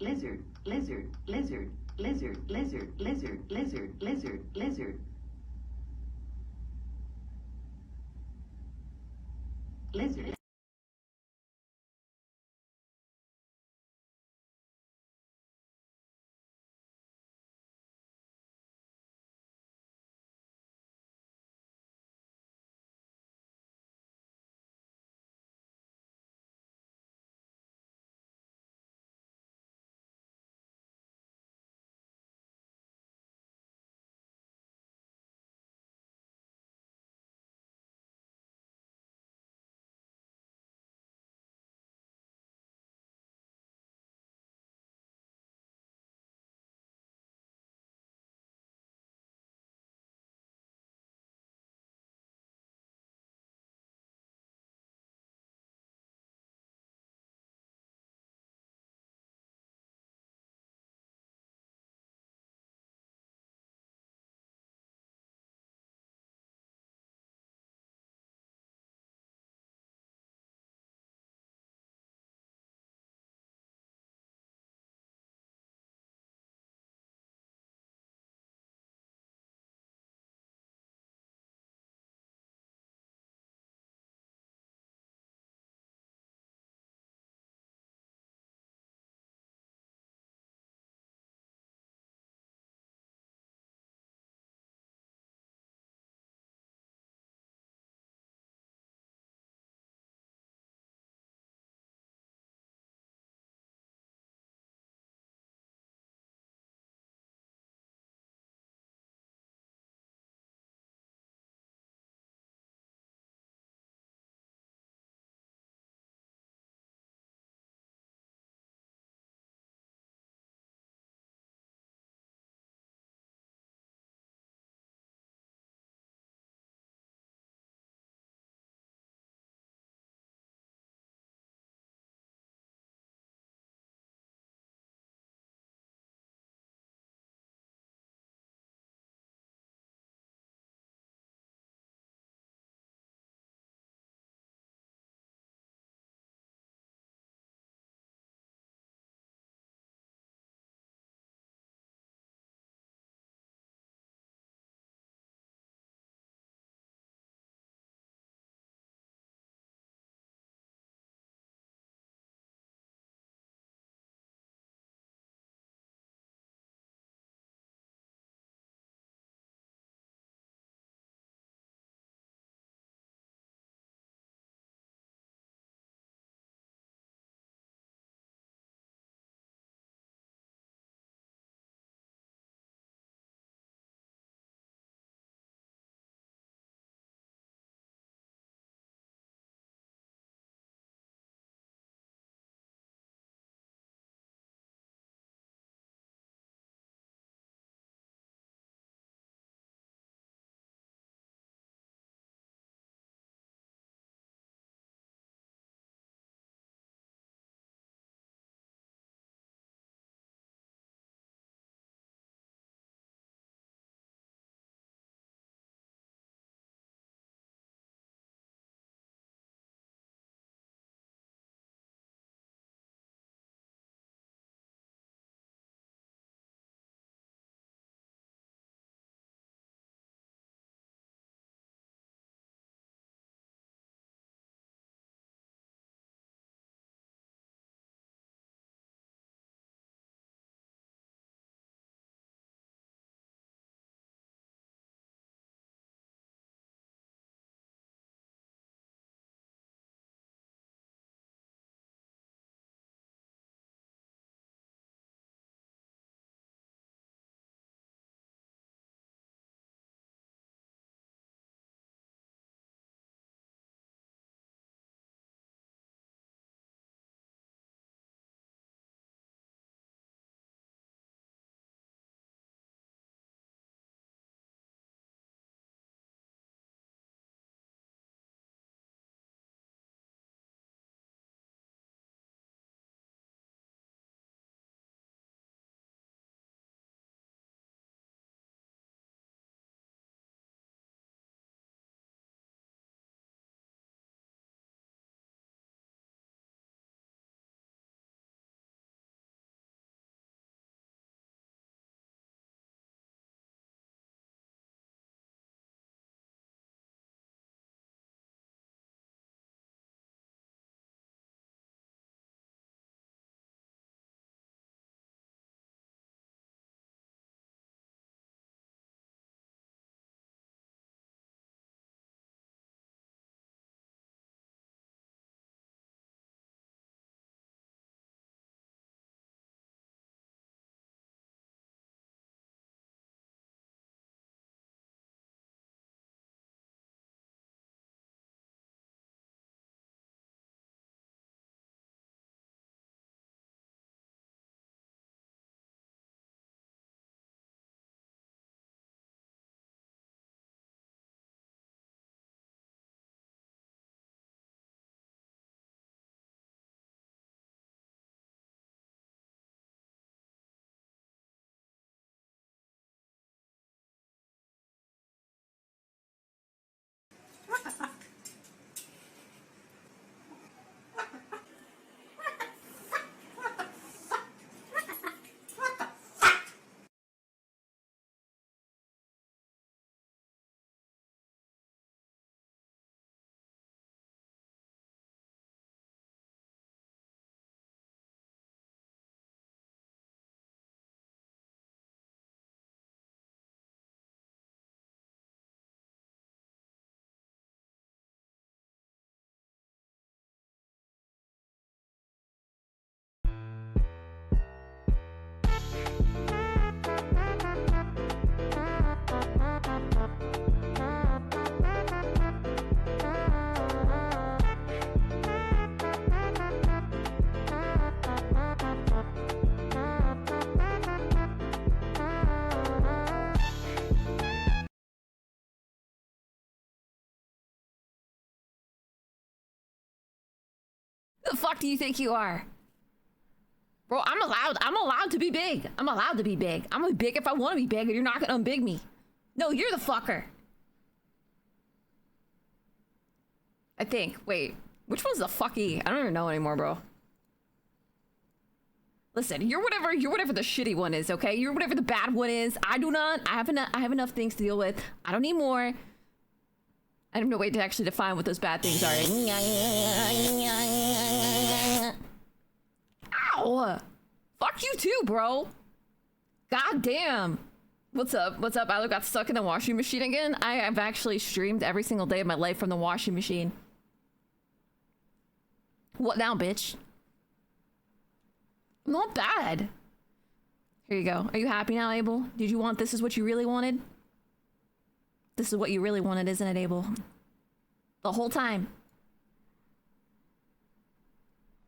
lizard, lizard, lizard, lizard, lizard, lizard, lizard, lizard, lizard. Lizard. the fuck do you think you are? Bro, I'm allowed to be big. I'm allowed to be big. I'm gonna be big if I want to be big, and you're not gonna unbig me. No, you're the fucker. I think. Wait, which one's the fucky? I don't even know anymore, bro. Listen, you're whatever the shitty one is, okay? You're whatever the bad one is. I do not. I have enough things to deal with. I don't need more. I have no way to actually define what those bad things are. Ow! Fuck you too, bro. God damn. What's up? What's up? I got stuck in the washing machine again. I have actually streamed every single day of my life from the washing machine. What now, bitch? Not bad. Here you go. Are you happy now, Abel? Did you want this is what you really wanted? This is what you really wanted, isn't it, Abel? The whole time.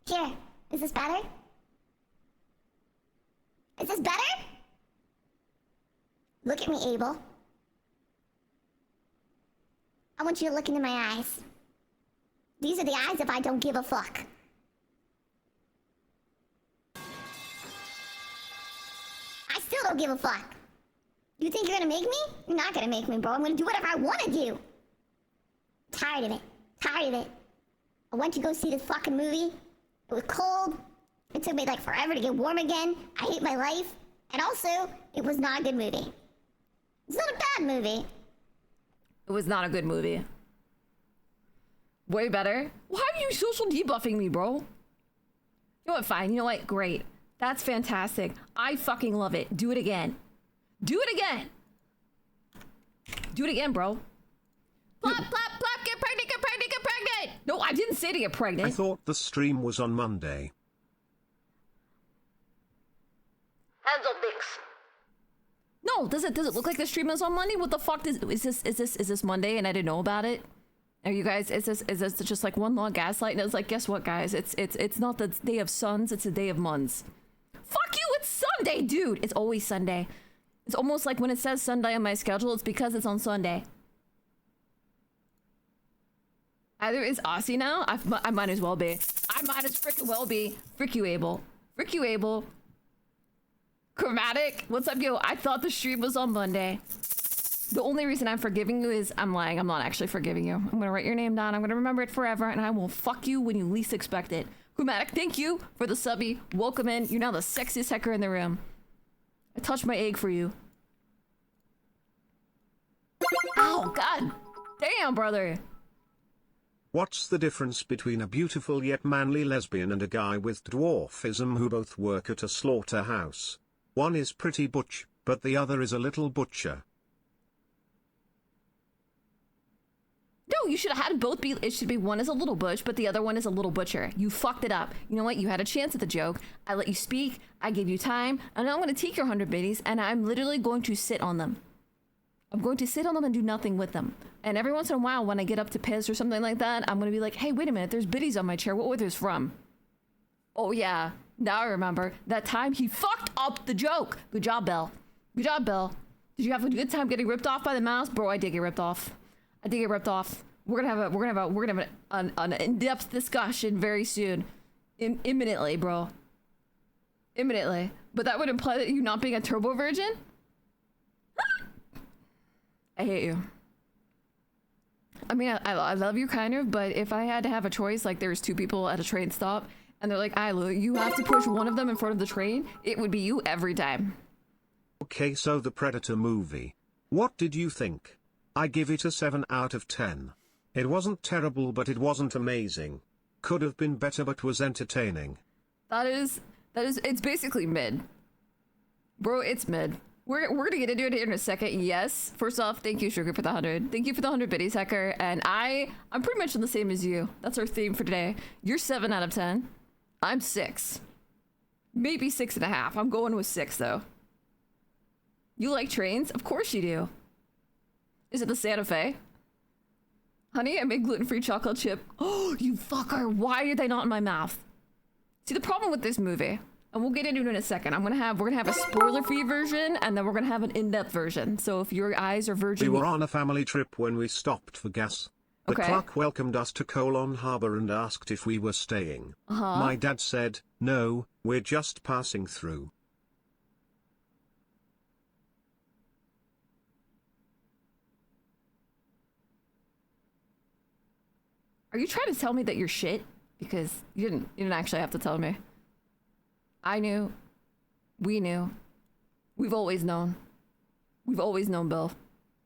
Here. Is this better? Is this better? Look at me, Abel. I want you to look into my eyes. These are the eyes if I don't give a fuck. I still don't give a fuck. You think you're gonna make me? You're not gonna make me, bro. I'm gonna do whatever I wanna do. Tired of it. Tired of it. I went to go see this fucking movie. It was cold. It took me like forever to get warm again. I hate my life. And also, it was not a good movie. It's not a bad movie. It was not a good movie. Way better. Why are you social debuffing me, bro? You know what? Fine. You know what? Great. That's fantastic. I fucking love it. Do it again. Do it again. Do it again, bro. Plop, plop, plop. Get pregnant, get pregnant, get pregnant. No, I didn't say to get pregnant. I thought the stream was on Monday. Hands on dicks. No, does it look like the stream is on Monday? What the fuck is this Monday and I didn't know about it? Are you guys is this just like one long gaslight? And it's like, guess what, guys? It's not the day of suns, it's the day of months. Fuck you, it's Sunday, dude. It's always Sunday. It's almost like when it says Sunday on my schedule, it's because it's on Sunday. Either is Aussie now. I might as well be. I might as frickin' well be. Frick you, Abel. Frick you, Abel. Chromatic, what's up, yo? I thought the stream was on Monday. The only reason I'm forgiving you is I'm lying. I'm not actually forgiving you. I'm gonna write your name down. I'm gonna remember it forever, and I will fuck you when you least expect it. Chromatic, thank you for the subby. Welcome in. You're now the sexiest hacker in the room. I touched my egg for you. Oh, God. Damn, brother. What's the difference between a beautiful yet manly lesbian and a guy with dwarfism who both work at a slaughterhouse? One is pretty butch, but the other is a little butcher. No, you should have had both be. It should be one is a little butch, but the other one is a little butcher. You fucked it up. You know what? You had a chance at the joke. I let you speak. I gave you time. And now I'm going to take your 100 biddies, and I'm literally going to sit on them. I'm going to sit on them and do nothing with them. And every once in a while, when I get up to piss or something like that, I'm going to be like, hey, wait a minute. There's biddies on my chair. What were those from? Oh, yeah. Now I remember. That time he fucked up the joke. Good job, Belle. Good job, Belle. Did you have a good time getting ripped off by the mouse? Bro, I did get ripped off. I did get ripped off. We're gonna have an in-depth discussion very soon. Imminently, bro. Imminently. But that would imply that you not being a turbo virgin? I hate you. I mean, I love you kind of, but if I had to have a choice, like there's two people at a train stop, and they're like, Isla, you have to push one of them in front of the train, it would be you every time. Okay, so the Predator movie. What did you think? I give it a 7 out of 10. It wasn't terrible, but it wasn't amazing. Could have been better, but was entertaining. That is, it's basically mid. Bro, it's mid. We're gonna get into it here in a second. Yes. First off, thank you, Sugar, for the 100. Thank you for the 100 biddies, Hacker. And I'm pretty much the same as you. That's our theme for today. You're 7 out of 10. I'm 6. Maybe 6.5. I'm going with 6 though. You like trains? Of course you do. Is it the Santa Fe? Honey, I made gluten-free chocolate chip. Oh, you fucker. Why are they not in my mouth? See, the problem with this movie, and we'll get into it in a second. We're gonna have a spoiler-free version, and then we're gonna have an in-depth version. So if your eyes are virgin, We were on a family trip when we stopped for gas. The Okay. clerk welcomed us to Colon Harbor and asked if we were staying. My dad said, no, we're just passing through. Are you trying to tell me that you're shit? Because you didn't actually have to tell me. I knew. We knew. We've always known. We've always known, Bill.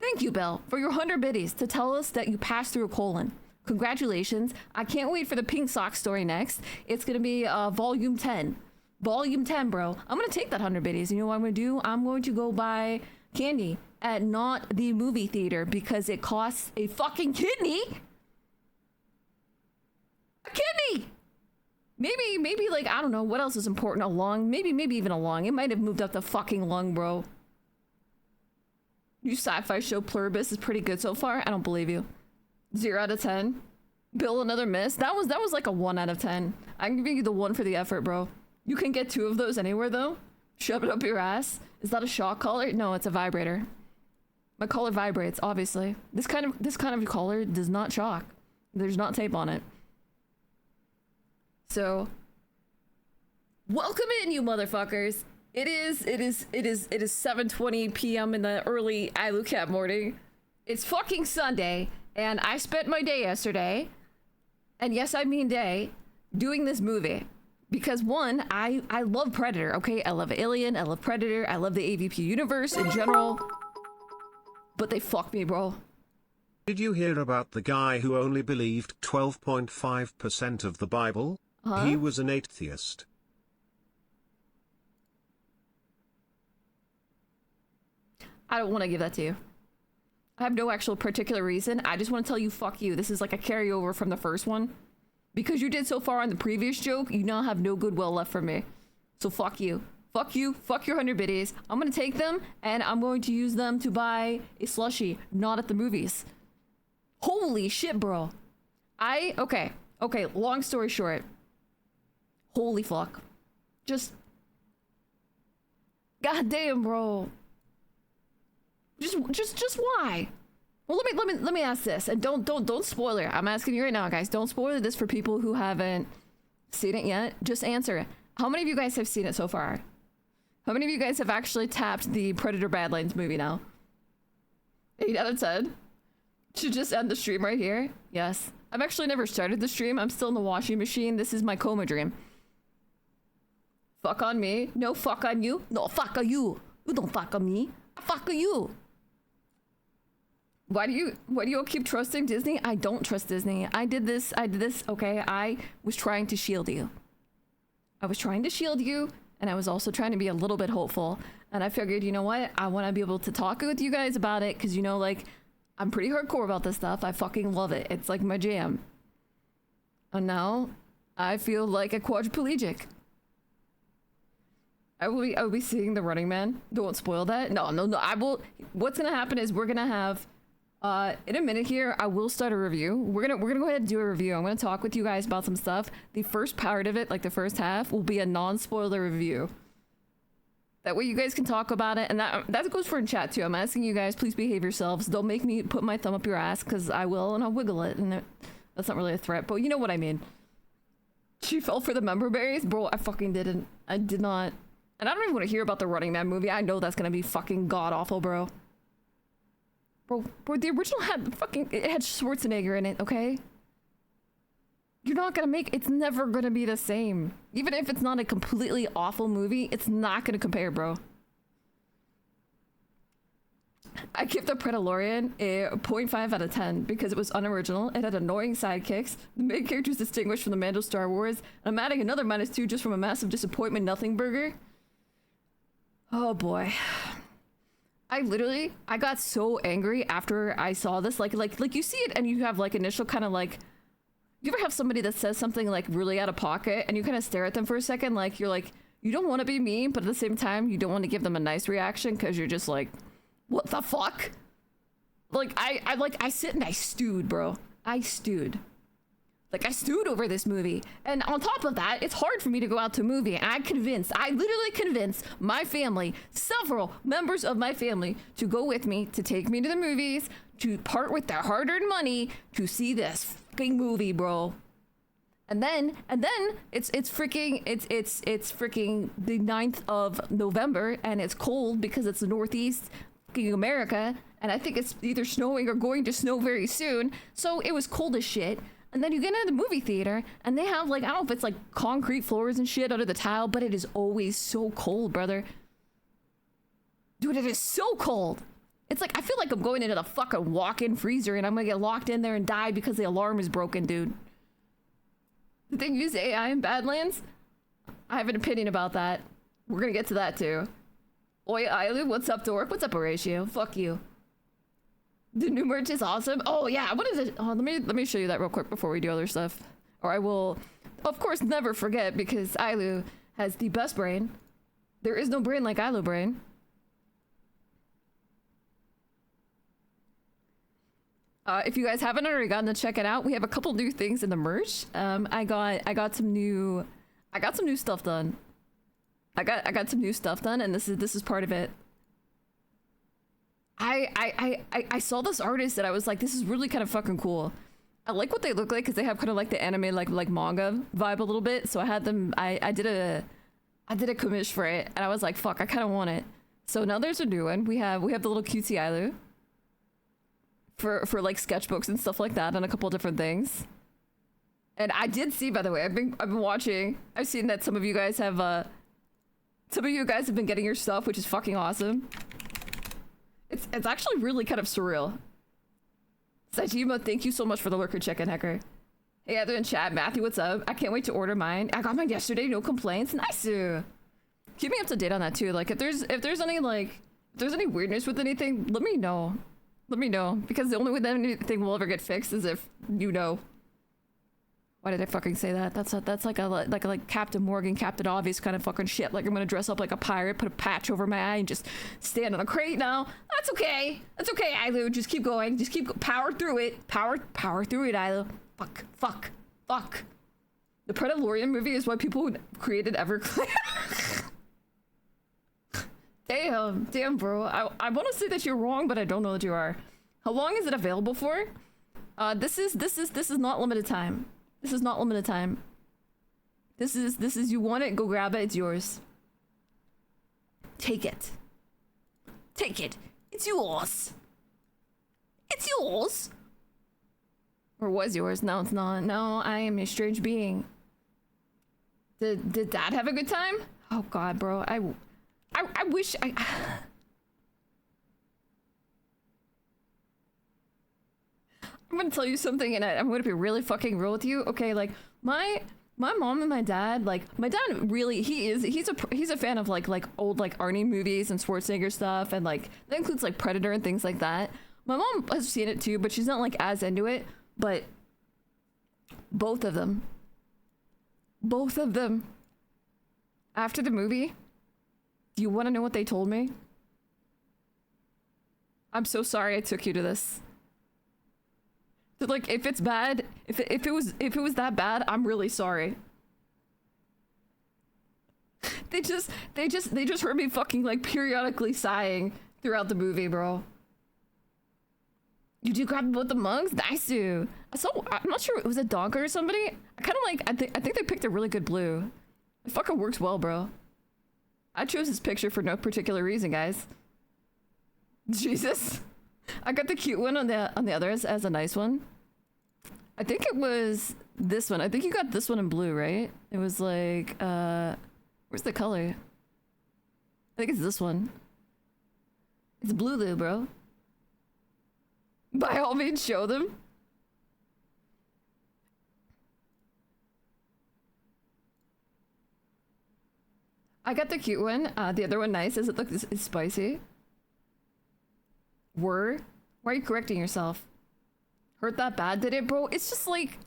Thank you, Bill, for your 100 biddies to tell us that you passed through a colon. Congratulations. I can't wait for the pink sock story next. It's going to be volume 10. Volume 10, bro. I'm going to take that 100 biddies. You know what I'm going to do? I'm going to go buy candy at not the movie theater because it costs a fucking kidney. A kidney! Maybe like, I don't know, what else is important? A lung? Maybe even a lung. It might have moved up the fucking lung, bro. New sci-fi show Pluribus is pretty good so far. I don't believe you. 0 out of 10. Bill, another miss. That was like a 1 out of 10. I'm giving you the 1 for the effort, bro. You can get 2 of those anywhere, though. Shove it up your ass. Is that a shock collar? No, it's a vibrator. My collar vibrates, obviously. This kind of collar does not shock. There's not tape on it. So, welcome in, you motherfuckers. It is 7:20 p.m. in the early iLuCat morning. It's fucking Sunday, and I spent my day yesterday, and yes, I mean day, doing this movie. Because one, I love Predator, okay? I love Alien, I love Predator, I love the AVP universe in general. But they fucked me, bro. Did you hear about the guy who only believed 12.5% of the Bible? Huh? He was an atheist. I don't want to give that to you. I have no actual particular reason. I just want to tell you, fuck you. This is like a carryover from the first one. Because you did so far on the previous joke, you now have no goodwill left from me. So fuck you. Fuck you. Fuck your 100 biddies. I'm going to take them, and I'm going to use them to buy a slushie, not at the movies. Holy shit, bro. Okay, long story short. Holy fuck. Just... goddamn, bro. Just why? Well, let me ask this, and don't spoil it. I'm asking you right now, guys. Don't spoil this for people who haven't seen it yet. Just answer it. How many of you guys have seen it so far? How many of you guys have actually tapped the Predator Badlands movie now? 8 out of 10. Should just end the stream right here. Yes. I've actually never started the stream. I'm still in the washing machine. This is my coma dream. Fuck on me. No, fuck on you. No, fuck on you. You don't fuck on me. I fuck on you. Why do you all keep trusting Disney? I don't trust Disney. I did this, okay? I was trying to shield you. I was trying to shield you, and I was also trying to be a little bit hopeful. And I figured, you know what? I want to be able to talk with you guys about it, because, you know, like, I'm pretty hardcore about this stuff. I fucking love it. It's like my jam. And now, I feel like a quadriplegic. I will be seeing The Running Man. Don't spoil that. No, I will. What's gonna happen is we're gonna have, in a minute here, I will start a review. We're gonna go ahead and do a review. I'm gonna talk with you guys about some stuff. The first part of it, like the first half, will be a non-spoiler review. That way you guys can talk about it, and that goes for in chat too. I'm asking you guys, please behave yourselves. Don't make me put my thumb up your ass, because I will, and I'll wiggle it, and that's not really a threat, but you know what I mean. She fell for the member berries? Bro, I fucking didn't. I did not. And I don't even want to hear about the Running Man movie. I know that's gonna be fucking god-awful, bro. Bro, the original had it had Schwarzenegger in it, okay? You're not gonna it's never gonna be the same. Even if it's not a completely awful movie, it's not gonna compare, bro. I give The Predalorian a 0.5 out of 10 because it was unoriginal, it had annoying sidekicks, the main character is distinguished from the Mando Star Wars, and I'm adding another -2 just from a massive disappointment nothing burger. Oh boy. I got so angry after I saw this, like you see it and you have like initial kind of like, you ever have somebody that says something like really out of pocket and you kind of stare at them for a second, like you're like, you don't want to be mean, but at the same time, you don't want to give them a nice reaction because you're just like, what the fuck? Like, I sit and I stewed, bro. I stewed. Like, I stewed over this movie. And on top of that, it's hard for me to go out to a movie. And I literally convinced my family, several members of my family, to go with me, to take me to the movies, to part with their hard-earned money to see this fucking movie, bro. And then it's freaking the 9th of November, and it's cold because it's the Northeast fucking America, and I think it's either snowing or going to snow very soon. So it was cold as shit. And then you get into the movie theater, and they have, like, I don't know if it's like concrete floors and shit under the tile, but it is always so cold, brother. Dude, it is so cold. It's like, I feel like I'm going into the fucking walk-in freezer, and I'm gonna get locked in there and die because the alarm is broken, dude. Did they use AI in Badlands? I have an opinion about that. We're gonna get to that, too. Oi, Ailu, what's up, Dork? What's up, Horatio? Fuck you. The new merch is awesome. Oh yeah, what is it? Oh, let me show you that real quick before we do other stuff. Or I will, of course, never forget, because Ailu has the best brain. There is no brain like Ailu brain. If you guys haven't already gotten to check it out, we have a couple new things in the merch. I got some new stuff done. I got some new stuff done, and this is part of it. I saw this artist and I was like, this is really kind of fucking cool. I like what they look like because they have kind of like the anime like manga vibe a little bit. So I had them. I did a commish for it, and I was like, fuck, I kind of want it. So now there's a new one. We have the little cutesy Ailu for like sketchbooks and stuff like that, and a couple of different things. And I did see, by the way, I've been watching. I've seen that some of you guys have been getting your stuff, which is fucking awesome. It's actually really kind of surreal. Sajima, thank you so much for the lurker check-in, Hacker. Hey, other in chat, Matthew, what's up? I can't wait to order mine. I got mine yesterday, no complaints. Nice. Keep me up to date on that too. Like, if there's any weirdness with anything, let me know. Let me know, because the only way that anything will ever get fixed is if you know. Why did I fucking say that? That's like Captain Morgan, Captain Obvious kind of fucking shit. Like, I'm gonna dress up like a pirate, put a patch over my eye, and just stand on a crate now. That's okay. That's okay, Ailu. Just keep going. Just power through it. Power through it, Ailu. Fuck. The Predalorian movie is why people created Everclear. Damn, bro. I want to say that you're wrong, but I don't know that you are. How long is it available for? This is not limited time. This is not limited time. This is you want it, go grab it, it's yours. Take it. Take it. It's yours. It's yours. Or was yours. No, it's not. No, I am a strange being. Did Dad have a good time? Oh god, bro. I wish I I'm gonna tell you something, and I'm gonna be really fucking real with you. Okay, like my mom and my dad, like my dad really he's a fan of like old like Arnie movies and Schwarzenegger stuff, and like that includes like Predator and things like that. My mom has seen it too, but she's not like as into it. But both of them after the movie, do you want to know what they told me? I'm so sorry I took you to this. Like, if it's bad, if it was that bad, I'm really sorry. They just heard me fucking like periodically sighing throughout the movie, bro. You do grab both the mugs? Nice. I'm not sure, was it Donker or somebody? I kind of like, I think they picked a really good blue. It fucking works well, bro. I chose this picture for no particular reason, guys. Jesus. I got the cute one on the others as a nice one. I think it was this one. I think you got this one in blue, right? It was like, where's the color? I think it's this one. It's blue, bro. By all means, show them. I got the cute one. The other one nice. Does it look it's spicy? Why are you correcting yourself? Hurt that bad, did it, bro? It's just like,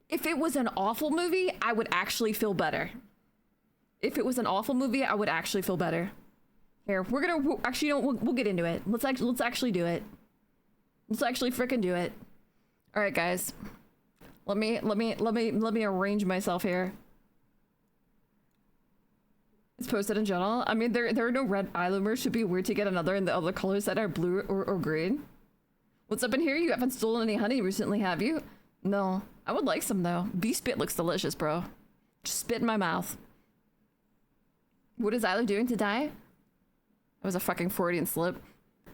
if it was an awful movie, I would actually feel better. If it was an awful movie, I would actually feel better. Here, we'll get into it. Let's actually do it. Let's actually frickin' do it. All right, guys. Let me arrange myself here. It's posted in general. I mean, there are no red eyeliners. Should be weird to get another in the other colors that are blue or green. What's up in here? You haven't stolen any honey recently, have you? No. I would like some, though. Bee spit looks delicious, bro. Just spit in my mouth. What is Isla doing to die? That was a fucking Freudian slip.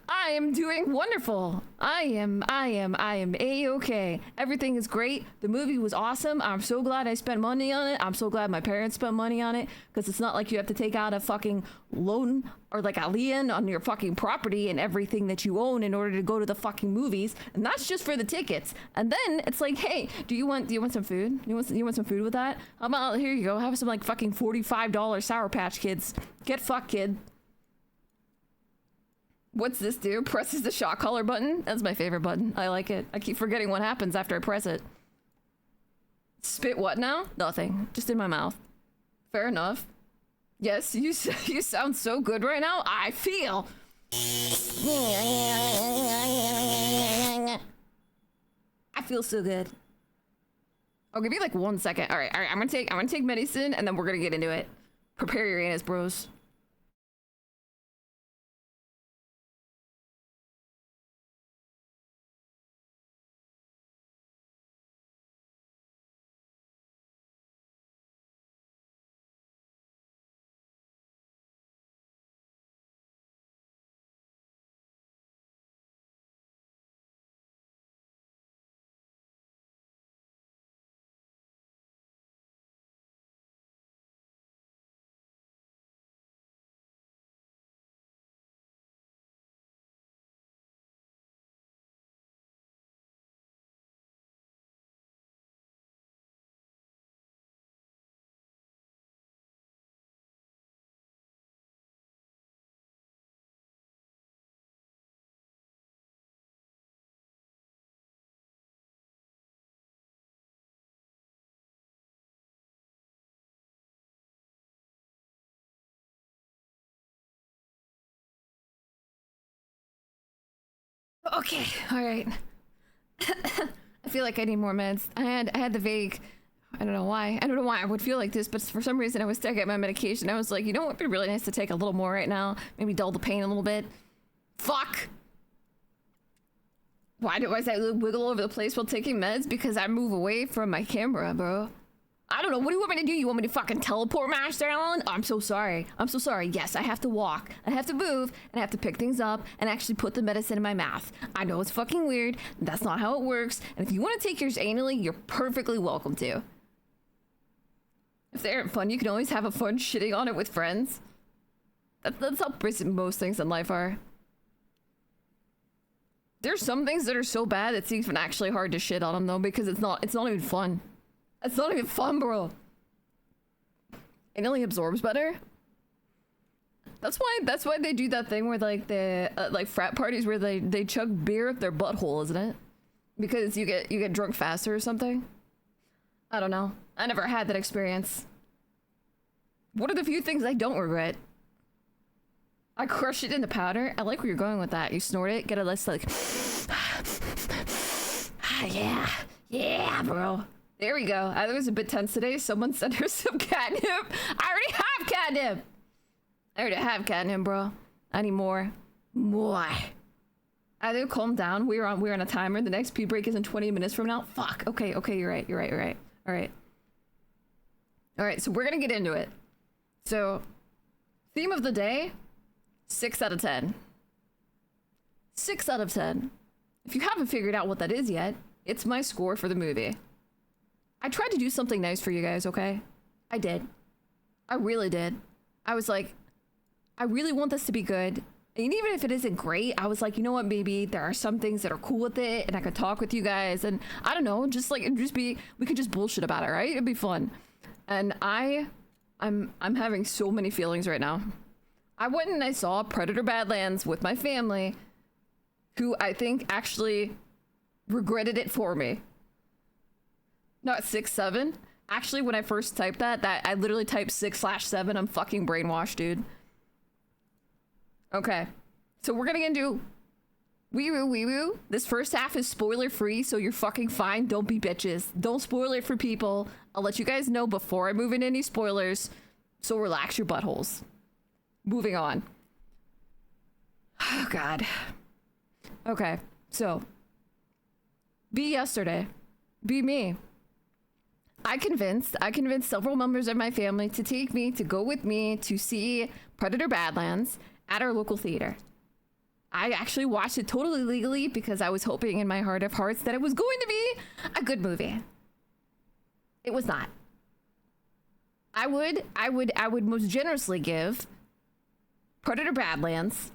I am doing wonderful. I am A-okay. Everything is great. The movie was awesome. I'm so glad I spent money on it. I'm so glad my parents spent money on it. Because it's not like you have to take out a fucking loan or like a lien on your fucking property and everything that you own in order to go to the fucking movies. And that's just for the tickets. And then it's like, hey, do you want some food? You want some food with that? How about, here you go. Have some like fucking $45 Sour Patch Kids. Get fucked, kid. What's this do? Presses the shot caller button? That's my favorite button. I like it. I keep forgetting what happens after I press it. Spit what now? Nothing. Just in my mouth. Fair enough. Yes, you sound so good right now. I feel. I feel so good. I'll give you like 1 second. All right. I'm gonna take medicine and then we're gonna get into it. Prepare your anus, bros. Okay, all right. I feel like I need more meds. I had the vague. I don't know why. I don't know why I would feel like this, but for some reason I was stuck at my medication. I was like, you know what would be really nice to take a little more right now? Maybe dull the pain a little bit. Fuck! Why do I say wiggle over the place while taking meds? Because I move away from my camera, bro. I don't know. What do you want me to do? You want me to fucking teleport, Master Allen? I'm so sorry. I'm so sorry. Yes, I have to walk. I have to move. And I have to pick things up and actually put the medicine in my mouth. I know it's fucking weird. That's not how it works. And if you want to take yours anally, you're perfectly welcome to. If they aren't fun, you can always have a fun shitting on it with friends. That's how most things in life are. There's some things that are so bad it's even actually hard to shit on them though, because it's not even fun. It's not even fun, bro. It only absorbs better. That's why they do that thing where like the like frat parties where they chug beer up their butthole, isn't it? Because you get drunk faster or something. I don't know. I never had that experience. What are the few things I don't regret? I crush it into powder. I like where you're going with that. You snort it, get a less like yeah, bro. There we go. I was a bit tense today. Someone sent her some catnip. I already have catnip. I already have catnip, bro. I need more. More. Either calm down. We're on a timer. The next pee break is in 20 minutes from now. Fuck. Okay, you're right. All right, so we're gonna get into it. So, theme of the day, 6 out of 10. 6 out of 10. If you haven't figured out what that is yet, it's my score for the movie. I tried to do something nice for you guys, okay? I did. I really did. I was like, I really want this to be good. And even if it isn't great, I was like, you know what, maybe there are some things that are cool with it and I could talk with you guys and I don't know, we could just bullshit about it, right? It'd be fun. And I'm having so many feelings right now. I went and I saw Predator Badlands with my family, who I think actually regretted it for me. Not 6, 7. Actually, when I first typed that I literally typed 6/7. I'm fucking brainwashed, dude. Okay. So we're gonna get into Wee woo, wee woo. This first half is spoiler free, so you're fucking fine. Don't be bitches. Don't spoil it for people. I'll let you guys know before I move in any spoilers. So relax your buttholes. Moving on. Oh, God. Okay, so. Be yesterday. Be me. I convinced several members of my family to take me, to go with me to see Predator Badlands at our local theater. I actually watched it totally legally because I was hoping in my heart of hearts that it was going to be a good movie. It was not. I would most generously give Predator Badlands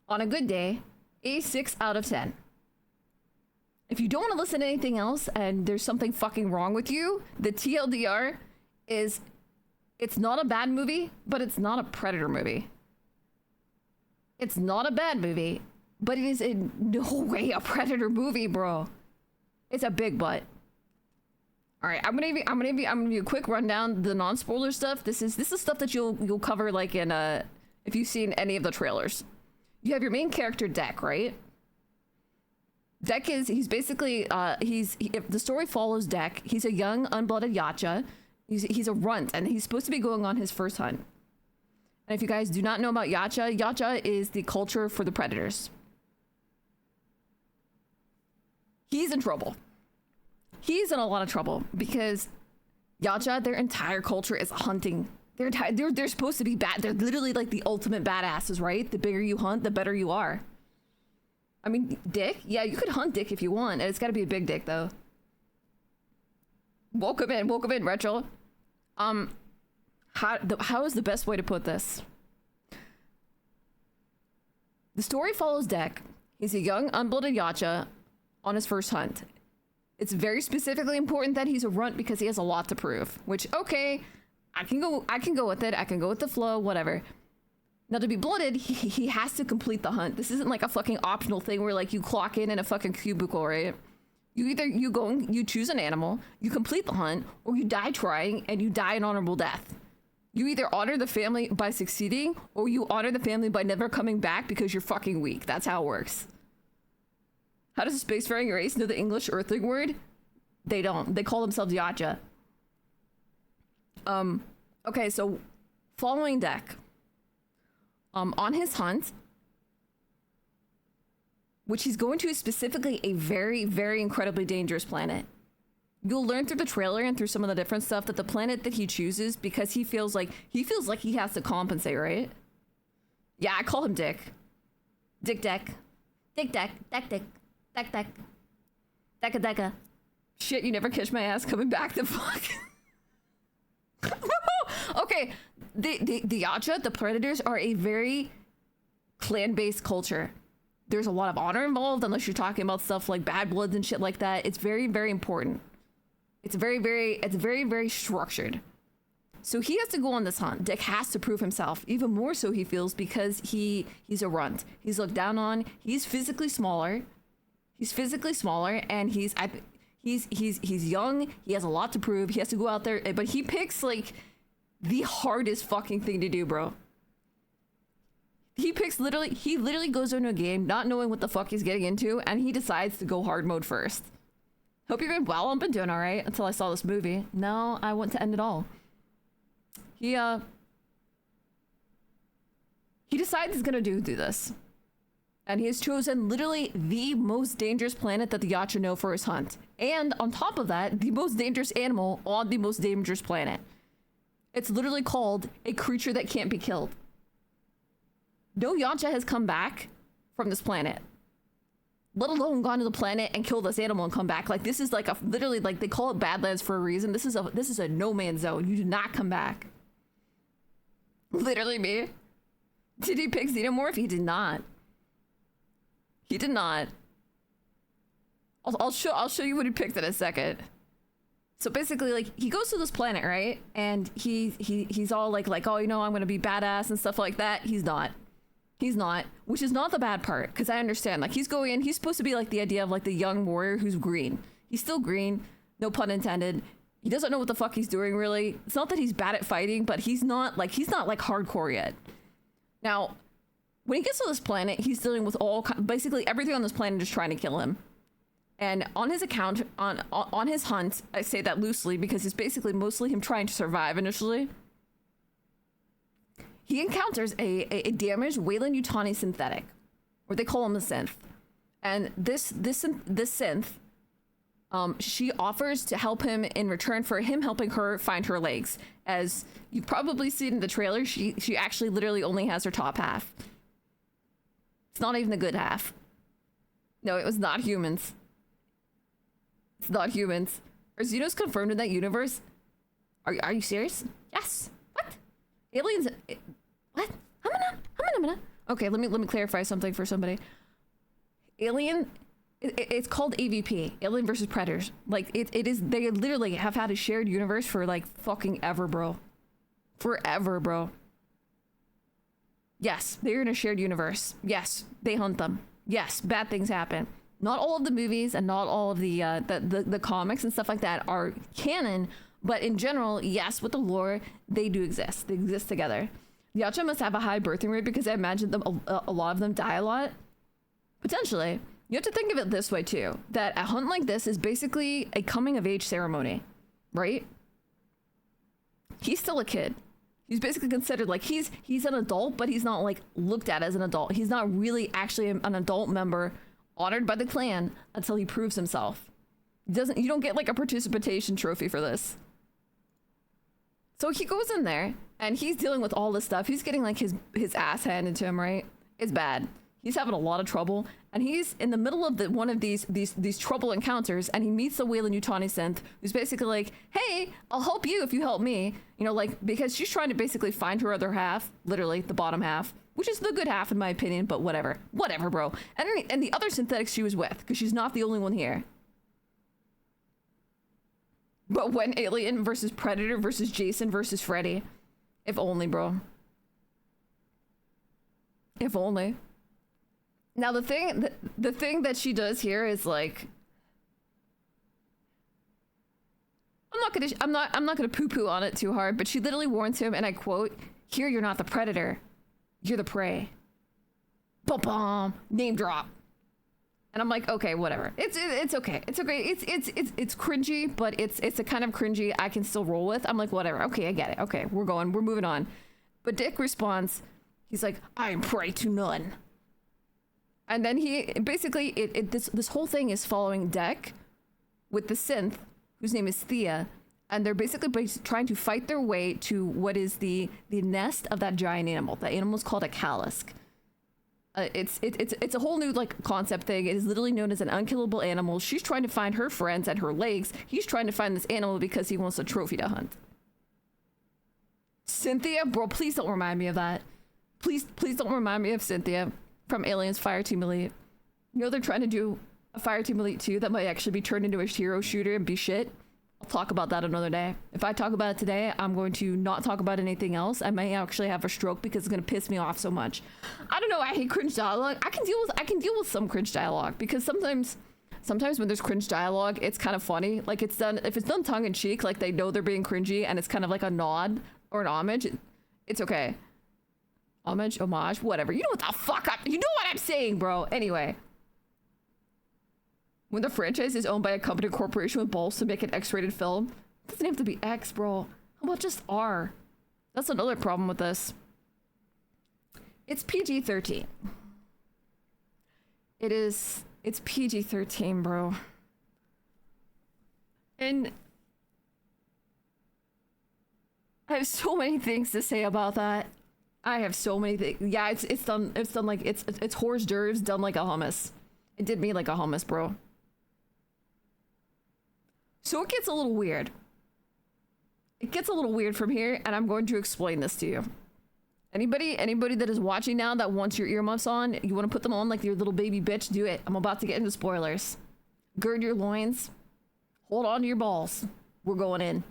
on a good day a 6 out of 10. If you don't want to listen to anything else and there's something fucking wrong with you, the TLDR is it's not a bad movie, but it's not a Predator movie. It's not a bad movie, but it is in no way a Predator movie, bro. It's a big butt. All right, I'm gonna give you a quick rundown. The non-spoiler stuff. This is stuff that you'll cover like in if you've seen any of the trailers. You have your main character Deck, right? Deck he's basically if the story follows Deck, he's a young unblooded Yacha. He's a runt and he's supposed to be going on his first hunt. And if you guys do not know about Yacha, Yacha is the culture for the predators. He's in trouble. He's in a lot of trouble because Yacha, their entire culture is hunting. They're supposed to be bad. They're literally like the ultimate badasses, right? The bigger you hunt, the better you are. I mean, dick? Yeah, you could hunt dick if you want. It's got to be a big dick, though. Welcome in, Rachel. How is the best way to put this? The story follows Deck. He's a young, unblooded Yacha on his first hunt. It's very specifically important that he's a runt because he has a lot to prove. Which, okay, I can go with it. I can go with the flow, whatever. Now, to be blooded, he has to complete the hunt. This isn't like a fucking optional thing where like you clock in a fucking cubicle, right? You choose an animal, you complete the hunt, or you die trying and you die an honorable death. You either honor the family by succeeding or you honor the family by never coming back because you're fucking weak. That's how it works. How does a spacefaring race know the English Earthling word? They don't. They call themselves Yacha. Okay, so following Deck. On his hunt, which he's going to is specifically a very, very incredibly dangerous planet. You'll learn through the trailer and through some of the different stuff that the planet that he chooses, because he feels like he has to compensate, right? Yeah, I call him Dick. Dick Deck. Dick Deck. Deck Dick. Deck Deck. Decka Decka. Shit, you never catch my ass coming back to fuck. Okay, the Yacha, the Predators, are a very clan-based culture. There's a lot of honor involved, unless you're talking about stuff like Bad Bloods and shit like that. It's very, very important. It's very, very structured. So he has to go on this hunt. Dick has to prove himself, even more so he feels, because he's a runt. He's looked down on. He's physically smaller. And he's young. He has a lot to prove. He has to go out there, but he picks like the hardest fucking thing to do, bro. He literally goes into a game not knowing what the fuck he's getting into, and he decides to go hard mode first. Hope you've been well. I've been doing all right until I saw this movie. No, I want to end it all. He decides he's gonna do this. And he has chosen literally the most dangerous planet that the Yacha know for his hunt. And on top of that, the most dangerous animal on the most dangerous planet. It's literally called a creature that can't be killed. No Yacha has come back from this planet, let alone gone to the planet and killed this animal and come back. Like, this is like literally like they call it Badlands for a reason. This is a no man's zone. You do not come back. Literally me. Did he pick Xenomorph? He did not. He did not. I'll show you what he picked in a second. So basically, like, he goes to this planet, right? And he's all like, oh, you know, I'm gonna be badass and stuff like that. He's not, which is not the bad part, because I understand. Like, he's supposed to be like the idea of like the young warrior who's green. He's still green, no pun intended. He doesn't know what the fuck he's doing, really. It's not that he's bad at fighting, but he's not like hardcore yet. Now, When he gets to this planet, he's dealing with basically everything on this planet is trying to kill him. And on his account, on his hunt, I say that loosely because it's basically mostly him trying to survive initially. He encounters a damaged Weyland-Yutani synthetic, or they call him the synth. And this synth, she offers to help him in return for him helping her find her legs. As you've probably seen in the trailer, she actually literally only has her top half. It's not even the good half. No, it was not humans. It's not humans. Are Xenos confirmed in that universe? Are you serious? Yes. What? Aliens? What? Hamana. Okay, let me clarify something for somebody. Alien, it's called AVP, Alien versus Predators. Like it is. They literally have had a shared universe for like fucking ever, bro. Forever, bro. Yes, they're in a shared universe. Yes, they hunt them. Yes, bad things happen. Not all of the movies and not all of the comics and stuff like that are canon, but in general, yes, with the lore, they do exist. They exist together. The Yautja must have a high birthing rate because I imagine them a lot of them die a lot. Potentially. You have to think of it this way too, that a hunt like this is basically a coming of age ceremony, right? He's still a kid. He's basically considered like he's an adult, but he's not like looked at as an adult. He's not really actually an adult member honored by the clan until he proves himself. You don't get like a participation trophy for this. So he goes in there and he's dealing with all this stuff. He's getting like his ass handed to him, right? It's bad. He's having a lot of trouble, and he's in the middle of one of these trouble encounters, and he meets the Weyland-Yutani synth, who's basically like, "Hey, I'll help you if you help me." You know, like because she's trying to basically find her other half, literally the bottom half, which is the good half in my opinion, but whatever, bro. And the other synthetics she was with, because she's not the only one here. But when Alien versus Predator versus Jason versus Freddy, if only, bro. If only. Now the thing that she does here is like, I'm not gonna poo-poo on it too hard, but she literally warns him, and I quote, "Here you're not the predator, you're the prey." Bum bum, name drop. And I'm like, okay, whatever. It's okay. It's okay. It's cringy, but it's a kind of cringy I can still roll with. I'm like, whatever. Okay, I get it. Okay, we're moving on. But Dick responds, he's like, "I am prey to none." And then he basically this whole thing is following Deck with the synth, whose name is Thea, and they're basically trying to fight their way to what is the nest of that giant animal. That animal is called a Kalisk. It's a whole new like concept thing. It is literally known as an unkillable animal. She's trying to find her friends and her legs. He's trying to find this animal because he wants a trophy to hunt. Cynthia, bro, please don't remind me of that. Please don't remind me of Cynthia from Aliens Fireteam Elite. You know they're trying to do a Fireteam Elite 2 that might actually be turned into a hero shooter and be shit. I'll talk about that another day. If I talk about it today, I'm going to not talk about anything else. I may actually have a stroke because it's going to piss me off so much. I don't know. I hate cringe dialogue. I can deal with some cringe dialogue because sometimes when there's cringe dialogue, it's kind of funny. Like if it's done tongue in cheek, like they know they're being cringy and it's kind of like a nod or an homage, it's okay. Homage, whatever. You know what the fuck you know what I'm saying, bro. Anyway. When the franchise is owned by a company corporation with balls to make an X-rated film, it doesn't have to be X, bro. How about just R? That's another problem with this. It's PG-13. It's PG-13, bro. And I have so many things to say about that. I have so many things. Yeah, it's done like it's hors d'oeuvres done like a hummus. It did me like a hummus, bro. So it gets a little weird. It gets a little weird from here, and I'm going to explain this to you. Anybody that is watching now that wants your earmuffs on, you want to put them on like your little baby bitch, do it. I'm about to get into spoilers. Gird your loins. Hold on to your balls. We're going in.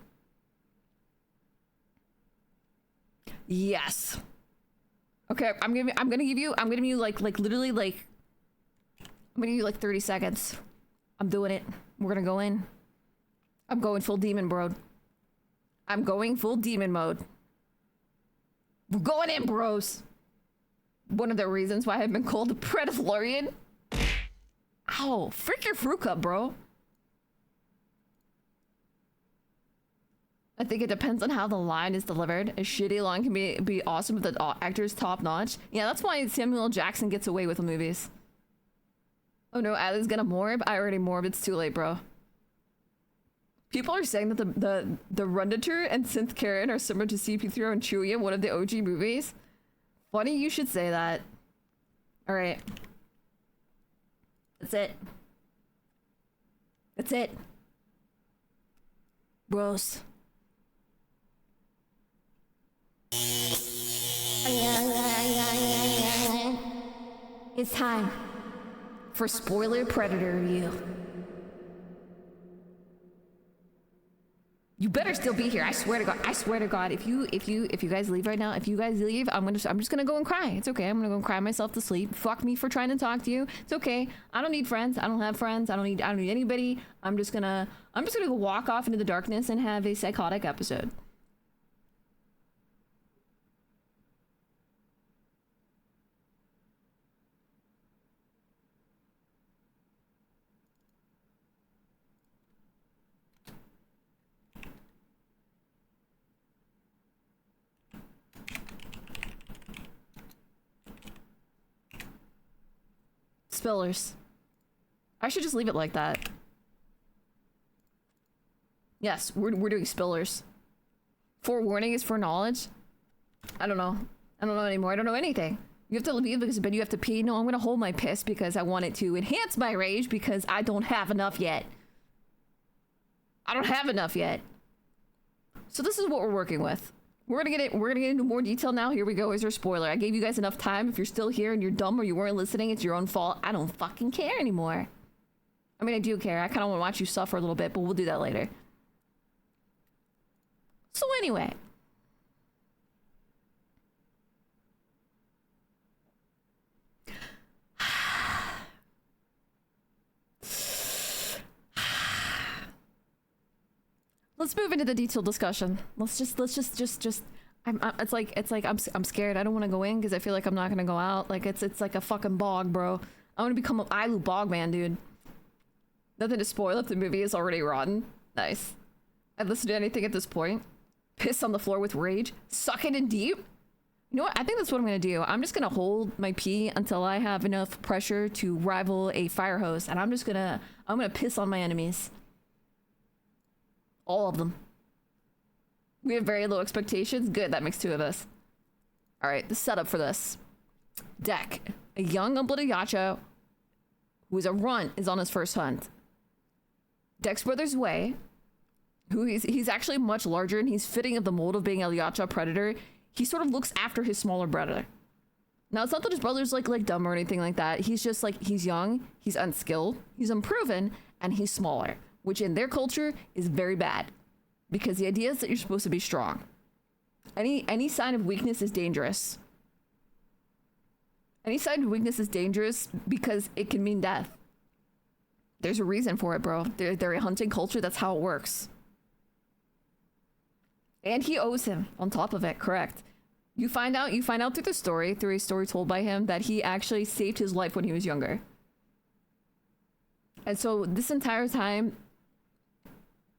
Yes. Okay, I'm gonna give you like literally like I'm gonna give you like 30 seconds. I'm doing it. We're gonna go in. I'm going full demon, bro. I'm going full demon mode. We're going in, bros. one of the reasons why I've been called a Predalorian. Ow, freak your fruit cup, bro. I think it depends on how the line is delivered. A shitty line can be awesome if the actor's top notch. Yeah, that's why Samuel L. Jackson gets away with the movies. Oh no, Adley's gonna morb? I already morb, it's too late, bro. People are saying that the Rundator and Synth Karen are similar to CP3 and Chewie in one of the OG movies. Funny you should say that. Alright. That's it. That's it. Bros. It's time for spoiler Predator review. You better still be here. I swear to God. I swear to God. If you guys leave right now, if you guys leave, I'm just gonna go and cry. It's okay. I'm gonna go and cry myself to sleep. Fuck me for trying to talk to you. It's okay. I don't need friends. I don't have friends. I don't need anybody. I'm just gonna go walk off into the darkness and have a psychotic episode. Spillers. I should just leave it like that. Yes, we're doing spillers. Forewarning is for knowledge. I don't know. I don't know anymore. I don't know anything. You have to leave because you have to pee. No, I'm gonna hold my piss because I want it to enhance my rage because I don't have enough yet. I don't have enough yet. So this is what we're working with. We're gonna get into more detail now. Here we go. Here's our spoiler. I gave you guys enough time. If you're still here and you're dumb or you weren't listening, it's your own fault. I don't fucking care anymore. I mean, I do care. I kind of want to watch you suffer a little bit, but we'll do that later. So anyway. Let's move into the detailed discussion. Let's just. It's like I'm scared. I don't want to go in because I feel like I'm not gonna go out. Like it's like a fucking bog, bro. I want to become an Ilu bog man, dude. Nothing to spoil if the movie is already rotten. Nice. I'd listen to anything at this point. Piss on the floor with rage. Suck it in deep. You know what? I think that's what I'm gonna do. I'm just gonna hold my pee until I have enough pressure to rival a fire hose, and I'm gonna piss on my enemies. All of them. We have very low expectations. Good, that makes two of us. Alright, the setup for this. Deck. A young unblooded Yacha who is a runt is on his first hunt. Deck's brother Zwei, who he's actually much larger and he's fitting of the mold of being a Yacha predator. He sort of looks after his smaller brother. Now it's not that his brother's like dumb or anything like that. He's just like, he's young, he's unskilled, he's unproven, and he's smaller. Which in their culture is very bad. Because the idea is that you're supposed to be strong. Any sign of weakness is dangerous. Any sign of weakness is dangerous because it can mean death. There's a reason for it, bro. They're a hunting culture, that's how it works. And he owes him on top of it, correct. You find out through a story told by him, that he actually saved his life when he was younger. And so this entire time,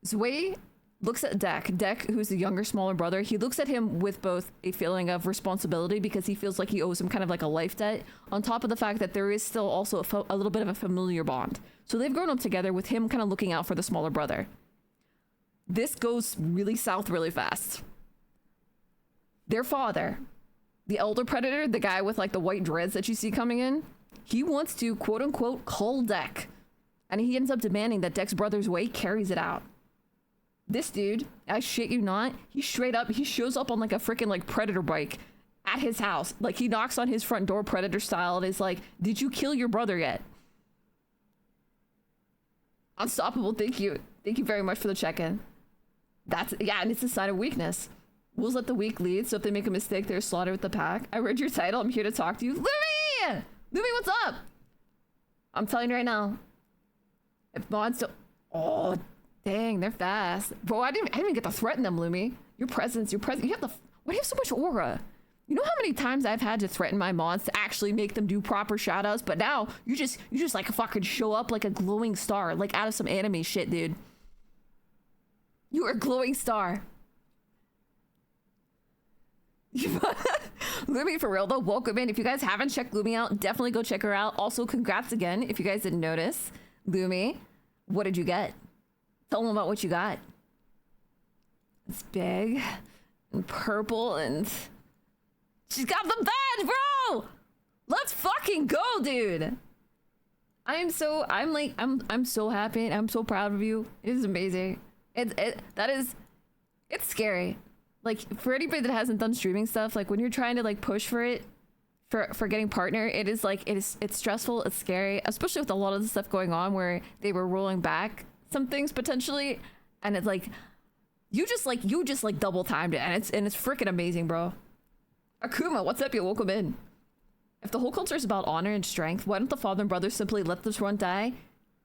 Zwei looks at Deck, who's the younger, smaller brother. He looks at him with both a feeling of responsibility because he feels like he owes him kind of like a life debt, on top of the fact that there is still also a little bit of a familiar bond. So they've grown up together with him kind of looking out for the smaller brother. This goes really south really fast. Their father, the elder predator, the guy with like the white dreads that you see coming in, he wants to quote unquote cull Deck. And he ends up demanding that Deck's brother Zwei carries it out. This dude, I shit you not, he shows up on like a freaking like predator bike at his house. Like he knocks on his front door predator style and is like, did you kill your brother yet? Unstoppable, thank you. Thank you very much for the check-in. And it's a sign of weakness. Wolves let the weak lead, so if they make a mistake, they're slaughtered with the pack. I read your title, I'm here to talk to you. Lumi! Lumi, what's up? I'm telling you right now. If mods don't... Oh, dang, they're fast. Bro, I didn't even get to threaten them, Lumi. Your presence, you have the... Why do you have so much aura? You know how many times I've had to threaten my mods to actually make them do proper shoutouts, but now you just like fucking show up like a glowing star, like out of some anime shit, dude. You are a glowing star. Lumi, for real though, welcome in. If you guys haven't checked Lumi out, definitely go check her out. Also, congrats again if you guys didn't notice. Lumi, what did you get? Tell them about what you got. It's big and purple and she's got the badge, bro! Let's fucking go, dude. I'm so happy. I'm so proud of you. It is amazing. It's scary. Like, for anybody that hasn't done streaming stuff, like when you're trying to like push for it, for getting partner, it is like it's stressful, it's scary, especially with a lot of the stuff going on where they were rolling back some things potentially, and it's like you just like double timed it, and it's freaking amazing, bro. Akuma, what's up? You welcome in. If the whole culture is about honor and strength, why don't the father and brother simply let this one die?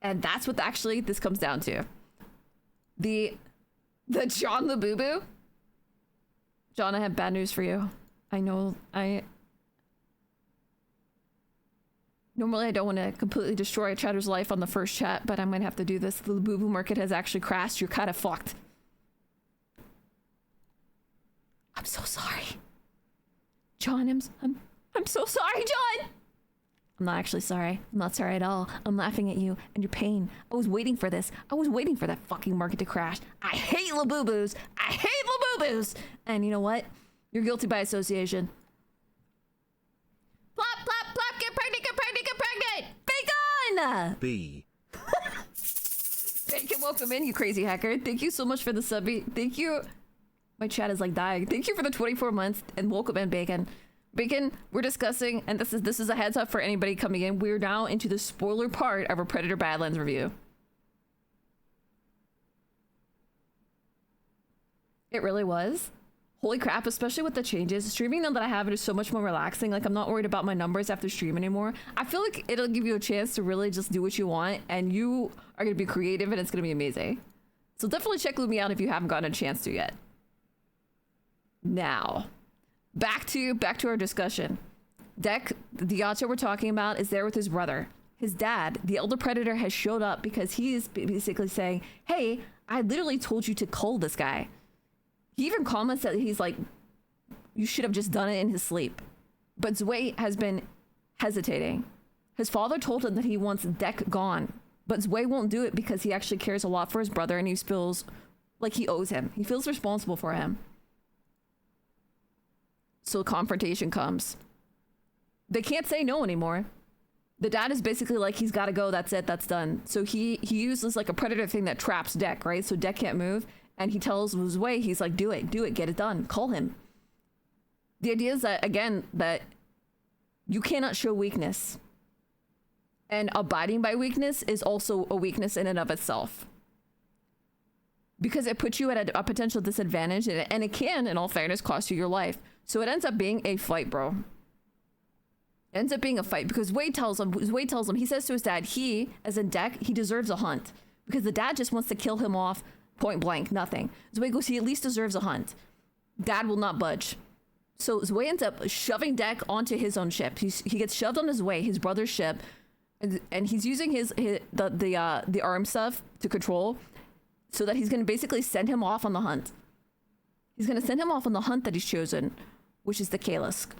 And that's what actually this comes down to. The John Labubu. John, I have bad news for you. I know normally I don't want to completely destroy a chatter's life on the first chat, but I'm gonna have to do this. The Labubu market has actually crashed. You're kind of fucked. I'm so sorry. John, I'm so sorry, John! I'm not actually sorry. I'm not sorry at all. I'm laughing at you and your pain. I was waiting for this. I was waiting for that fucking market to crash. I hate Labubus. I hate Labubus. And you know what? You're guilty by association. Plop, plop, plop. Get pregnant, get pregnant, get pregnant. Bacon! B. Bacon, welcome in, you crazy hacker. Thank you so much for the subby. Thank you. My chat is like dying. Thank you for the 24 months and welcome in, Bacon. Bacon, we're discussing, and this is a heads up for anybody coming in. We're now into the spoiler part of our Predator Badlands review. It really was. Holy crap, especially with the changes. Streaming now that I have it is so much more relaxing. Like, I'm not worried about my numbers after stream anymore. I feel like it'll give you a chance to really just do what you want, and you are going to be creative, and it's going to be amazing. So definitely check Lumi out if you haven't gotten a chance to yet. Now, back to our discussion. Dek, the Yacha we're talking about, is there with his brother. His dad, the elder predator, has showed up because he is basically saying, hey, I literally told you to cull this guy. He even comments that he's like, you should have just done it in his sleep. But Zwei has been hesitating. His father told him that he wants Dek gone, but Zwei won't do it because he actually cares a lot for his brother and he feels like he owes him. He feels responsible for him. So confrontation comes. They can't say no anymore. The dad is basically like, he's got to go. That's it. That's done. So he uses like a predator thing that traps Dek, right? So Dek can't move. And he tells Zwei, he's like, do it, get it done. Call him. The idea is that, again, that you cannot show weakness. And abiding by weakness is also a weakness in and of itself. Because it puts you at a potential disadvantage, and it can, in all fairness, cost you your life. So it ends up being a fight, bro. It ends up being a fight because Zwei tells him, he says to his dad, he, as in Dek, he deserves a hunt. Because the dad just wants to kill him off point blank, nothing. Zwei goes, he at least deserves a hunt. Dad will not budge. So Zwei ends up shoving Dek onto his own ship. He gets shoved on his way, his brother's ship, and he's using the arm stuff to control, so that he's going to basically send him off on the hunt. He's going to send him off on the hunt that he's chosen, which is the Kalisk.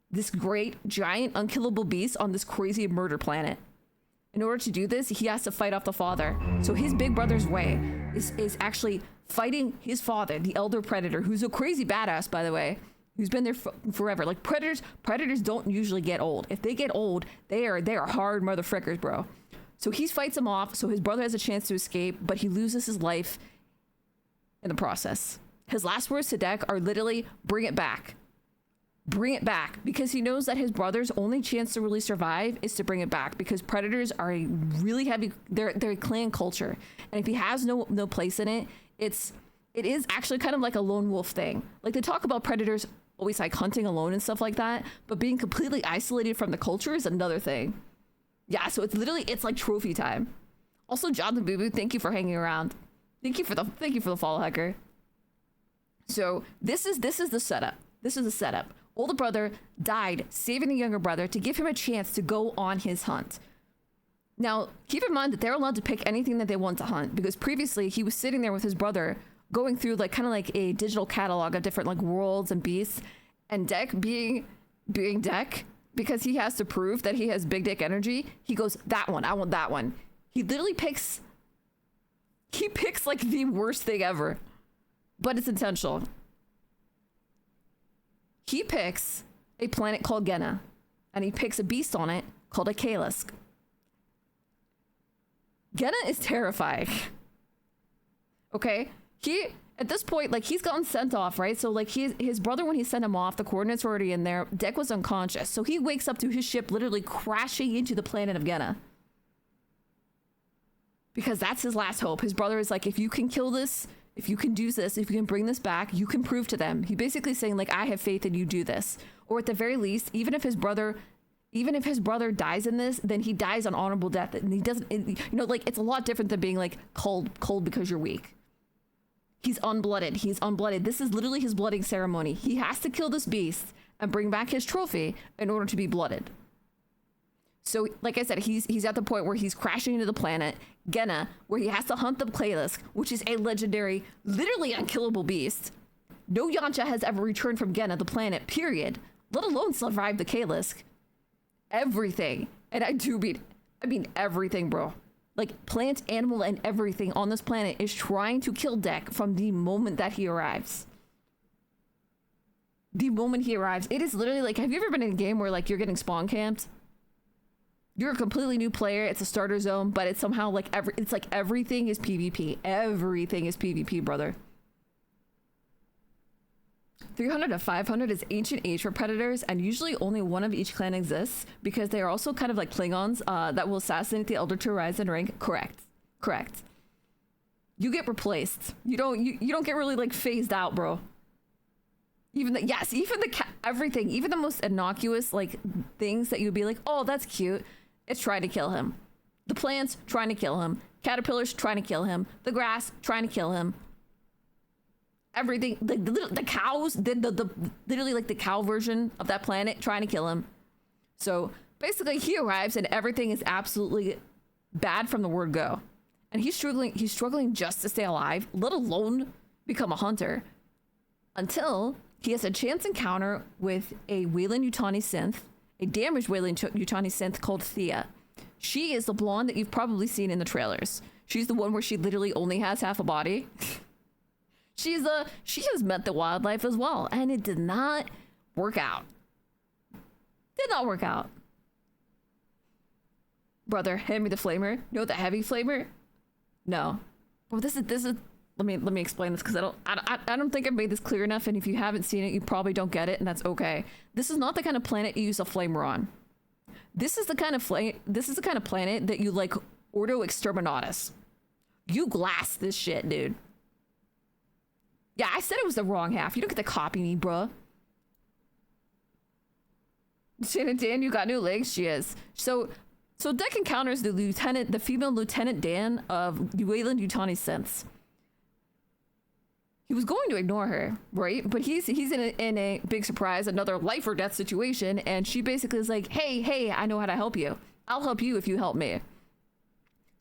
This great, giant, unkillable beast on this crazy murder planet. In order to do this, he has to fight off the father. So his big brother's Zwei is actually fighting his father, the elder predator, who's a crazy badass, by the way, who's been there forever. Like, predators don't usually get old. If they get old, they are hard motherfrickers, bro. So he fights him off, so his brother has a chance to escape, but he loses his life in the process. His last words to Dek are literally, bring it back. Bring it back. Because he knows that his brother's only chance to really survive is to bring it back. Because predators are a really heavy, they're a clan culture. And if he has no place in it, it is actually kind of like a lone wolf thing. Like, they talk about predators always like hunting alone and stuff like that, but being completely isolated from the culture is another thing. Yeah, so it's like trophy time. Also, John the Boo Boo, thank you for hanging around. Thank you for the follow, hacker. So this is the setup. This is the setup. Older brother died, saving the younger brother to give him a chance to go on his hunt. Now, keep in mind that they're allowed to pick anything that they want to hunt, because previously he was sitting there with his brother going through like kind of like a digital catalog of different like worlds and beasts, and Deck being Deck, because he has to prove that he has big dick energy, he goes, that one, I want that one. He literally picks like the worst thing ever, but it's intentional. He picks a planet called Genna, and he picks a beast on it called a Kalisk. Genna is terrifying. Okay? He, at this point, like, he's gotten sent off, right? So, like, his brother, when he sent him off, the coordinates were already in there. Deck was unconscious. So he wakes up to his ship literally crashing into the planet of Genna. Because that's his last hope. His brother is like, if you can kill this, if you can do this, if you can bring this back, you can prove to them. He basically saying, like, I have faith in you, do this. Or at the very least, even if his brother dies in this, then he dies an honorable death. And he doesn't, you know, like, it's a lot different than being like cold because you're weak. He's unblooded. He's unblooded. This is literally his blooding ceremony. He has to kill this beast and bring back his trophy in order to be blooded. So, like I said, he's at the point where he's crashing into the planet, Genna, where he has to hunt the Kalisk, which is a legendary, literally unkillable beast. No Yamcha has ever returned from Genna, the planet, period, let alone survive the Kalisk. Everything, and I mean everything, bro. Like, plant, animal, and everything on this planet is trying to kill Deck from the moment that he arrives. The moment he arrives, it is literally like, have you ever been in a game where, like, you're getting spawn camped? You're a completely new player, it's a starter zone, but it's somehow like everything is PvP. Everything is PvP, brother. 300 to 500 is ancient age for predators, and usually only one of each clan exists, because they are also kind of like Klingons that will assassinate the Elder to rise in rank. Correct. You get replaced. You don't get really like phased out, bro. Even everything, even the most innocuous like things that you'd be like, oh, that's cute, it's trying to kill him. The plants trying to kill him. Caterpillars trying to kill him. The grass trying to kill him. Everything, the cows, the literally like the cow version of that planet trying to kill him. So basically he arrives and everything is absolutely bad from the word go. And he's struggling just to stay alive, let alone become a hunter, until he has a chance encounter with a Weyland-Yutani synth, a damaged Weyland-Yutani synth called Thea. She is the blonde that you've probably seen in the trailers. She's the one where she literally only has half a body. She has met the wildlife as well, and it did not work out. Did not work out. Brother, hand me the flamer. No, the heavy flamer? No. Well, this is let me explain this, because I don't think I've made this clear enough, and if you haven't seen it, you probably don't get it, and that's okay. This is not the kind of planet you use a flamer on. This is the kind of planet that you like Ordo Exterminatus. You glass this shit, dude. Yeah, I said it was the wrong half. You don't get to copy me, bruh. Shannon Dan, you got new legs? She is. So Deck encounters the female Lieutenant Dan of Weyland-Yutani synths. He was going to ignore her, right? But he's in a big surprise, another life or death situation, and she basically is like, hey, I know how to help you. I'll help you if you help me.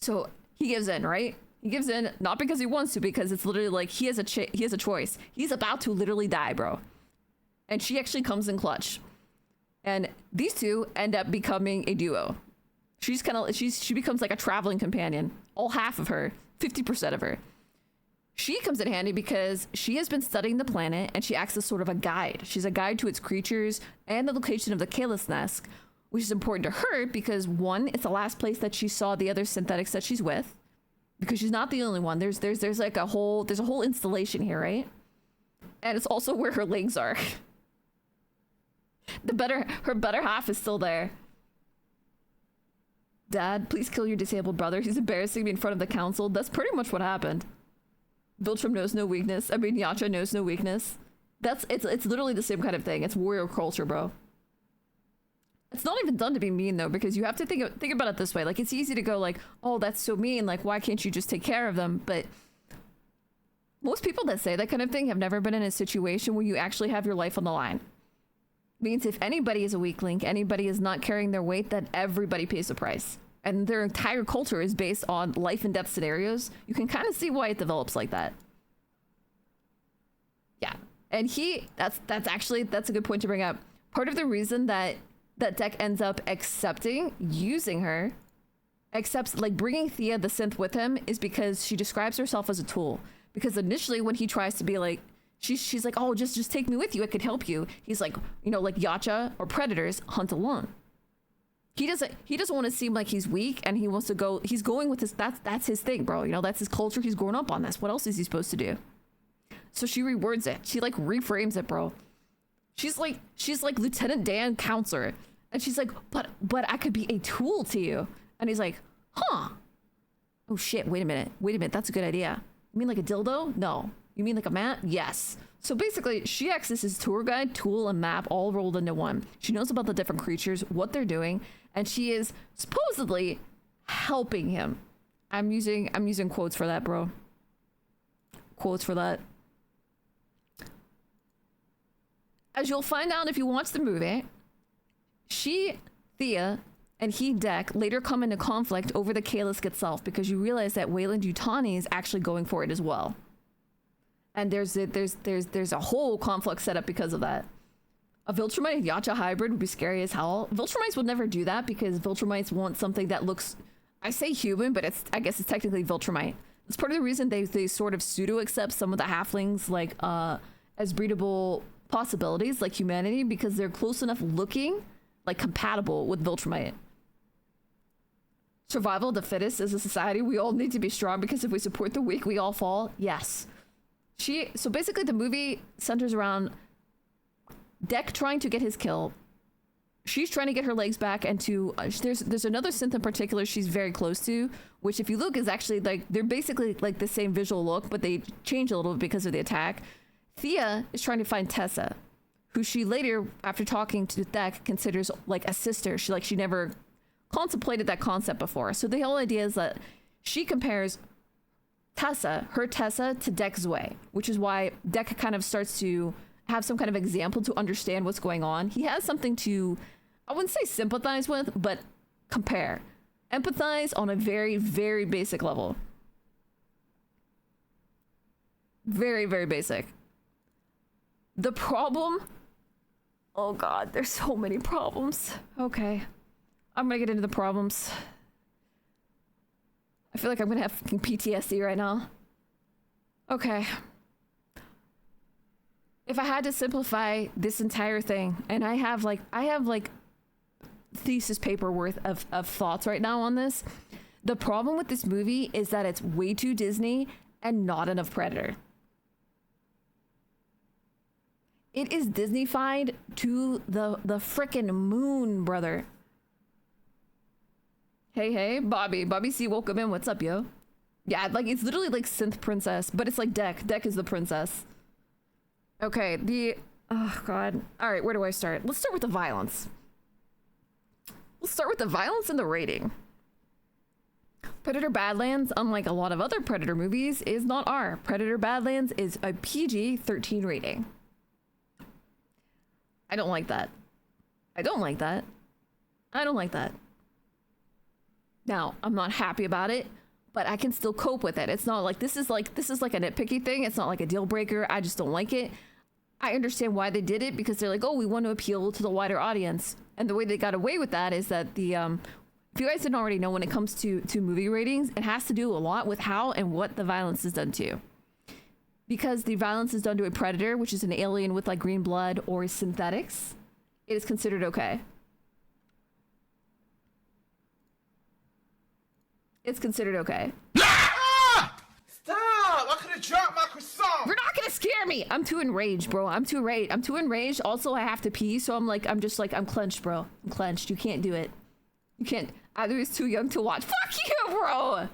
So he gives in, right? He gives in, not because he wants to, because it's literally like he has a choice. He's about to literally die, bro. And she actually comes in clutch. And these two end up becoming a duo. She becomes like a traveling companion. All half of her, 50% of her. She comes in handy because she has been studying the planet and she acts as sort of a guide. She's a guide to its creatures and the location of the Kalisk nest, which is important to her because, one, it's the last place that she saw the other synthetics that she's with, because she's not the only one. There's like a whole installation here, right? And it's also where her legs are. Her better half is still there. Dad, please kill your disabled brother. He's embarrassing me in front of the council. That's pretty much what happened. Viltrum knows no weakness. I mean, Yacha knows no weakness. It's literally the same kind of thing. It's warrior culture, bro. It's not even done to be mean, though, because you have to think about it this way. Like, it's easy to go like, oh, that's so mean. Like, why can't you just take care of them? But most people that say that kind of thing have never been in a situation where you actually have your life on the line. means if anybody is a weak link, anybody is not carrying their weight, then everybody pays the price. And their entire culture is based on life and death scenarios. You can kind of see why it develops like that. Yeah. And that's a good point to bring up. Part of the reason that Deck ends up using her, accepts, like, bringing Thea the synth with him, is because she describes herself as a tool. Because initially when he tries to be like, she's like, oh, just take me with you, I could help you. He's like, you know, like Yacha or predators hunt alone. He doesn't want to seem like he's weak, and he wants to go, he's going with his, that's his thing, bro. You know, that's his culture. He's grown up on this. What else is he supposed to do? So she rewords it. She like reframes it, bro. She's like Lieutenant Dan counselor. And she's like, but I could be a tool to you. And he's like, huh. Oh shit, wait a minute. That's a good idea. You mean like a dildo? No. You mean like a mat? Yes. So basically, she acts as his tour guide, tool, and map all rolled into one. She knows about the different creatures, what they're doing, and she is supposedly helping him. I'm using quotes for that, bro. Quotes for that. As you'll find out if you watch the movie, she, Thea, and he, Deck, later come into conflict over the Kalisk itself, because you realize that Wayland Yutani is actually going for it as well. And there's a whole conflict set up because of that. A Viltrumite and Yacha hybrid would be scary as hell. Viltrumites would never do that because Viltrumites want something that looks, I say human, but I guess it's technically Viltrumite. It's part of the reason they sort of pseudo accept some of the halflings like as breedable possibilities like humanity, because they're close enough looking, like compatible with Viltrumite. Survival of the fittest as a society. We all need to be strong because if we support the weak, we all fall. Yes. So basically the movie centers around Deck trying to get his kill. She's trying to get her legs back, and there's another synth in particular she's very close to, which if you look is actually like, they're basically like the same visual look, but they change a little bit because of the attack. Thea is trying to find Tessa, who she later, after talking to Deck, considers like a sister. She never contemplated that concept before. So the whole idea is that she compares her Tessa to Deck's way, which is why Deck kind of starts to have some kind of example to understand what's going on. He has something to, I wouldn't say sympathize with, but compare. Empathize on a very, very basic level. Very, very basic. The problem, oh god, there's so many problems. Okay, I'm gonna get into the problems. I feel like I'm gonna have fucking PTSD right now. Okay. If I had to simplify this entire thing, and I have like thesis paper worth of thoughts right now on this. The problem with this movie is that it's way too Disney and not enough Predator. It is Disney-fied to the frickin' moon, brother. Hey, Bobby C, welcome in. What's up, yo? Yeah, like, it's literally like Synth Princess, but it's like Deck. Deck is the princess. Okay, oh, God. All right, where do I start? Let's start with the violence. Let's start with the violence and the rating. Predator Badlands, unlike a lot of other Predator movies, is not R. Predator Badlands is a PG-13 rating. I don't like that. Now, I'm not happy about it, but I can still cope with it. It's not like this is like a nitpicky thing. It's not like a deal breaker. I just don't like it. I understand why they did it, because they're like, oh, we want to appeal to the wider audience. And the way they got away with that is that if you guys didn't already know, when it comes to movie ratings, it has to do a lot with how and what the violence is done to. Because the violence is done to a predator, which is an alien with like green blood or synthetics, it is considered okay. It's considered okay. Ah! Stop! I could have dropped my croissant! You're not gonna scare me! I'm too enraged, bro. I'm too enraged. Also, I have to pee, so I'm clenched, bro. I'm clenched. You can't do it. You can't. Either is too young to watch. Fuck you, bro!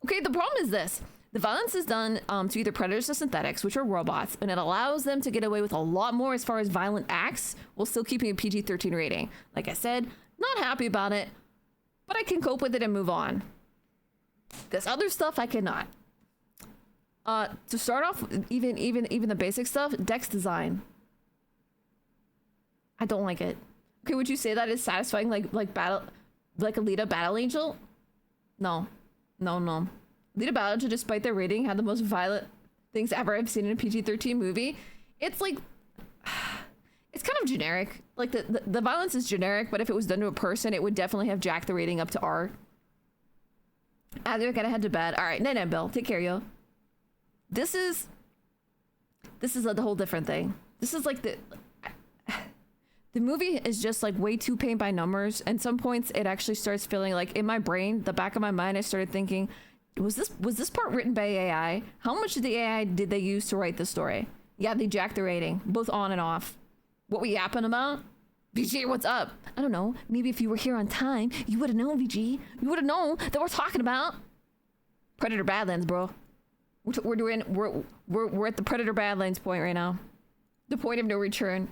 Okay, the problem is this. The violence is done to either predators or synthetics, which are robots, and it allows them to get away with a lot more as far as violent acts, while still keeping a PG-13 rating. Like I said, not happy about it, but I can cope with it and move on. This other stuff, I cannot. To start off, even the basic stuff, Deck's design. I don't like it. Okay, would you say that is satisfying like battle like Alita Battle Angel? No. No. Alita Battle Angel, despite their rating, had the most violent things ever I've seen in a PG-13 movie. It's like it's kind of generic. Like the violence is generic, but if it was done to a person, it would definitely have jacked the rating up to R. They're gonna head to bed. All right, night, Bill. Take care, yo. This is a whole different thing. This is like the movie is just like way too paint by numbers, and some points it actually starts feeling like in my brain, the back of my mind, I started thinking, was this part written by AI? How much of the AI did they use to write this story? Yeah, they jacked the rating, both on and off. What we yapping about? VG, what's up? I don't know. Maybe if you were here on time, you would have known, VG. You would have known that we're talking about Predator Badlands, bro. We're at the Predator Badlands point right now. The point of no return.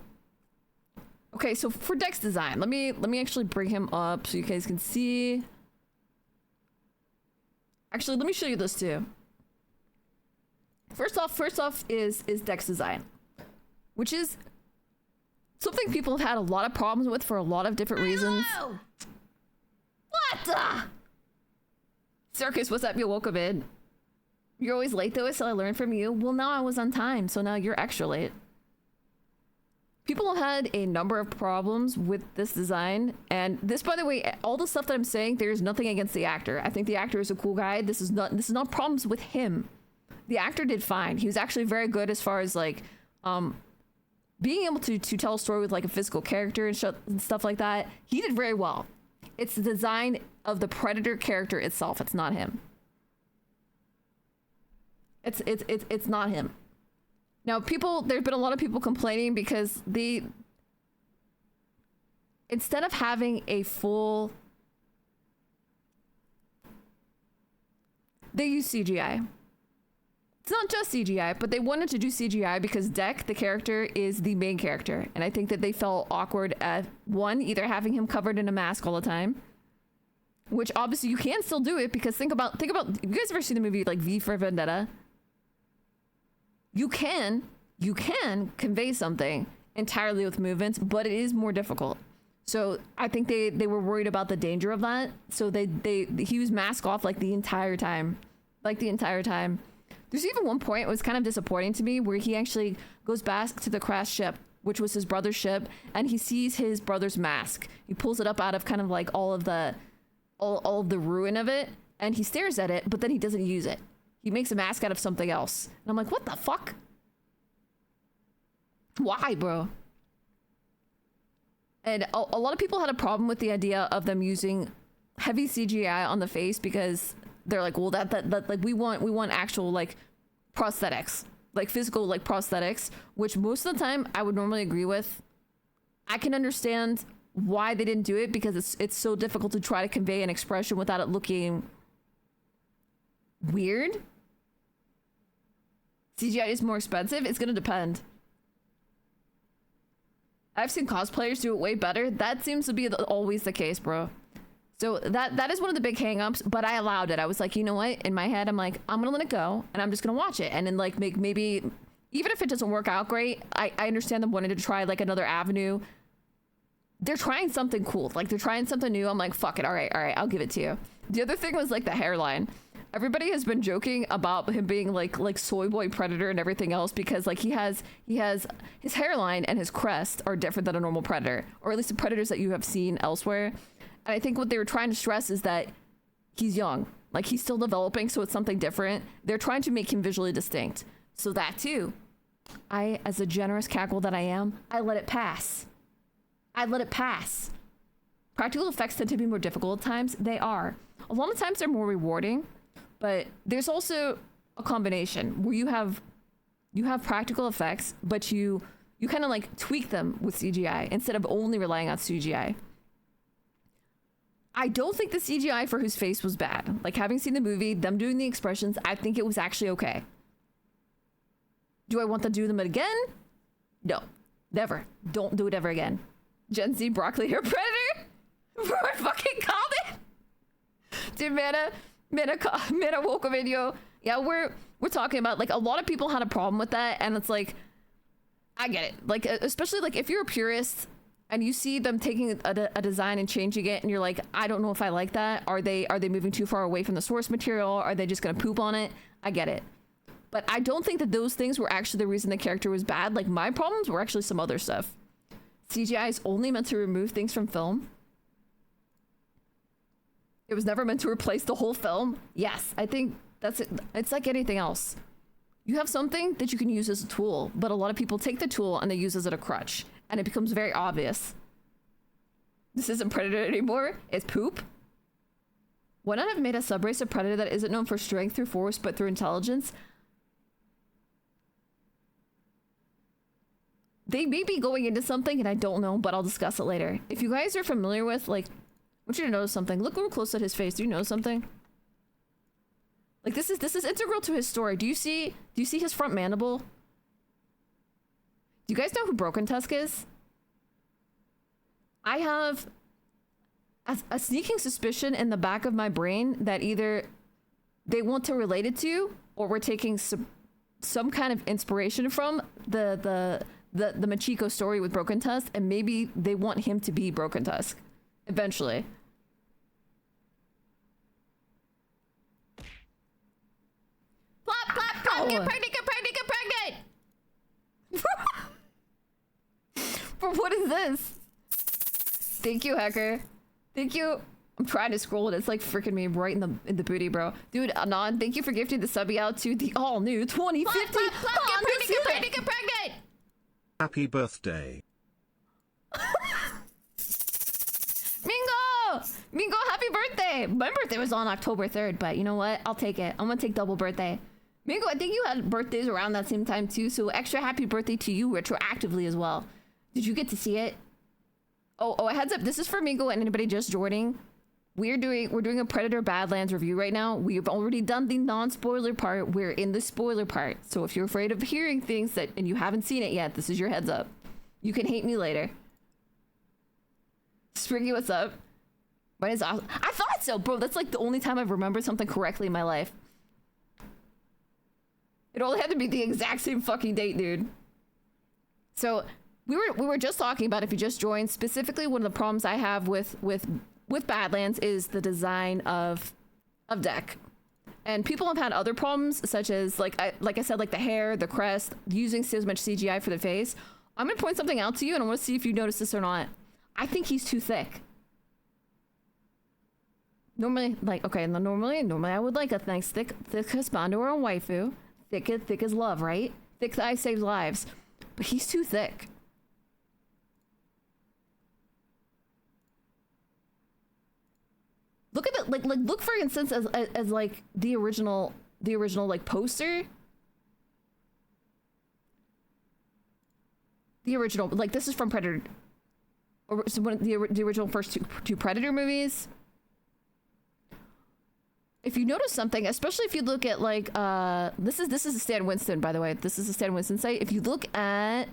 Okay, so for Dex design, let me actually bring him up so you guys can see. Actually, let me show you this too. First off is Dex design, which is something people have had a lot of problems with for a lot of different reasons. What the? Circus, what's up? You woke up in. You're always late though, so I learned from you. Well, now I was on time, so now you're extra late. People have had a number of problems with this design, and this, by the way, all the stuff that I'm saying, there's nothing against the actor. I think the actor is a cool guy. This is not problems with him. The actor did fine. He was actually very good as far as like being able to tell a story with like a physical character and stuff like that. He did very well. It's the design of the Predator character itself. It's not him. It's not him. Now, there've been a lot of people complaining because instead of having a full, they use CGI. It's not just CGI, but they wanted to do CGI because Deck, the character, is the main character. And I think that they felt awkward at, one, either having him covered in a mask all the time, which obviously you can still do it because think about, you guys ever seen the movie like V for Vendetta? You can convey something entirely with movements, but it is more difficult. So I think they were worried about the danger of that. So he was mask off like the entire time. There's even one point, it was kind of disappointing to me, where he actually goes back to the crashed ship, which was his brother's ship, and he sees his brother's mask. He pulls it up out of kind of like all of the ruin of it, and he stares at it, but then he doesn't use it. He makes a mask out of something else. And I'm like, what the fuck? Why, bro? And a lot of people had a problem with the idea of them using heavy CGI on the face because they're like, well, that like we want actual like prosthetics, like physical like prosthetics, which most of the time I would normally agree with. I can understand why they didn't do it because it's so difficult to try to convey an expression without it looking weird. CGI is more expensive. It's gonna depend. I've seen cosplayers do it way better. That seems to be always the case, bro. So that is one of the big hang-ups, but I allowed it. I was like, you know what? In my head, I'm like, I'm gonna let it go, and I'm just gonna watch it. And then like maybe, even if it doesn't work out great, I understand them wanting to try like another avenue. They're trying something cool. Like they're trying something new. I'm like, fuck it. All right, I'll give it to you. The other thing was like the hairline. Everybody has been joking about him being like soy boy Predator and everything else because like he has his hairline and his crest are different than a normal Predator, or at least the Predators that you have seen elsewhere. And I think what they were trying to stress is that he's young, like he's still developing, so it's something different. They're trying to make him visually distinct. So that too, I, as a generous cackle that I am, I let it pass. Practical effects tend to be more difficult at times. They are. A lot of times they're more rewarding. But there's also a combination where you have practical effects, but you kind of like tweak them with CGI instead of only relying on CGI. I don't think the CGI for his face was bad. Like having seen the movie, them doing the expressions, I think it was actually okay. Do I want to do them again? No, never. Don't do it ever again. Gen Z broccoli or Predator? Bro, I fucking called it. Dude, Mana woke a video. Yeah, we're talking about like a lot of people had a problem with that, and it's like I get it. Like especially like if you're a purist and you see them taking a design and changing it, and you're like, I don't know if I like that. Are they moving too far away from the source material? Are they just gonna poop on it? I get it. But I don't think that those things were actually the reason the character was bad. Like, my problems were actually some other stuff. CGI is only meant to remove things from film. It was never meant to replace the whole film. Yes, I think that's it. It's like anything else. You have something that you can use as a tool, but a lot of people take the tool and they use it as a crutch. And it becomes very obvious. This isn't Predator anymore. It's poop. Why not have made a subrace of Predator that isn't known for strength through force, but through intelligence? They may be going into something, and I don't know, but I'll discuss it later. If you guys are familiar with, like, I want you to notice something. Look real close at his face. Do you know something? Like, this is integral to his story. Do you see his front mandible? Do you guys know who Broken Tusk is? I have a sneaking suspicion in the back of my brain that either they want to relate it to, or we're taking some kind of inspiration from the Machiko story with Broken Tusk, and maybe they want him to be Broken Tusk eventually. Plop, plop, plop, get pregnant, get pregnant, get pregnant! Bro, what is this? Thank you, hacker. Thank you. I'm trying to scroll and it's like freaking me right in the booty, bro. Dude, Anon, thank you for gifting the subby out to the all new 2050. Plop, plop, plop, get pregnant, get pregnant, get pregnant! Happy birthday. Mingo, happy birthday! My birthday was on October 3rd, but you know what? I'll take it. I'm gonna take double birthday. Mingo, I think you had birthdays around that same time too, so extra happy birthday to you retroactively as well. Did you get to see it? Oh, a heads up, this is for Mingo and anybody just joining. We're doing a Predator Badlands review right now. We've already done the non-spoiler part. We're in the spoiler part. So if you're afraid of hearing things and you haven't seen it yet, this is your heads up. You can hate me later. Springy, what's up? Mine is awesome. I thought so, bro. That's like the only time I've remembered something correctly in my life. It only had to be the exact same fucking date, dude. So we were just talking about, if you just joined, specifically one of the problems I have with Badlands is the design of deck. And people have had other problems, such as like I said, like the hair, the crest, using so much CGI for the face. I'm gonna point something out to you, and I want to see if you notice this or not. I think he's too thick. Normally, like, okay, normally I would like a nice thick husband or a waifu. Thick as love, right? Thick thighs saves lives. But he's too thick. Look at it, like look for instance as like the original like poster. The original, like, this is from Predator, or so one of the original first two Predator movies. If you notice something, especially if you look at like this is a Stan Winston, by the way. This is a Stan Winston site. If you look at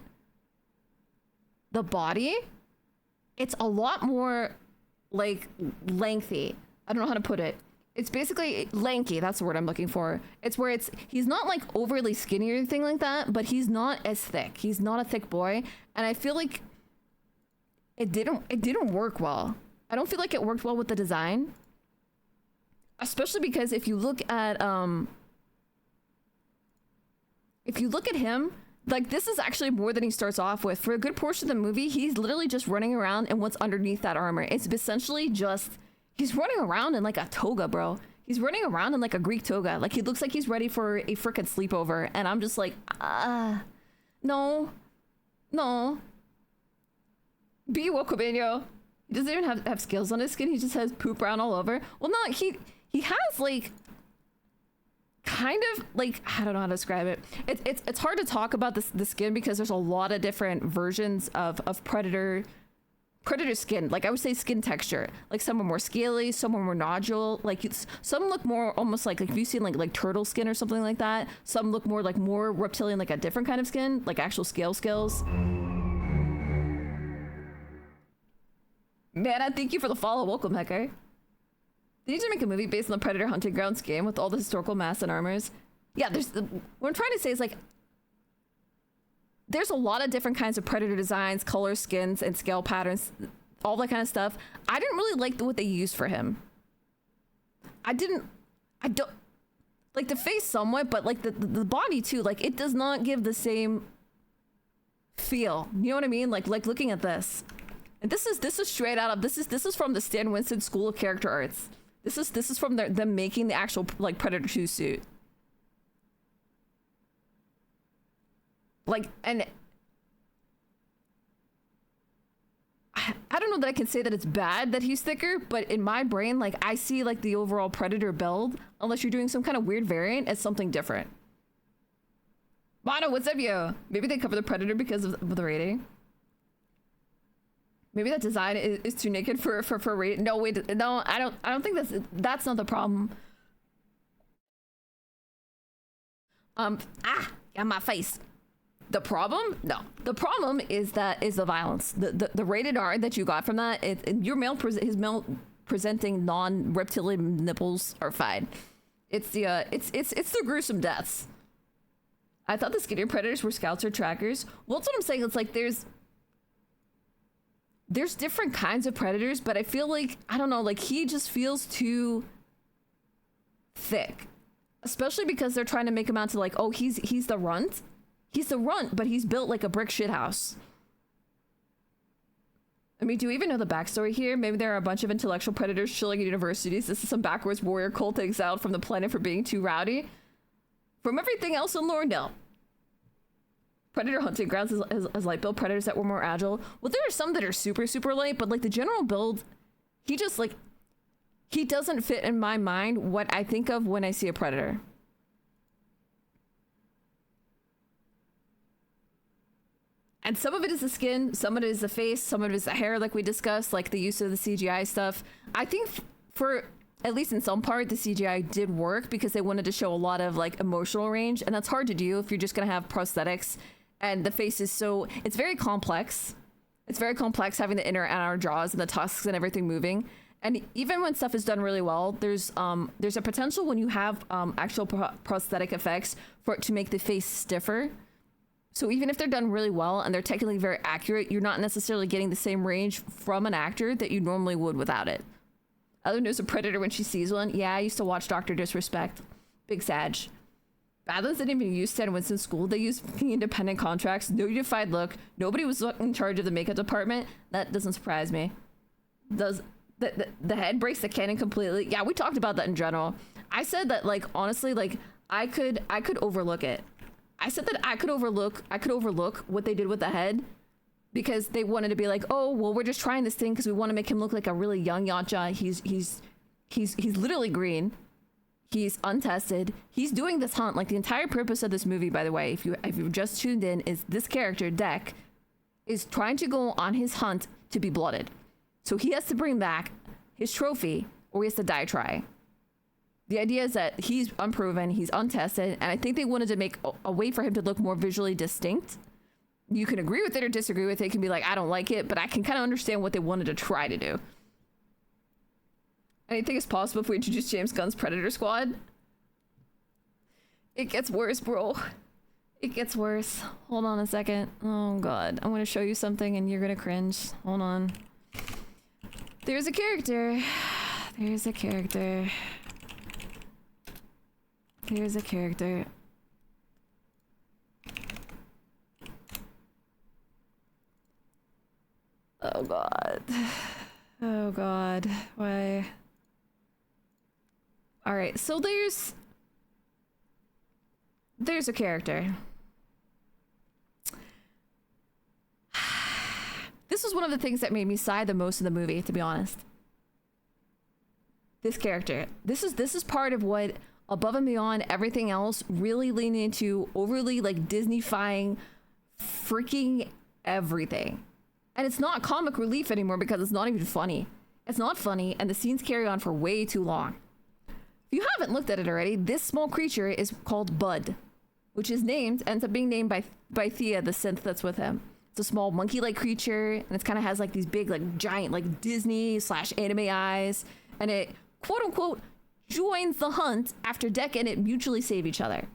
the body, it's a lot more like lengthy. I don't know how to put it. It's basically lanky. That's the word I'm looking for. It's where he's not like overly skinny or anything like that, but he's not as thick. He's not a thick boy, and I feel like it didn't work well. I don't feel like it worked well with the design, especially because if you look at him, like, this is actually more than he starts off with. For a good portion of the movie, he's literally just running around and what's underneath that armor. It's essentially just, he's running around in like a toga, bro. He's running around in like a Greek toga. Like, he looks like he's ready for a frickin' sleepover. And I'm just like, no. Be Wokobinyo. He doesn't even have scales on his skin. He just has poop brown all over. Well, no, he has like, kind of like, I don't know how to describe it. It's hard to talk about the skin because there's a lot of different versions of predator skin. Like, I would say skin texture. Like, some are more scaly, some are more nodule. Like, some look more almost like if you've seen like turtle skin or something like that. Some look more reptilian, like a different kind of skin, like actual scales. Man, I thank you for the follow. Welcome, Hecker. They need to make a movie based on the Predator Hunting Grounds game with all the historical masks and armors. Yeah, what I'm trying to say is, like, there's a lot of different kinds of predator designs, color, skins, and scale patterns, all that kind of stuff. I didn't really like what they used for him. I don't like the face somewhat, but like the body too. Like it does not give the same feel. You know what I mean? Like looking at this, and this is straight out of this is from the Stan Winston School of Character Arts. This is from them making the actual like Predator 2 suit. Like, and I don't know that I can say that it's bad that he's thicker, but in my brain, like I see like the overall Predator build, unless you're doing some kind of weird variant, as something different. Mono, what's up, yo? Maybe they cover the Predator because of the rating. Maybe that design is too naked for rating. No, wait, no, I don't think that's not the problem. On my face. The problem? No. The problem is the violence. The rated R that you got from that, his male presenting non-reptilian nipples are fine. It's the gruesome deaths. I thought the skinnier predators were scouts or trackers. Well, that's what I'm saying. It's like there's different kinds of predators, but I feel like, I don't know, like he just feels too thick. Especially because they're trying to make him out to like, oh, he's the runt. He's the runt, but he's built like a brick shithouse. I mean, do you even know the backstory here? Maybe there are a bunch of intellectual predators chilling at universities. This is some backwards warrior cult exiled from the planet for being too rowdy. From everything else in Lorndale. Predator hunting grounds has light build predators that were more agile. Well, there are some that are super, super light, but like the general build, he just like, he doesn't fit in my mind what I think of when I see a predator. And some of it is the skin, some of it is the face, some of it is the hair, like we discussed, like the use of the CGI stuff. I think for, at least in some part, the CGI did work because they wanted to show a lot of like emotional range, and that's hard to do if you're just gonna have prosthetics. And the face is so, it's very complex. It's very complex having the inner and outer jaws and the tusks and everything moving. And even when stuff is done really well, there's a potential when you have actual prosthetic effects for it to make the face stiffer. So even if they're done really well and they're technically very accurate, you're not necessarily getting the same range from an actor that you normally would without it. Other knows a predator when she sees one. Yeah, I used to watch Dr. Disrespect. Big Sag. Badlands didn't even use Stan Winston School. They used independent contracts, no unified look. Nobody was in charge of the makeup department. That doesn't surprise me. Does the head breaks the canon completely? Yeah, we talked about that in general. I said that, like, honestly, like I could overlook it. I said that I could overlook what they did with the head because they wanted to be like, oh, well, we're just trying this thing because we want to make him look like a really young Yatcha. He's literally green. He's untested. He's doing this hunt. Like the entire purpose of this movie, by the way, if you've just tuned in, is this character, Deck, is trying to go on his hunt to be blooded. So he has to bring back his trophy or he has to die trying. The idea is that he's unproven, he's untested, and I think they wanted to make a way for him to look more visually distinct. You can agree with it or disagree with it. You can be like, I don't like it, but I can kind of understand what they wanted to try to do. Anything is possible if we introduce James Gunn's Predator Squad. It gets worse, bro. It gets worse. Hold on a second. Oh, God. I'm going to show you something and you're going to cringe. Hold on. There's a character. There's a character. Here's a character. Oh God. Oh God. Why? Alright, so there's a character. This was one of the things that made me sigh the most in the movie, to be honest. This character. This is part of what, above and beyond everything else, really leaning into overly like Disney-fying freaking everything. And it's not comic relief anymore because it's not even funny. It's not funny, and the scenes carry on for way too long. If you haven't looked at it already, this small creature is called Bud, which is ends up being named by Thea, the synth that's with him. It's a small monkey-like creature, and it kind of has like these big, like giant, like Disney/anime eyes, and it quote-unquote joins the hunt after Deck and it mutually save each other.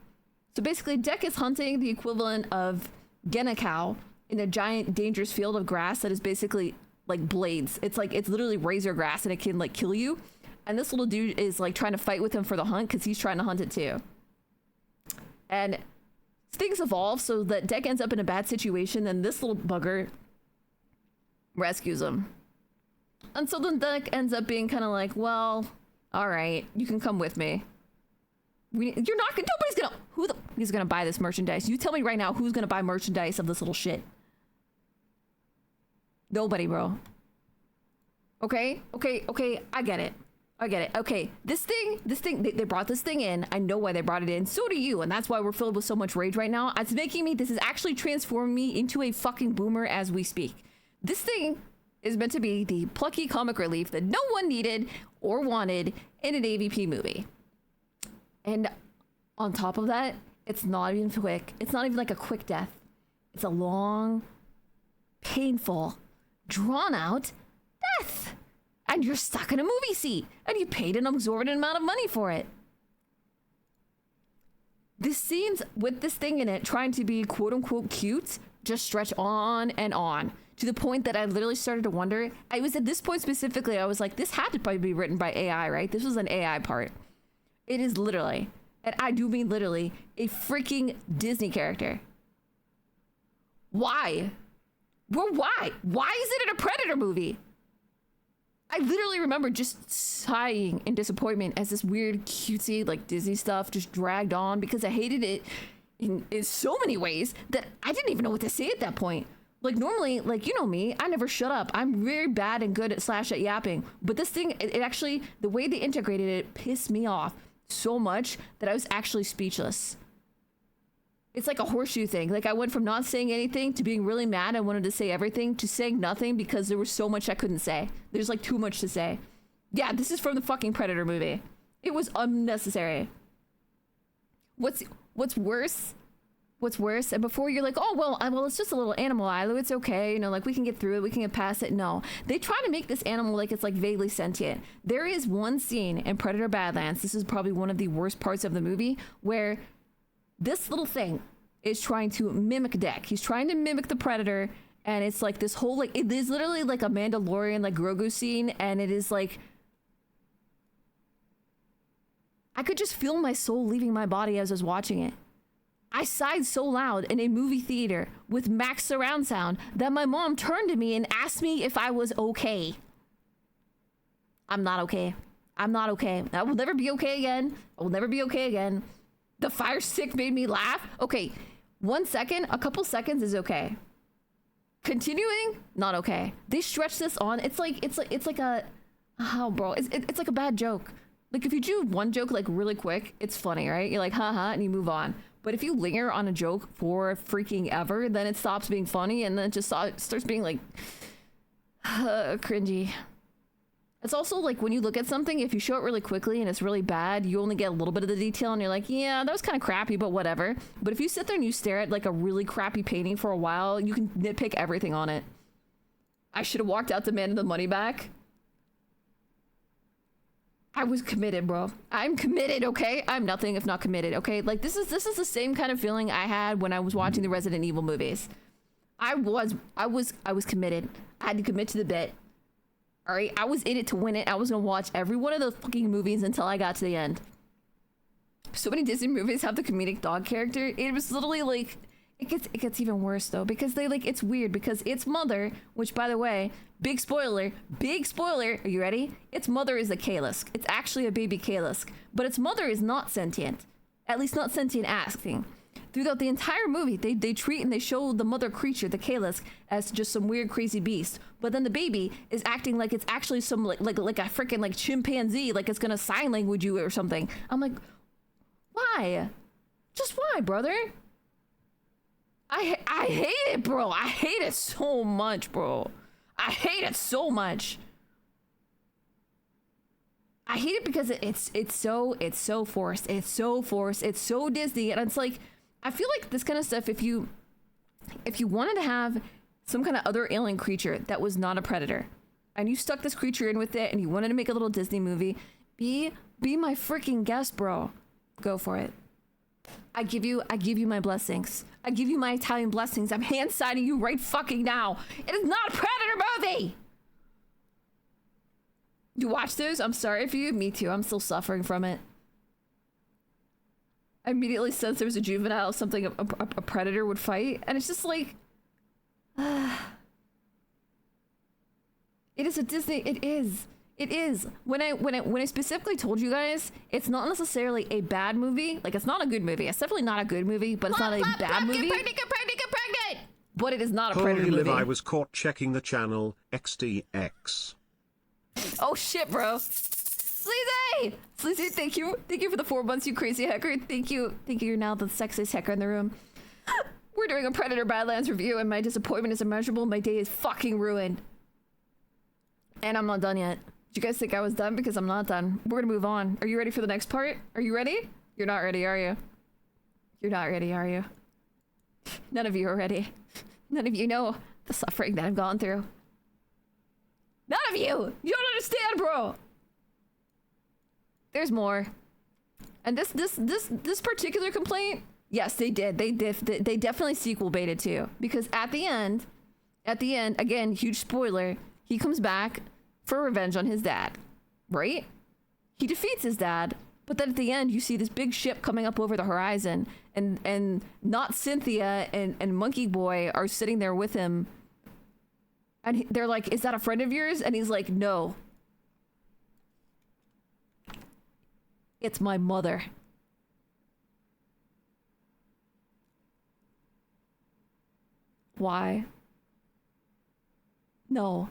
So basically, Deck is hunting the equivalent of Genakau in a giant dangerous field of grass that is basically like blades. It's literally razor grass and it can like kill you. And this little dude is like trying to fight with him for the hunt because he's trying to hunt it too. And things evolve so that Deck ends up in a bad situation and this little bugger rescues him. And so then Deck ends up being kind of like, well, all right, you can come with me. Nobody's gonna, he's gonna buy this merchandise? You tell me right now who's gonna buy merchandise of this little shit. Nobody, bro. Okay, I get it. Okay, this thing, they brought this thing in. I know why they brought it in. So do you, and that's why we're filled with so much rage right now. This is actually transforming me into a fucking boomer as we speak. This thing is meant to be the plucky comic relief that no one needed or wanted in an AVP movie. And on top of that, it's not even quick. It's not even like a quick death. It's a long, painful, drawn out death. And you're stuck in a movie seat. And you paid an exorbitant amount of money for it. The scenes with this thing in it trying to be quote unquote cute just stretch on and on. To the point that I literally started to wonder. I was at this point specifically, I was like, this had to probably be written by AI, right? This was an AI part. It is literally, and I do mean literally, a freaking Disney character. Why? Well, why? Why is it in a Predator movie? I literally remember just sighing in disappointment as this weird cutesy like Disney stuff just dragged on because I hated it in so many ways that I didn't even know what to say at that point. Like normally, like you know me, I never shut up. I'm very bad and good at yapping. But this thing, it actually, the way they integrated it pissed me off so much that I was actually speechless. It's like a horseshoe thing. Like I went from not saying anything to being really mad and wanted to say everything to saying nothing because there was so much I couldn't say. There's like too much to say. Yeah, this is from the fucking Predator movie. It was unnecessary. What's worse? And before you're like, oh, well, it's just a little animal, Ilo. It's okay. You know, like we can get through it. We can get past it. No, they try to make this animal like it's like vaguely sentient. There is one scene in Predator Badlands. This is probably one of the worst parts of the movie where this little thing is trying to mimic Deck. He's trying to mimic the Predator. And it's like this whole, like, it is literally like a Mandalorian, like Grogu scene. And it is like, I could just feel my soul leaving my body as I was watching it. I sighed so loud in a movie theater with max surround sound that my mom turned to me and asked me if I was okay. I'm not okay. I'm not okay. I will never be okay again. I will never be okay again. The fire stick made me laugh. Okay, 1 second, a couple seconds is okay. Continuing, not okay. They stretch this on. It's like a, oh bro, it's like a bad joke. Like if you do one joke like really quick, it's funny, right? You're like, haha, and you move on. But if you linger on a joke for freaking ever, then it stops being funny and then it just starts being like cringy. It's also like when you look at something, if you show it really quickly and it's really bad, you only get a little bit of the detail and you're like, yeah, that was kind of crappy, but whatever. But if you sit there and you stare at like a really crappy painting for a while, you can nitpick everything on it. I should have walked out demanding the money back. I was committed, bro. I'm committed, okay? I'm nothing if not committed, okay? Like this is the same kind of feeling I had when I was watching the Resident Evil movies. I was committed. I had to commit to the bit. All right, I was in it to win it. I was gonna watch every one of those fucking movies until I got to the end. So many Disney movies have the comedic dog character. It was literally like, it gets even worse though, because they like, it's weird because its mother, which by the way, big spoiler, are you ready? Its mother is a Kalisk. It's actually a baby Kalisk, but its mother is not sentient. At least not sentient acting. Throughout the entire movie, they treat and they show the mother creature, the Kalisk, as just some weird crazy beast. But then the baby is acting like it's actually some like a freaking like chimpanzee, like it's gonna sign language you or something. I'm like, why? Just why, brother? I hate it, bro. I hate it so much, bro. I hate it so much. I hate it because it's so forced. It's so forced. It's so Disney, and it's like, I feel like this kind of stuff, if you wanted to have some kind of other alien creature that was not a predator, and you stuck this creature in with it, and you wanted to make a little Disney movie, be my freaking guest, bro. Go for it. I give you my blessings. I give you my Italian blessings. I'm hand signing you right fucking now. It is not a Predator movie. You watch those? I'm sorry for you. Me too. I'm still suffering from it. I immediately sensed there was a juvenile, something a predator would fight, and it's just like, it is a Disney. It is. It is. When I specifically told you guys, it's not necessarily a bad movie. Like, it's not a good movie. It's definitely not a good movie, but it's not a bad movie. Get pregnant. But it is not a predator Holy live, movie. I was caught checking the channel XDX. Oh shit, bro. Sleazy, thank you for the 4 months, you crazy hacker. Thank you. You're now the sexiest hacker in the room. We're doing a Predator Badlands review, and my disappointment is immeasurable. My day is fucking ruined, and I'm not done yet. Did you guys think I was done? Because I'm not done. We're gonna move on. Are you ready for the next part? Are you ready? You're not ready, are you? You're not ready, are you? None of you are ready. None of you know the suffering that I've gone through. None of you! You don't understand, bro! There's more. And this particular complaint, yes, they did. They definitely sequel baited too. Because at the end, again, huge spoiler, he comes back for revenge on his dad, right? He defeats his dad, but then at the end, you see this big ship coming up over the horizon, and not Cynthia and Monkey Boy are sitting there with him, and they're like, "Is that a friend of yours?" And he's like, "No. It's my mother." Why? No,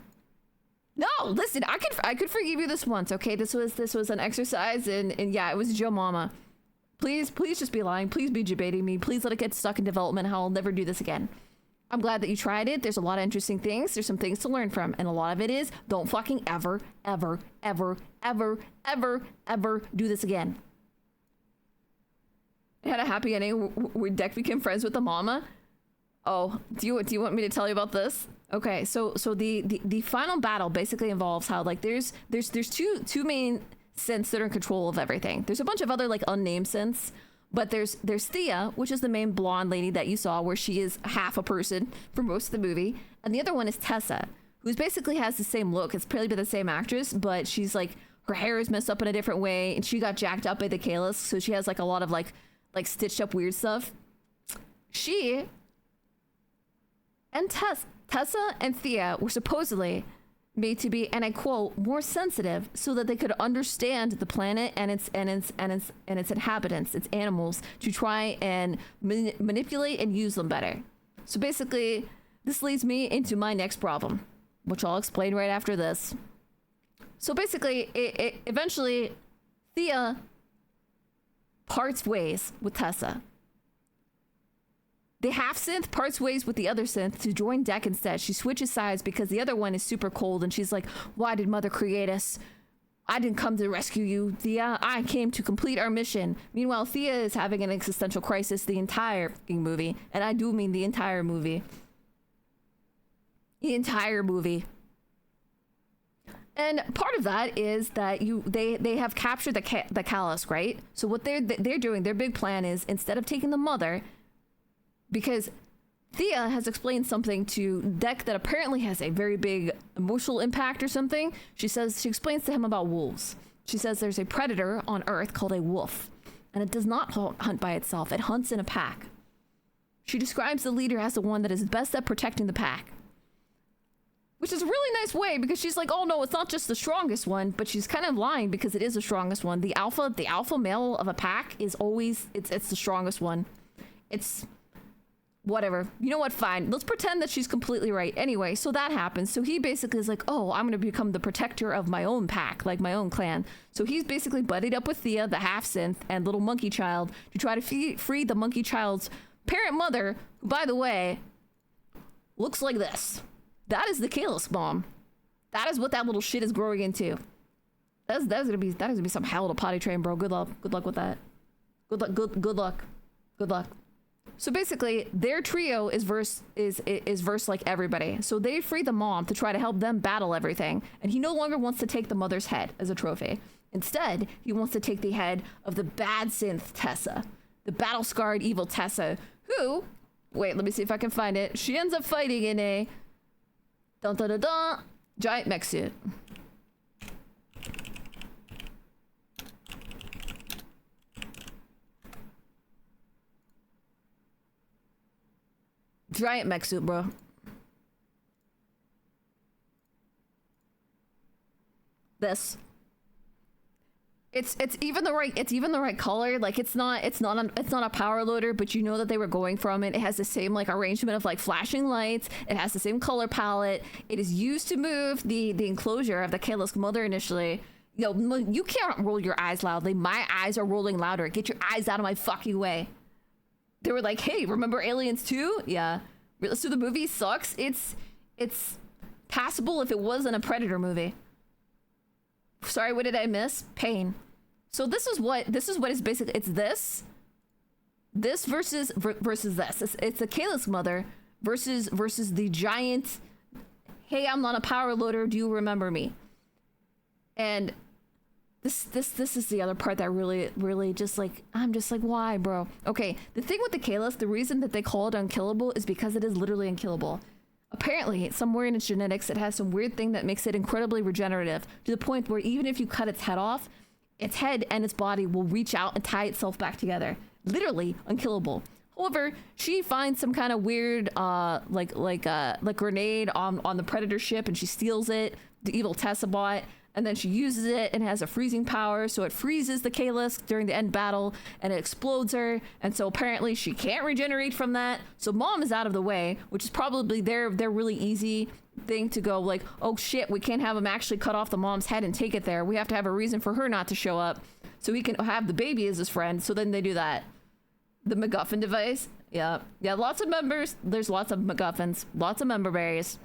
listen, I could forgive you this once, okay? This was an exercise, and yeah, it was Joe Mama. Please just be lying. Please be debating me. Please let it get stuck in development. How I'll never do this again. I'm glad that you tried it. There's a lot of interesting things. There's some things to learn from, and a lot of it is don't fucking ever do this again. It had a happy ending where Deck became friends with the mama. Oh, do you want me to tell you about this? Okay, so the final battle basically involves how, like, there's two main synths that are in control of everything. There's a bunch of other, like, unnamed synths, but there's Thea, which is the main blonde lady that you saw, where she is half a person for most of the movie, and the other one is Tessa, who's basically has the same look. It's probably by the same actress, but she's like, her hair is messed up in a different way, and she got jacked up by the Kalis, so she has like a lot of like stitched up weird stuff. She and Tessa and Thea were supposedly made to be, and I quote, more sensitive so that they could understand the planet and its inhabitants, its animals, to try and manipulate and use them better. So basically, this leads me into my next problem, which I'll explain right after this. So basically, eventually, Thea parts ways with Tessa. The half synth parts ways with the other synth to join Deck instead. She switches sides because the other one is super cold, and she's like, "Why did Mother create us? I didn't come to rescue you, Thea. I came to complete our mission." Meanwhile, Thea is having an existential crisis the entire fucking movie, and I do mean the entire movie. The entire movie. And part of that is that they have captured the Kalis, right? So what they're doing, their big plan is, instead of taking the mother, because Thea has explained something to Deck that apparently has a very big emotional impact or something. She explains to him about wolves. She says there's a predator on Earth called a wolf, and it does not hunt by itself. It hunts in a pack. She describes the leader as the one that is best at protecting the pack, which is a really nice way, because she's like, oh no, it's not just the strongest one, but she's kind of lying because it is the strongest one. The alpha male of a pack is always, it's the strongest one. It's whatever. You know what? Fine. Let's pretend that she's completely right. Anyway, so that happens. So he basically is like, oh, I'm going to become the protector of my own pack, like my own clan. So he's basically buddied up with Thea, the half synth, and little monkey child to try to free the monkey child's parent mother, who, by the way, looks like this. That is the Kalis bomb. That is what that little shit is growing into. That is gonna be some hell to potty train, bro. Good luck with that. Good luck. So basically, their trio is verse like everybody. So they free the mom to try to help them battle everything, and he no longer wants to take the mother's head as a trophy. Instead, he wants to take the head of the bad synth Tessa. the battle-scarred evil Tessa, who, wait, let me see if I can find it. She ends up fighting in a giant mech suit. Giant mech suit, bro. This. It's even the right color. Like it's not a power loader, but you know that they were going from it. It has the same like arrangement of like flashing lights. It has the same color palette. It is used to move the enclosure of the Kalis mother initially. You know, you can't roll your eyes loudly. My eyes are rolling louder. Get your eyes out of my fucking way. They were like, hey, remember Aliens 2? Yeah. So the movie sucks. It's passable if it wasn't a Predator movie. Sorry, what did I miss? Pain. So this is what is basically, it's this versus this. It's the Kalis mother versus the giant, hey, I'm not a power loader, do you remember me? And this is the other part that really just like, I'm just like, why, bro? Okay, the thing with the Kalis, the reason that they call it unkillable is because it is literally unkillable. Apparently, somewhere in its genetics, it has some weird thing that makes it incredibly regenerative, to the point where even if you cut its head off, its head and its body will reach out and tie itself back together. Literally unkillable. However, she finds some kind of weird, like grenade on the Predator ship, and she steals it. The evil Tessa bought. And then she uses it and has a freezing power, so it freezes the Kalis during the end battle and it explodes her. And so apparently she can't regenerate from that. So mom is out of the way, which is probably their really easy thing to go like, oh shit, we can't have him actually cut off the mom's head and take it there. We have to have a reason for her not to show up so he can have the baby as his friend. So then they do that. The MacGuffin device. Yeah, lots of members. There's lots of MacGuffins, lots of member berries.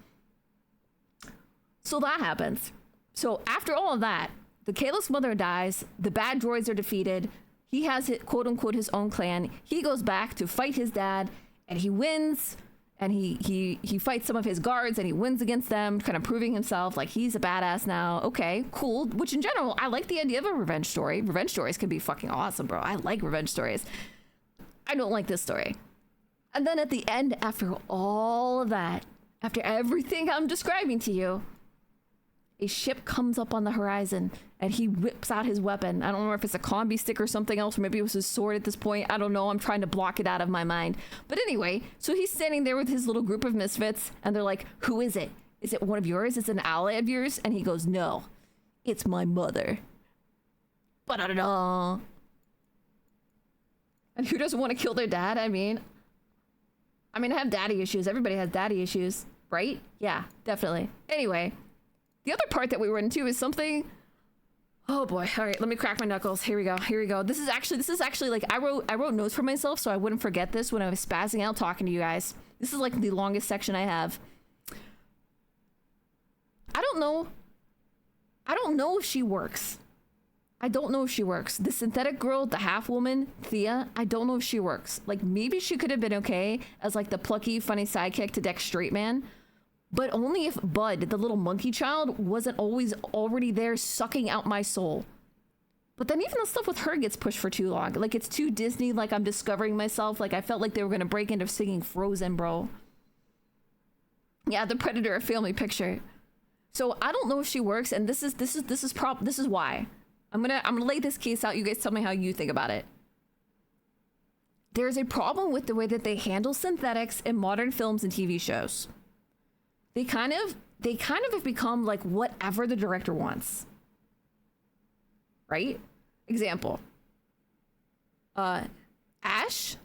So that happens. So after all of that, the Kalis mother dies, the bad droids are defeated, he has, quote unquote, his own clan, he goes back to fight his dad, and he wins, and he fights some of his guards, and he wins against them, kind of proving himself like he's a badass now. Okay, cool. Which in general, I like the idea of a revenge story. Revenge stories can be fucking awesome, bro. I like revenge stories. I don't like this story. And then at the end, after all of that, after everything I'm describing to you, a ship comes up on the horizon and he whips out his weapon. I don't know if it's a combi stick or something else, or maybe it was his sword at this point. I don't know. I'm trying to block it out of my mind. But anyway, so he's standing there with his little group of misfits and they're like, who is it? Is it one of yours? Is it an ally of yours? And he goes, no, it's my mother. Ba-da-da-da. And who doesn't want to kill their dad? I mean, I have daddy issues. Everybody has daddy issues, right? Yeah, definitely. Anyway. The other part that we were into is something. Oh boy! All right, let me crack my knuckles. Here we go. This is actually like I wrote notes for myself so I wouldn't forget this when I was spazzing out talking to you guys. This is like the longest section I have. I don't know if she works. The synthetic girl, the half woman, Thea. I don't know if she works. Like maybe she could have been okay as like the plucky, funny sidekick to Dex Straight Man. But only if Bud, the little monkey child, wasn't always already there sucking out my soul. But then even the stuff with her gets pushed for too long. Like, it's too Disney, like I'm discovering myself. Like, I felt like they were going to break into singing Frozen, bro. Yeah, the Predator, a family picture. So I don't know if she works, and this is why. I'm gonna lay this case out. You guys tell me how you think about it. There's a problem with the way that they handle synthetics in modern films and TV shows. They kind of have become like whatever the director wants. Right? Example. Ash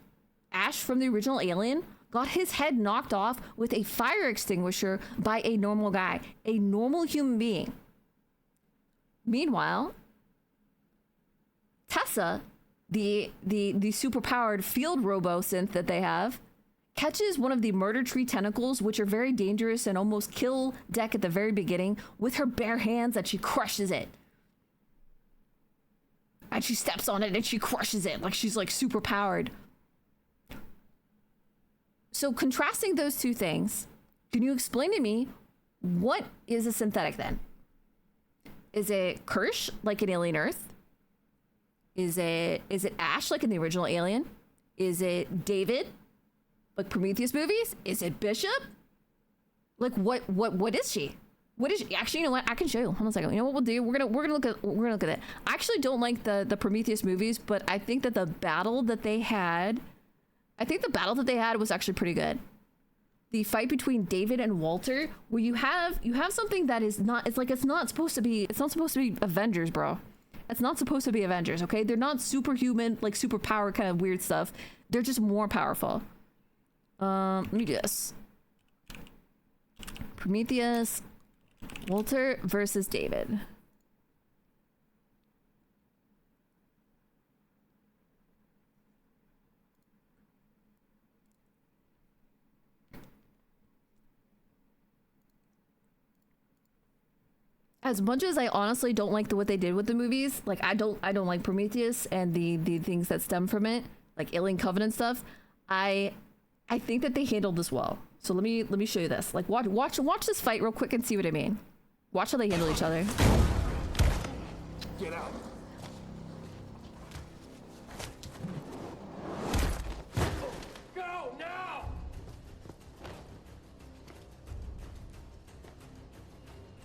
from the original Alien got his head knocked off with a fire extinguisher by a normal guy, a normal human being. Meanwhile, Tessa, the superpowered field robo-synth that they have, catches one of the murder tree tentacles, which are very dangerous and almost kill Deck at the very beginning, with her bare hands, and she crushes it. And she steps on it and she crushes it like she's like super powered. So contrasting those two things, can you explain to me what is a synthetic then? Is it Kirsch like in Alien Earth? Is it Ash like in the original Alien? Is it David? Like Prometheus movies? Is it Bishop? Like what is she? What is she? Actually, you know what? I can show you. Hold on a second. You know what we'll do? We're gonna look at it. I actually don't like the Prometheus movies, but I think that the battle that they had was actually pretty good. The fight between David and Walter, where you have something that is not, it's not supposed to be Avengers, bro. It's not supposed to be Avengers, okay? They're not superhuman, like superpower kind of weird stuff. They're just more powerful. Let me do this. Prometheus, Walter versus David. As much as I honestly don't like what they did with the movies, like I don't like Prometheus and the things that stem from it, like Alien Covenant stuff. I think that they handled this well. So let me show you this. Like watch this fight real quick and see what I mean. Watch how they handle each other. Get out. Go now.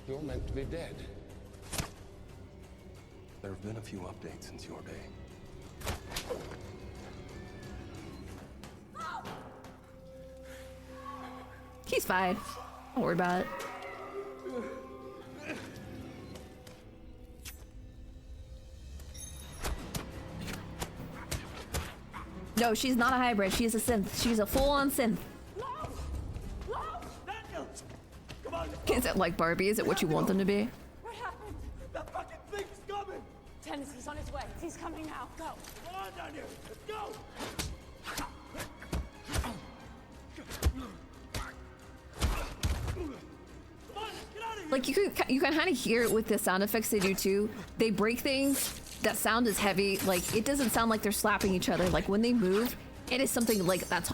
You're meant to be dead. There have been a few updates since your day. He's fine. Don't worry about it. No, she's not a hybrid. She's a synth. She's a full-on synth. Is it like Barbie? Is it what you want them to be? What happened? That fucking thing's coming. Dennis, he's on his way. He's coming now. Go. Come on down here. Let's go. Like you can kind of hear it with the sound effects they do too. They break things. That sound is heavy. Like it doesn't sound like they're slapping each other. Like when they move, it is something like that's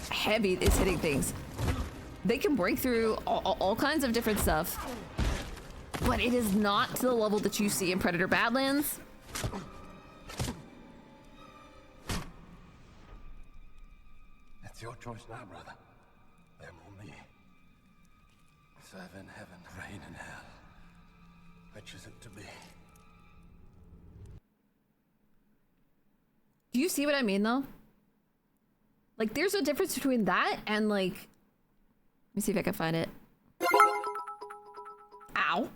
heavy. It's hitting things. They can break through all kinds of different stuff, but it is not to the level that you see in Predator Badlands. It's your choice now, brother. Them or me. Serve in heaven, reign in hell. Which is it to be? Do you see what I mean though? Like there's a difference between that and like, let me see if I can find it. Ow.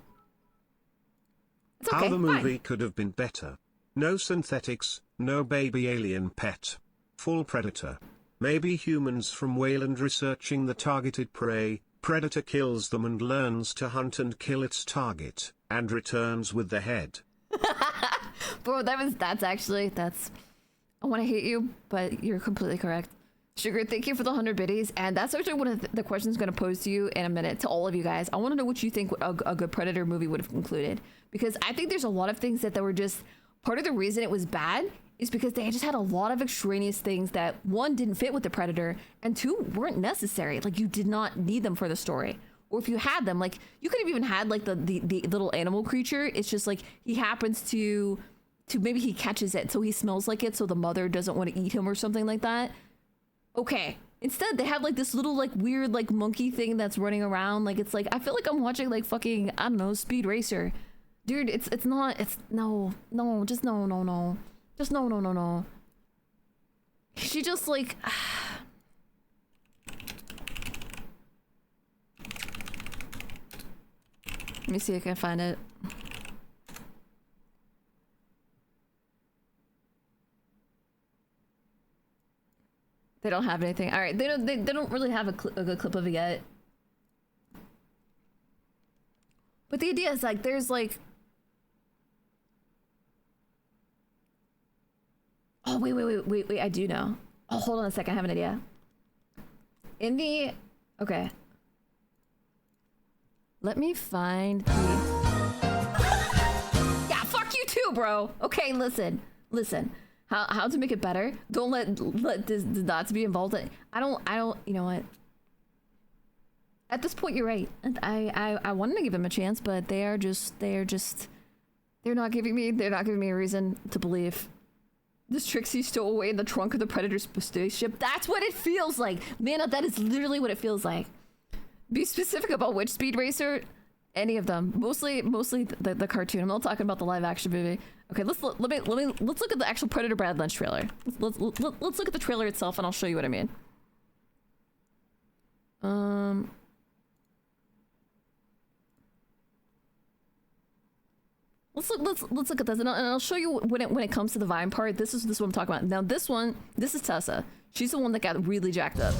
It's okay, How the movie fine. could have been better. No synthetics, no baby alien pet. Full Predator. Maybe humans from Wayland researching the targeted prey. Predator kills them and learns to hunt and kill its target, and returns with the head. Bro, that's I want to hate you, but you're completely correct. Sugar, thank you for the 100 biddies. And that's actually one of the questions I'm going to pose to you in a minute, to all of you guys. I want to know what you think a good Predator movie would have included. Because I think there's a lot of things that were just, part of the reason it was bad is because they just had a lot of extraneous things that, one, didn't fit with the Predator, and two, weren't necessary. Like, you did not need them for the story. Or if you had them, like, you could have even had, like, the little animal creature. It's just, like, he happens to maybe he catches it, so he smells like it, so the mother doesn't want to eat him or something like that. Okay. Instead, they have, like, this little, like, weird, like, monkey thing that's running around. Like, it's like, I feel like I'm watching, like, fucking, I don't know, Speed Racer. Dude, it's not, no, just no. Just no. She just, like... Let me see if I can find it. They don't have anything. All right, they don't really have a good clip of it yet. But the idea is, like, there's, like... Oh, wait, I do know. Oh, hold on a second, I have an idea. In the... Okay. Let me find the... Yeah, fuck you too, bro! Okay, listen. How to make it better? Don't let the dots be involved. I don't, you know what? At this point, you're right. I wanted to give them a chance, but they're not giving me a reason to believe. This Trixie stowed away in the trunk of the Predator's spaceship. That's what it feels like. Man, that is literally what it feels like. Be specific about which Speed Racer. Any of them. Mostly the cartoon. I'm not talking about the live action movie. Okay, let's look at the actual Predator Brad Lynch trailer. Let's look at the trailer itself, and I'll show you what I mean. Let's look at this, and I'll show you when it comes to the Vine part. This is what I'm talking about. Now this is Tessa. She's the one that got really jacked up.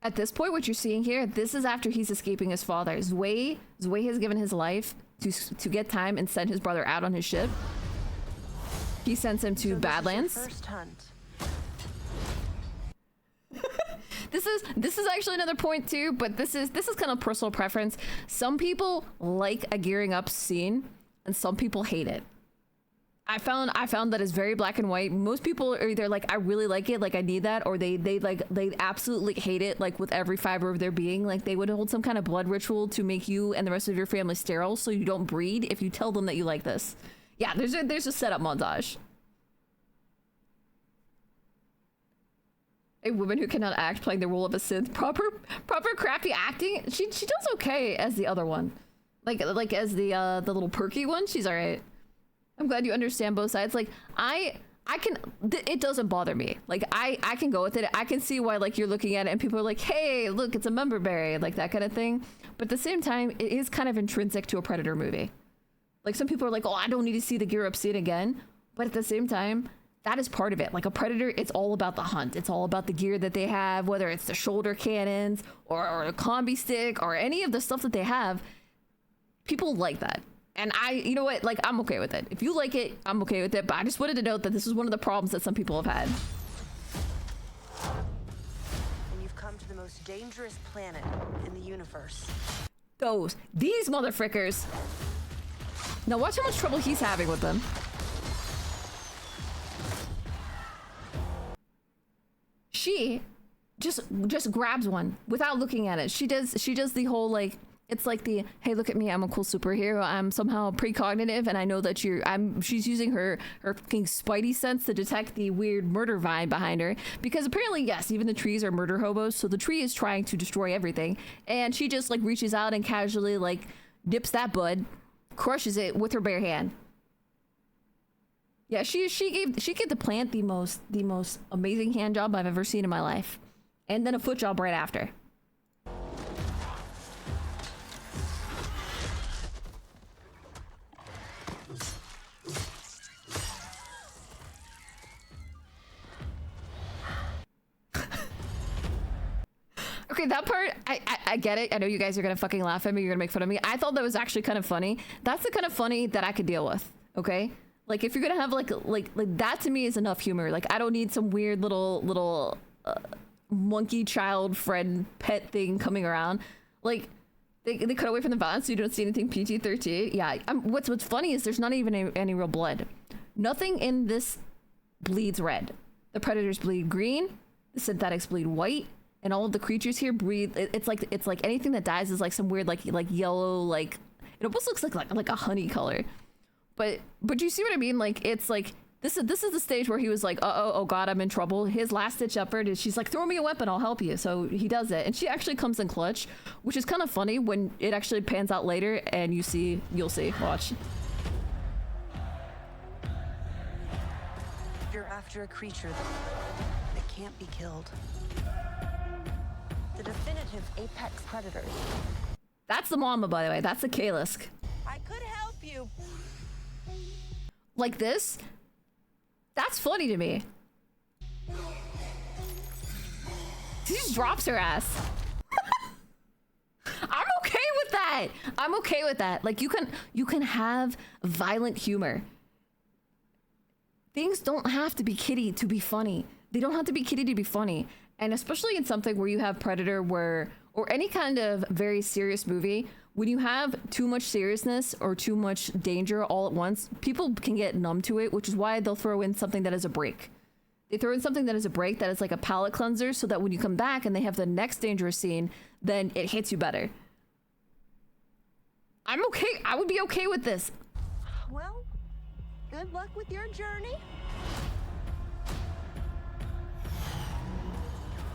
At this point, what you're seeing here, this is after he's escaping his father. Zwei has given his life to get time and send his brother out on his ship. He sends him to Badlands. First hunt. This is actually another point too, but this is kind of personal preference. Some people like a gearing up scene, and some people hate it. I found that it's very black and white. Most people are either like, I really like it, like I need that, or they absolutely hate it, like with every fiber of their being. Like they would hold some kind of blood ritual to make you and the rest of your family sterile so you don't breed if you tell them that you like this. Yeah, there's a setup montage. A woman who cannot act playing the role of a synth. Proper crappy acting. She does okay as the other one. Like as the little perky one, she's alright. I'm glad you understand both sides. Like it doesn't bother me. Like I can go with it. I can see why like you're looking at it and people are like, hey, look, it's a member berry, like that kind of thing. But at the same time, it is kind of intrinsic to a Predator movie. Like some people are like, oh, I don't need to see the gear up scene again. But at the same time, that is part of it. Like a Predator, it's all about the hunt. It's all about the gear that they have, whether it's the shoulder cannons or a combi stick or any of the stuff that they have. People like that. And you know what? Like, I'm okay with it. If you like it, I'm okay with it. But I just wanted to note that this is one of the problems that some people have had. And you've come to the most dangerous planet in the universe. These motherfrickers. Now watch how much trouble he's having with them. She just grabs one without looking at it. She does the whole like, it's like the, hey, look at me, I'm a cool superhero. I'm somehow precognitive, and I know that she's using her fucking spidey sense to detect the weird murder vibe behind her. Because apparently, yes, even the trees are murder hobos, so the tree is trying to destroy everything. And she just like reaches out and casually like nips that bud, crushes it with her bare hand. Yeah, she gave the plant the most amazing hand job I've ever seen in my life. And then a foot job right after. Okay, that part, I get it. I know you guys are gonna fucking laugh at me. You're gonna make fun of me. I thought that was actually kind of funny. That's the kind of funny that I could deal with. Okay, like if you're gonna have like that, to me is enough humor. Like I don't need some weird little monkey child friend pet thing coming around. Like they cut away from the violence, so you don't see anything PG-13. Yeah. What's funny is there's not even any real blood. Nothing in this bleeds red. The predators bleed green. The synthetics bleed white. And all of the creatures here breathe. It's like anything that dies is like some weird like yellow, like it almost looks like a honey color. But you see what I mean? Like it's like this is the stage where he was like, oh god, I'm in trouble. His last ditch effort is she's like, throw me a weapon, I'll help you. So he does it, and she actually comes in clutch, which is kind of funny when it actually pans out later and you'll see. Watch. You're after a creature that can't be killed. The definitive apex predators. That's the mama, by the way. That's the Kalisk. I could help you. Like this? That's funny to me. She just drops her ass. I'm okay with that. I'm okay with that. Like you can have violent humor. Things don't have to be kiddie to be funny. They don't have to be kiddie to be funny. And especially in something where you have Predator or any kind of very serious movie when you have too much seriousness or too much danger all at once, people can get numb to it, which is why they'll throw in something that is a break. They throw in something that is a break, that is like a palate cleanser, so that when you come back and they have the next dangerous scene, then it hits you better. I'm okay. I would be okay with this. Well, good luck with your journey.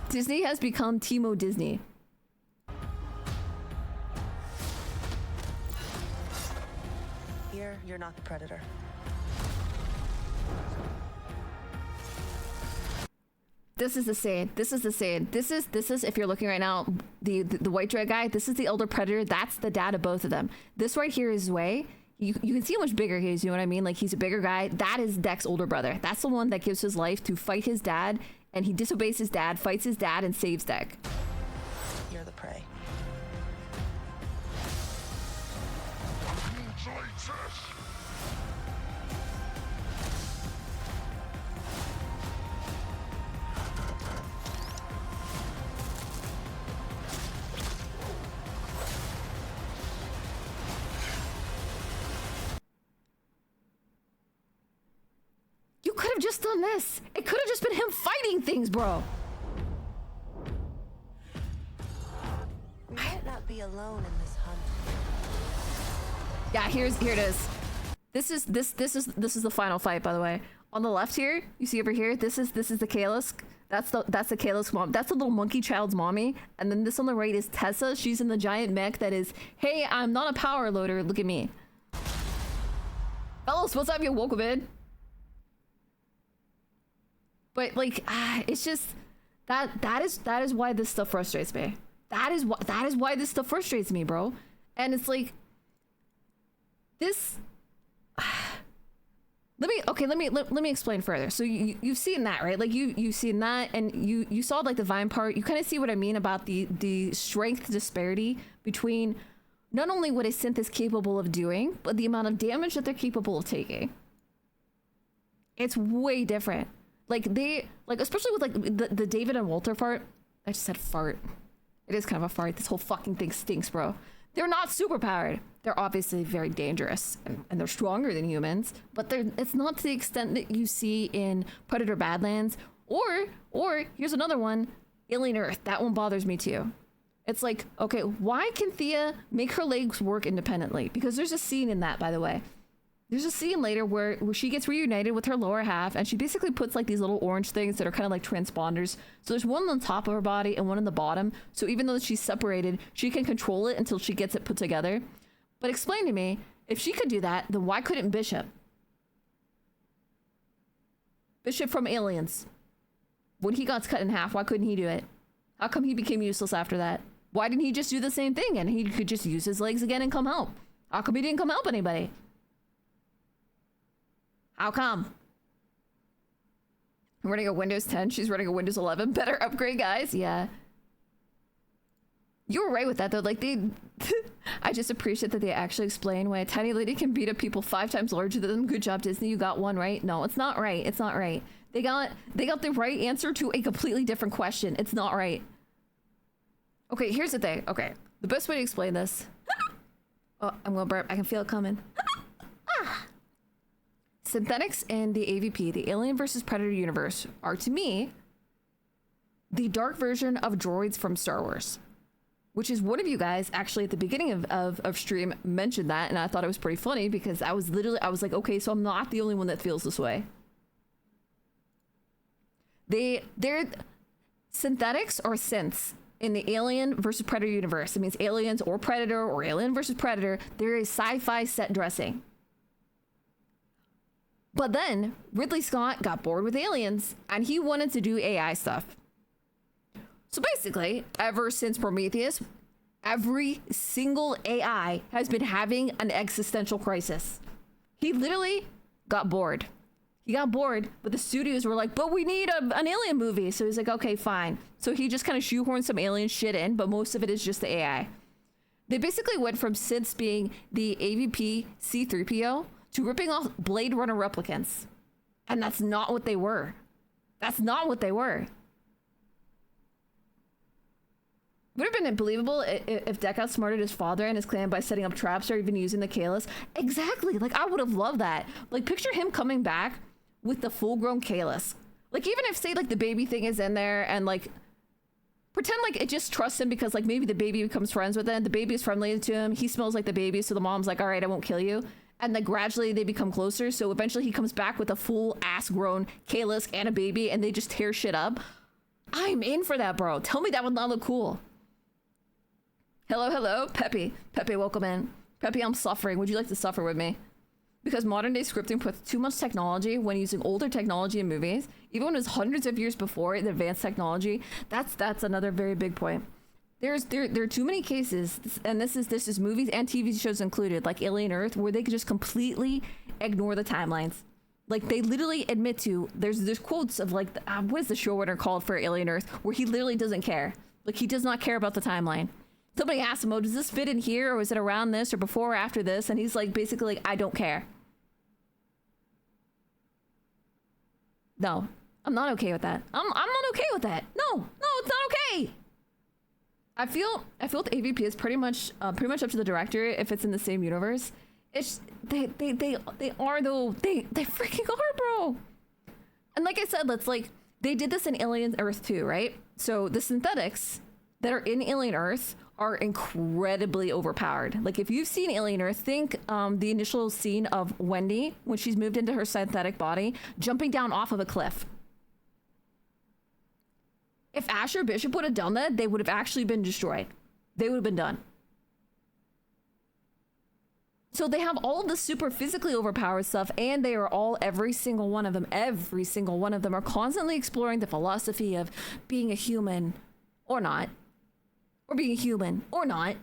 Disney has become Timo Disney. Here, you're not the predator. This is the scene. This is the scene. This is if you're looking right now, the white dread guy, this is the elder predator. That's the dad of both of them. This right here is Way. You can see how much bigger he is, you know what I mean? Like, he's a bigger guy. That is Deck's older brother. That's the one that gives his life to fight his dad, and he disobeys his dad, fights his dad, and saves Deck. You're the prey. You could have just done this. It could have just been him fighting things, bro. We might not be alone in this hunt. Yeah, here it is. This is the final fight, by the way. On the left here, you see over here, this is the Kalis. That's the Kalis mom. That's the little monkey child's mommy. And then this on the right is Tessa. She's in the giant mech that is, hey, I'm not a power loader. Look at me. Fellas, what's up, you woke bed? But like, it's just that is why this stuff frustrates me. That is why this stuff frustrates me, bro. And it's like this. Let me explain further. So you've seen that, right? Like you've seen that, and you saw like the Vine part. You kind of see what I mean about the strength disparity between not only what a synth is capable of doing, but the amount of damage that they're capable of taking. It's way different. Like especially with like the David and Walter fart. I just said fart. It is kind of a fart. This whole fucking thing stinks, bro. They're not super powered. They're obviously very dangerous and they're stronger than humans, but it's not to the extent that you see in Predator Badlands or here's another one, Alien Earth. That one bothers me too. It's like, okay, why can Thea make her legs work independently? Because there's a scene in that, by the way. There's a scene later where she gets reunited with her lower half, and she basically puts like these little orange things that are kind of like transponders. So there's one on top of her body and one on the bottom. So even though she's separated, she can control it until she gets it put together. But explain to me, if she could do that, then why couldn't Bishop? Bishop from Aliens. When he got cut in half, why couldn't he do it? How come he became useless after that? Why didn't he just do the same thing and he could just use his legs again and come help? How come he didn't come help anybody? How come? I'm running a Windows 10. She's running a Windows 11. Better upgrade, guys. Yeah. You were right with that, though. Like, I just appreciate that they actually explain why a tiny lady can beat up people 5 times larger than them. Good job, Disney. You got one right. No, it's not right. It's not right. They got the right answer to a completely different question. It's not right. Okay, here's the thing. Okay. The best way to explain this. Oh, I'm gonna burp. I can feel it coming. Synthetics and the AVP, the Alien versus Predator universe, are to me the dark version of droids from Star Wars, which is one of you guys actually at the beginning of stream mentioned that, and I thought it was pretty funny because I was like, okay, so I'm not the only one that feels this way. They're synthetics or synths in the Alien versus Predator universe. It means aliens or Predator or Alien versus Predator. They're a sci-fi set dressing. But then Ridley Scott got bored with aliens and he wanted to do AI stuff. So basically, ever since Prometheus, every single AI has been having an existential crisis. He literally got bored. He got bored, but the studios were like, but we need an alien movie. So he's like, okay, fine. So he just kind of shoehorned some alien shit in, but most of it is just the AI. They basically went from synths being the AVP C-3PO to ripping off Blade Runner replicants. And that's not what they were. That's not what they were. Would have been believable if Deck outsmarted his father and his clan by setting up traps or even using the Kalis. Exactly. Like, I would have loved that. Like, picture him coming back with the full-grown Kalis. Like, even if, say, like, the baby thing is in there and, like, pretend like it just trusts him because, like, maybe the baby becomes friends with it. The baby is friendly to him. He smells like the baby, so the mom's like, all right, I won't kill you. And then gradually they become closer. So eventually he comes back with a full-ass grown Kalis and a baby, and they just tear shit up. I'm in for that, bro. Tell me that would not look cool. Hello, Peppy. Peppy, welcome in. Peppy, I'm suffering. Would you like to suffer with me? Because modern day scripting puts too much technology when using older technology in movies, even when it was hundreds of years before the advanced technology. That's another very big point. There are too many cases, and this is movies and TV shows included, like Alien Earth, where they could just completely ignore the timelines. Like, they literally admit to, there's quotes of, like, what is the showrunner called for Alien Earth, where he literally doesn't care. Like, he does not care about the timeline. Somebody asked him, oh, does this fit in here, or is it around this, or before or after this? And he's like, basically, like, I don't care. No, I'm not okay with that. I'm not okay with that. No, it's not okay. I feel the AVP is pretty much up to the director if it's in the same universe. It's they are though. They freaking are, bro. And like I said, let's like they did this in Alien Earth too, right? So the synthetics that are in Alien Earth are incredibly overpowered. Like, if you've seen Alien Earth, think the initial scene of Wendy when she's moved into her synthetic body, jumping down off of a cliff. If Ash or Bishop would have done that, they would have actually been destroyed. They would have been done. So they have all of the super physically overpowered stuff, and they are all, every single one of them are constantly exploring the philosophy of being a human or not. Or being human or not.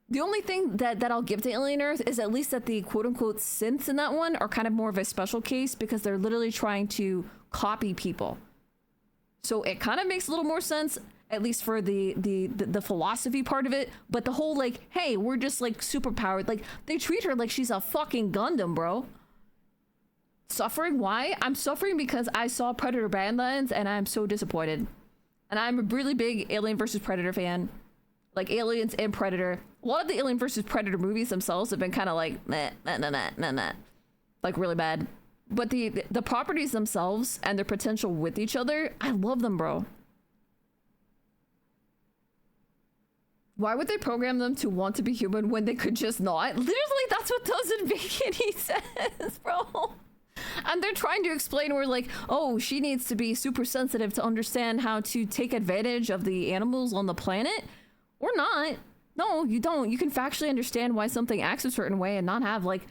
The only thing that I'll give to Alien Earth is at least that the quote-unquote synths in that one are kind of more of a special case because they're literally trying to copy people. So it kind of makes a little more sense, at least for the philosophy part of it. But the whole, like, hey, we're just, like, super powered. Like, they treat her like she's a fucking Gundam, bro. Suffering? Why? I'm suffering because I saw Predator Badlands and I'm so disappointed. And I'm a really big Alien vs. Predator fan. Like, Aliens and Predator. A lot of the Alien vs. Predator movies themselves have been kind of like, meh. Like, really bad. But the properties themselves and their potential with each other, I love them, bro. Why would they program them to want to be human when they could just not? Literally, that's what doesn't make any sense, bro. And they're trying to explain where, like, oh, she needs to be super sensitive to understand how to take advantage of the animals on the planet. Or not. No, you don't. You can factually understand why something acts a certain way and not have, like,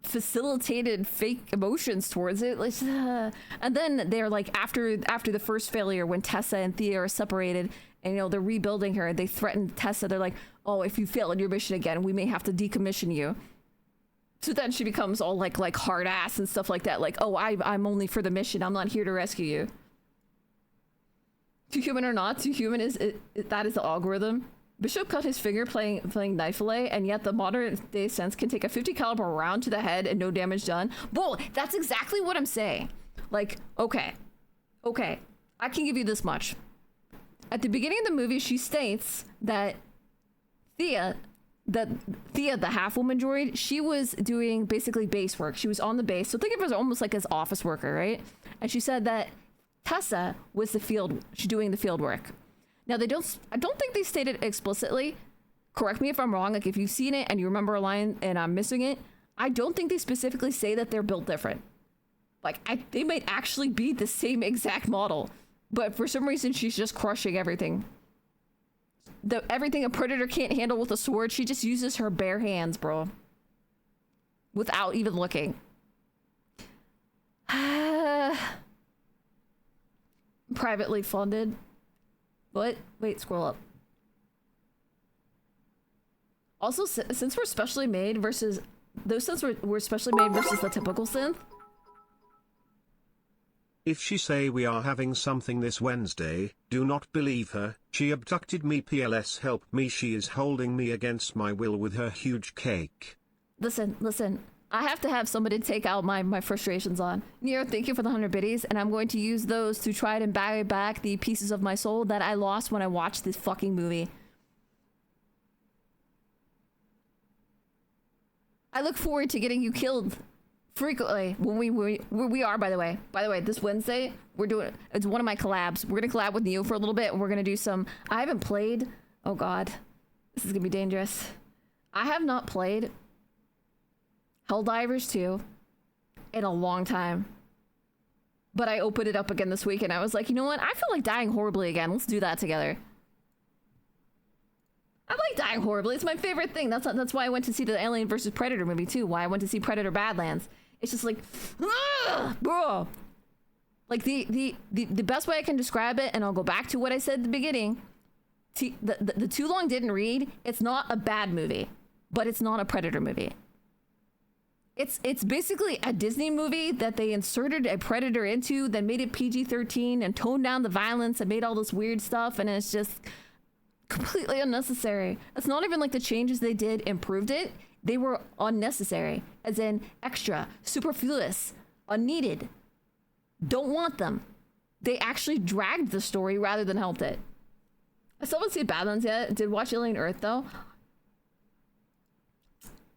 facilitated fake emotions towards it. Like, and then they're like, after the first failure, when Tessa and Thea are separated and, you know, they're rebuilding her, they threaten Tessa. They're like, oh, if you fail in your mission again, we may have to decommission you. So then she becomes all like hard ass and stuff like that. Like, oh, I'm only for the mission. I'm not here to rescue you. Too human or not, too human that is the algorithm. Bishop cut his finger playing knife fillet, and yet the modern day sense can take a 50 caliber round to the head and no damage done. Bull, that's exactly what I'm saying. Like, okay, I can give you this much. At the beginning of the movie, she states that Thea, the half-woman droid, she was doing basically base work. She was on the base, so think of her as almost like as office worker, right? And she said that Tessa was doing the field work. Now I don't think they stated explicitly. Correct me if I'm wrong. Like, if you've seen it and you remember a line and I'm missing it, I don't think they specifically say that they're built different. Like, they might actually be the same exact model, but for some reason she's just crushing everything. Everything a Predator can't handle with a sword, she just uses her bare hands, bro. Without even looking. Privately funded. What? Wait, scroll up. Also, since we're specially made versus... Those synths were specially made versus the typical synth. If she say we are having something this Wednesday, do not believe her. She abducted me. PLS help me. She is holding me against my will with her huge cake. Listen. I have to have somebody to take out my frustrations on. Nero, thank you for the 100 biddies, and I'm going to use those to try to buy back the pieces of my soul that I lost when I watched this fucking movie. I look forward to getting you killed frequently when we are, by the way. By the way, this Wednesday, it's one of my collabs. We're gonna collab with Neo for a little bit, and we're gonna do some, I haven't played, oh god, this is gonna be dangerous. I have not played Helldivers 2 in a long time. But I opened it up again this week and I was like, you know what? I feel like dying horribly again. Let's do that together. I like dying horribly. It's my favorite thing. That's why I went to see the Alien vs. Predator movie too. Why I went to see Predator Badlands. It's just like, bro. Like the best way I can describe it, and I'll go back to what I said at the beginning. The Too Long Didn't Read, it's not a bad movie, but it's not a Predator movie. It's basically a Disney movie that they inserted a Predator into, that made it PG-13 and toned down the violence and made all this weird stuff, and it's just completely unnecessary. It's not even like the changes they did improved it. They were unnecessary, as in extra, superfluous, unneeded. Don't want them. They actually dragged the story rather than helped it. I still haven't seen Badlands yet. Did watch Alien Earth though.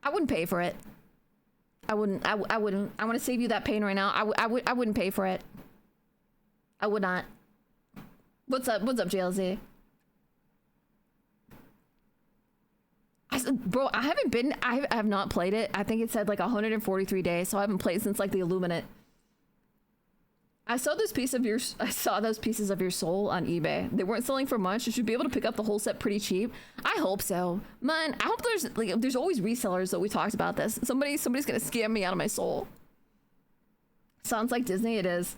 I wouldn't pay for it. I wouldn't. I want to save you that pain right now. I wouldn't pay for it. I would not. What's up, JLZ? Bro, I have not played it. I think it said like 143 days, so I haven't played since like the Illuminate. I saw those pieces of your soul on eBay. They weren't selling for much. You should be able to pick up the whole set pretty cheap. I hope so. Man, I hope there's always resellers that we talked about this. Somebody's gonna scam me out of my soul. Sounds like Disney, it is.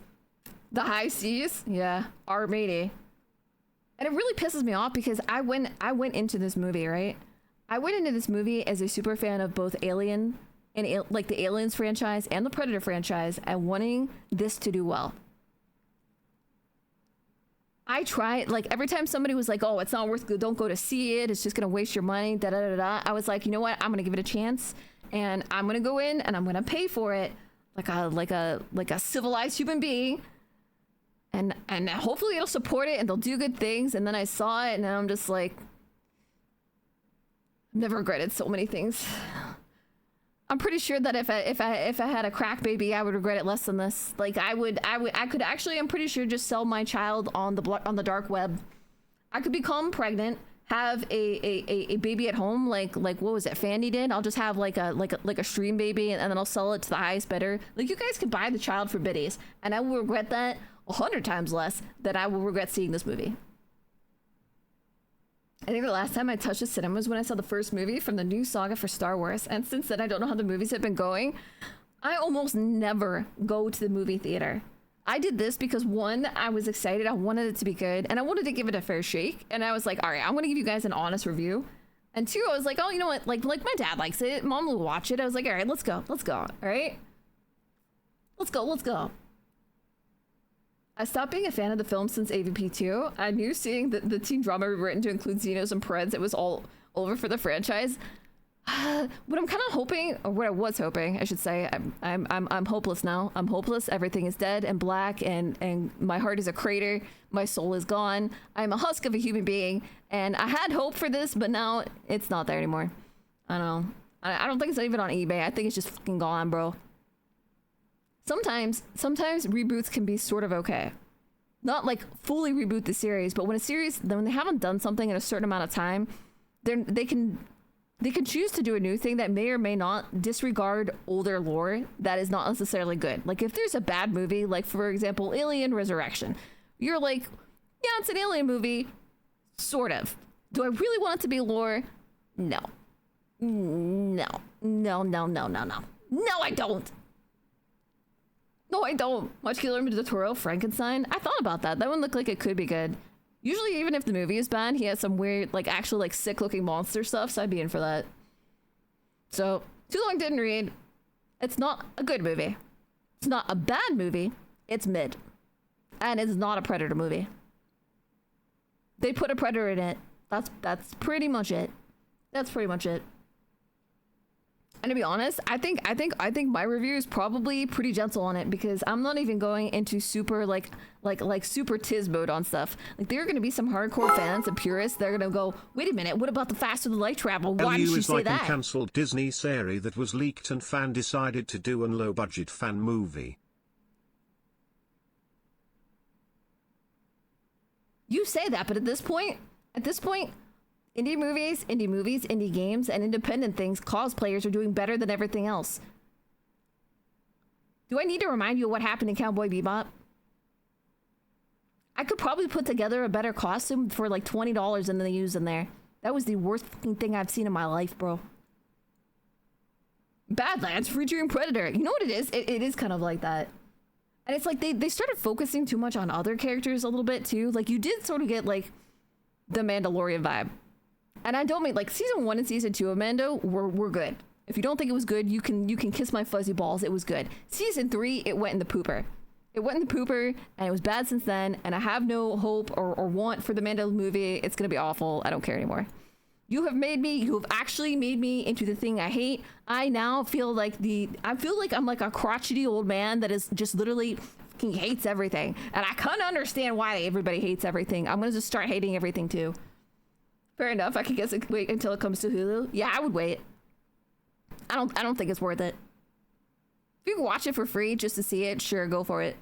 The High Seas? Yeah. R-80. And it really pisses me off because I went into this movie, right? I went into this movie as a super fan of both Alien and like the Aliens franchise and the Predator franchise, and wanting this to do well. I tried, like, every time somebody was like, oh, it's not worth it, don't go to see it, it's just gonna waste your money, da da da da, I was like, you know what, I'm gonna give it a chance, and I'm gonna go in and I'm gonna pay for it like a civilized human being, and hopefully it'll support it and they'll do good things. And then I saw it and I'm just like, never regretted so many things. I'm pretty sure that if I had a crack baby, I would regret it less than this. Like I could actually, I'm pretty sure, just sell my child on the dark web. I could become pregnant, have a baby at home, like what was it, Fanny did. I'll just have like a stream baby, and then I'll sell it to the highest bidder. Like, you guys could buy the child for biddies, and I will regret that 100 times less than I will regret seeing this movie. I think the last time I touched the cinema was when I saw the first movie from the new saga for Star Wars, and since then I don't know how the movies have been going. I almost never go to the movie theater. I did this because, one, I was excited, I wanted it to be good, and I wanted to give it a fair shake, and I was like, all right, I'm gonna give you guys an honest review. And two, I was like, oh, you know what, like my dad likes it, mom will watch it. I was like, all right, let's go, all right? Let's go. I stopped being a fan of the film since AVP 2. I knew seeing the teen drama rewritten to include Xenos and Preds, it was all over for the franchise. What I'm kind of hoping, or what I was hoping, I should say, I'm hopeless now. I'm hopeless. Everything is dead and black, and my heart is a crater. My soul is gone. I'm a husk of a human being, and I had hope for this, but now it's not there anymore. I don't know. I don't think it's even on eBay. I think it's just fucking gone, bro. Sometimes reboots can be sort of okay. Not like fully reboot the series, but when they haven't done something in a certain amount of time, they can choose to do a new thing that may or may not disregard older lore that is not necessarily good. Like, if there's a bad movie, like for example, Alien Resurrection, you're like, yeah, it's an Alien movie, sort of. Do I really want it to be lore? No, I don't. No, I don't. Watch Guillermo del Toro, Frankenstein. I thought about that. That one looked like it could be good. Usually, even if the movie is bad, he has some weird, like, actual, like, sick-looking monster stuff, so I'd be in for that. So, Too Long Didn't Read. It's not a good movie. It's not a bad movie. It's mid. And it's not a Predator movie. They put a Predator in it. That's pretty much it. That's pretty much it. And to be honest, I think my review is probably pretty gentle on it because I'm not even going into super like super tiz mode on stuff. Like there are going to be some hardcore fans and purists. They're going to go, wait a minute, what about the faster the light travel? Why did LU you is say like that? a cancelled Disney series that was leaked and fan decided to do an low budget fan movie. You say that, but at this point, indie movies, indie games, and independent things, cosplayers are doing better than everything else. Do I need to remind you of what happened in Cowboy Bebop? I could probably put together a better costume for like $20 than they use in there. That was the worst fucking thing I've seen in my life, bro. Badlands featuring Predator. You know what it is? It is kind of like that. And it's like they started focusing too much on other characters a little bit too. Like you did sort of get like the Mandalorian vibe. And I don't mean like season 1 and season 2 of Mando were good. If you don't think it was good, you can kiss my fuzzy balls. It was good. Season 3, it went in the pooper. It went in the pooper, and it was bad since then. And I have no hope or want for the Mando movie. It's gonna be awful. I don't care anymore. You have actually made me into the thing I hate. I now feel like I'm like a crotchety old man that is just literally fucking hates everything. And I can't understand why everybody hates everything. I'm gonna just start hating everything too. Fair enough. I could guess wait until it comes to Hulu. Yeah, I would wait. I don't think it's worth it. If you can watch it for free just to see it, sure, go for it.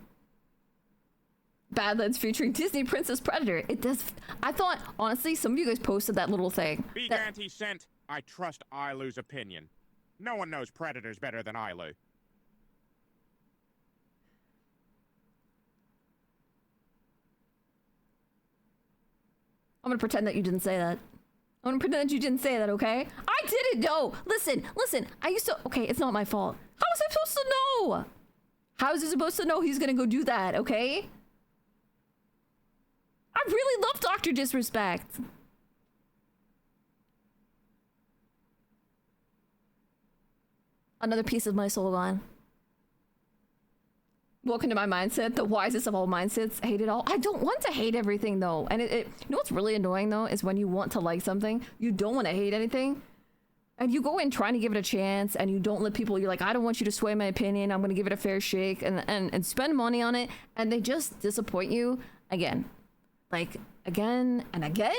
Badlands featuring Disney Princess Predator. It does. I thought, honestly, some of you guys posted that little thing. Big anti-scent. I trust Ilu's opinion. No one knows Predators better than Ilu. I'm gonna pretend that you didn't say that. I'm gonna pretend that you didn't say that, okay? I didn't know! Listen, I used to... Okay, it's not my fault. How was I supposed to know? How is he supposed to know he's gonna go do that, okay? I really love Dr. Disrespect. Another piece of my soul gone. Welcome to my mindset, the wisest of all mindsets. Hate it all. I don't want to hate everything though. And you know what's really annoying though is when you want to like something, you don't want to hate anything. And you go in trying to give it a chance and you don't let people, you're like, I don't want you to sway my opinion. I'm going to give it a fair shake and spend money on it. And they just disappoint you again. Like again and again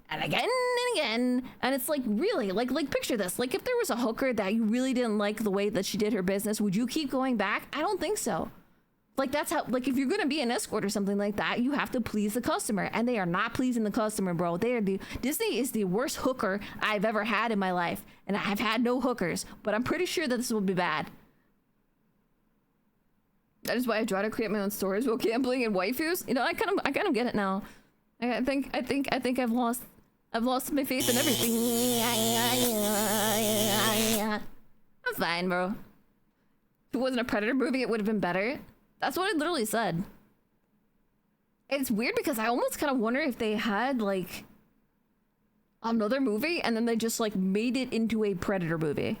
and again and again. And it's like, really, like picture this. Like if there was a hooker that you really didn't like the way that she did her business, would you keep going back? I don't think so. Like that's how, like if you're gonna be an escort or something like that, you have to please the customer, and they are not pleasing the customer, bro. Disney is the worst hooker I've ever had in my life, and I've had no hookers, but I'm pretty sure that this will be bad. That is why I try to create my own stores while gambling and waifus. You know, I kind of get it now. I think I've lost my faith in everything. I'm fine, bro. If it wasn't a Predator movie, it would have been better. That's what I literally said. It's weird because I almost kind of wonder if they had like another movie and then they just like made it into a Predator movie.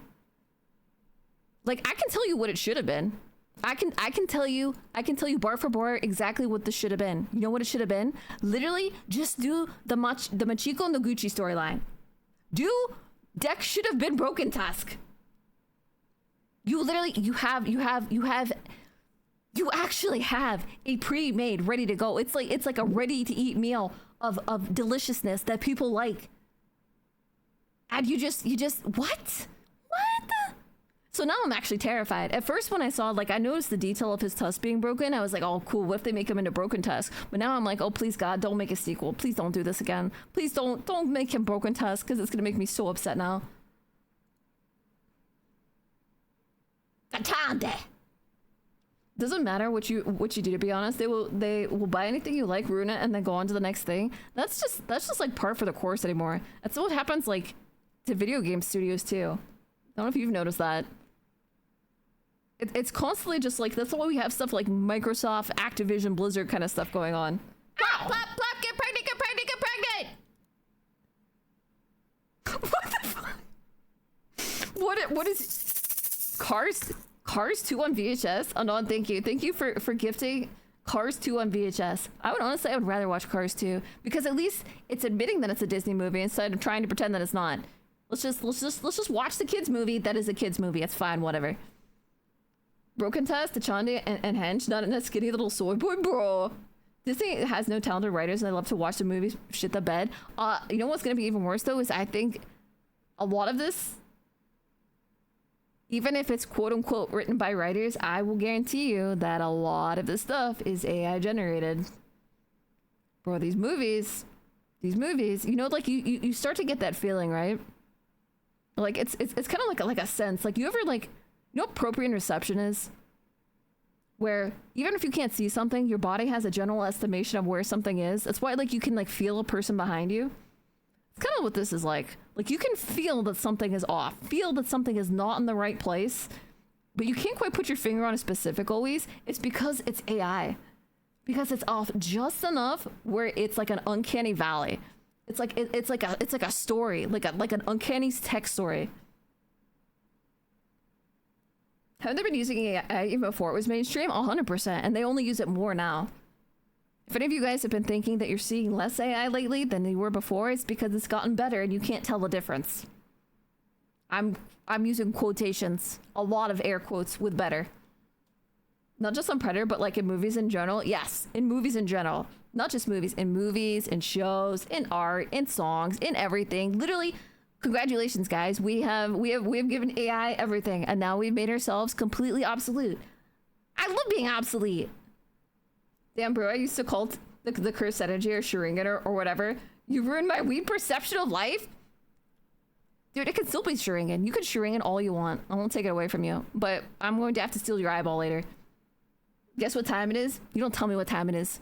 Like I can tell you what it should have been. I can tell you bar for bar exactly what this should have been. You know what it should have been? Literally just do the Machiko Noguchi storyline. Dex should have been Broken Tusk. You actually have a pre-made, ready to go. It's like a ready-to-eat meal of deliciousness that people like. And you just what? So now I'm actually terrified. At first when I saw, like, I noticed the detail of his tusk being broken. I was like, oh, cool. What if they make him into Broken Tusk? But now I'm like, oh, please, God, don't make a sequel. Please don't do this again. Please don't make him Broken Tusk, because it's going to make me so upset now. Doesn't matter what you do, to be honest. They will buy anything you like, ruin it, and then go on to the next thing. That's just like par for the course anymore. That's what happens like to video game studios too. I don't know if you've noticed that. It's constantly just like, that's why we have stuff like Microsoft, Activision, Blizzard kind of stuff going on. Plop, plop, plop, get pregnant, get pregnant, get pregnant! What the fuck? What is Cars 2 on VHS? Oh no, thank you. Thank you for gifting Cars 2 on VHS. I would rather watch Cars 2 because at least it's admitting that it's a Disney movie instead of trying to pretend that it's not. Let's just watch the kids movie. That is a kids movie. It's fine, whatever. Broken Test, Achande, and Hench, not a skinny little soy boy, bro. Disney has no talented writers, and I love to watch the movies shit the bed. You know what's gonna be even worse though is I think a lot of this, even if it's quote unquote written by writers, I will guarantee you that a lot of this stuff is AI generated. Bro, these movies, you know, like you start to get that feeling, right? Like it's kind of like a sense. Like you ever like, you know what proprioception is? Where even if you can't see something, your body has a general estimation of where something is. That's why like you can like feel a person behind you. It's kind of what this is like. Like you can feel that something is off, feel that something is not in the right place, but you can't quite put your finger on a specific always. It's because it's AI. Because it's off just enough where it's like an uncanny valley. It's like it's like a story, like an uncanny tech story. Haven't they been using AI even before it was mainstream? 100%, and they only use it more now. If any of you guys have been thinking that you're seeing less AI lately than you were before, it's because it's gotten better and you can't tell the difference. I'm using quotations, a lot of air quotes with better. Not just on Predator, but like in movies in general. Yes, in movies in general. Not just movies, in movies, in shows, in art, in songs, in everything. Literally, congratulations, guys. We have given AI everything, and now we've made ourselves completely obsolete. I love being obsolete. Damn, bro, I used to call the cursed energy or Sharingan or whatever. You ruined my weed perception of life? Dude, it can still be Sharingan. You can Sharingan all you want. I won't take it away from you, but I'm going to have to steal your eyeball later. Guess what time it is? You don't tell me what time it is.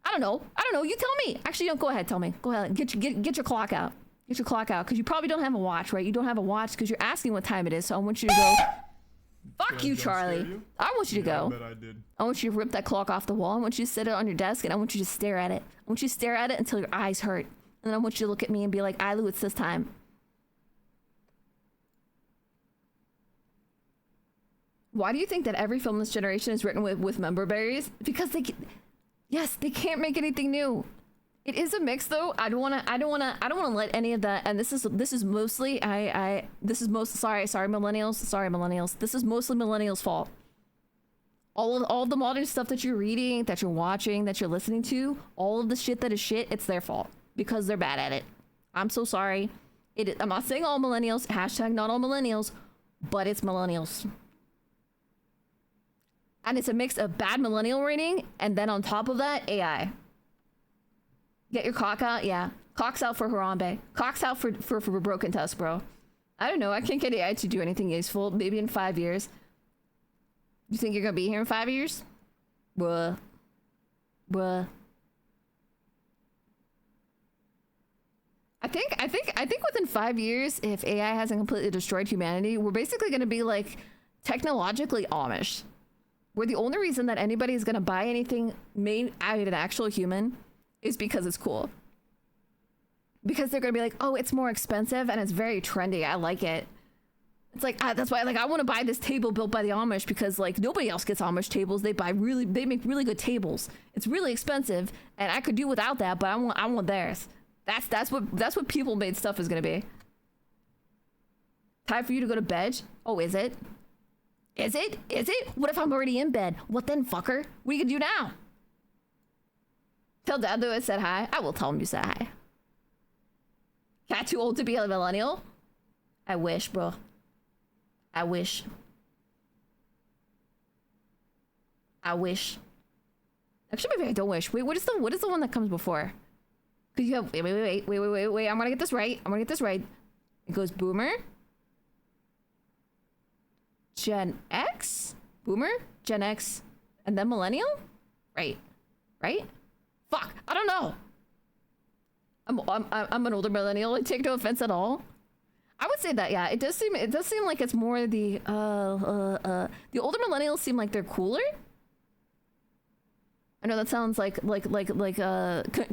I don't know. You tell me. Actually, don't. Go ahead. Tell me. Go ahead. Get your clock out. Get your clock out. Because you probably don't have a watch, right? You don't have a watch because you're asking what time it is. So I want you to go. Fuck you, Charlie. I want you to go. I bet I did. I want you to rip that clock off the wall. I want you to set it on your desk and I want you to stare at it. I want you to stare at it until your eyes hurt. And then I want you to look at me and be like, Ailu, it's this time. Why do you think that every film in this generation is written with member berries? Because they can't make anything new. It is a mix though. I don't want to let any of that, and this is mostly sorry millennials. This is mostly millennials' fault. All of the modern stuff that you're reading, that you're watching, that you're listening to, all of the shit that is shit, it's their fault because they're bad at it. I'm so sorry. I'm not saying all millennials, hashtag not all millennials, but it's millennials. And it's a mix of bad millennial rating, and then on top of that, AI. Get your cock out, yeah. Cock's out for Harambe. Cock's out for Broken Tusk, bro. I don't know, I can't get AI to do anything useful. Maybe in 5 years. You think you're gonna be here in 5 years? Bruh. I think within 5 years, if AI hasn't completely destroyed humanity, we're basically gonna be like technologically Amish. Where the only reason that anybody is gonna buy anything made out of an actual human is because it's cool. Because they're gonna be like, oh, it's more expensive and it's very trendy. I like it. It's like that's why, like, I want to buy this table built by the Amish because like nobody else gets Amish tables. They make really good tables. It's really expensive, and I could do without that, but I want theirs. That's what people made stuff is gonna be. Time for you to go to bed. Oh, is it? Is it? What if I'm already in bed? What then, fucker? What are you gonna do now? Tell Dad that I said hi. I will tell him you said hi. Cat too old to be a millennial? I wish, bro. I wish. Actually, maybe I don't wish. Wait, what is the one that comes before? Cause you have wait. I'm gonna get this right. It goes Boomer, Gen X, Boomer, Gen X, and then Millennial? Right? Fuck, I don't know. I'm an older millennial. I take no offense at all. I would say that, yeah. It does seem like it's more the older millennials seem like they're cooler. I know that sounds like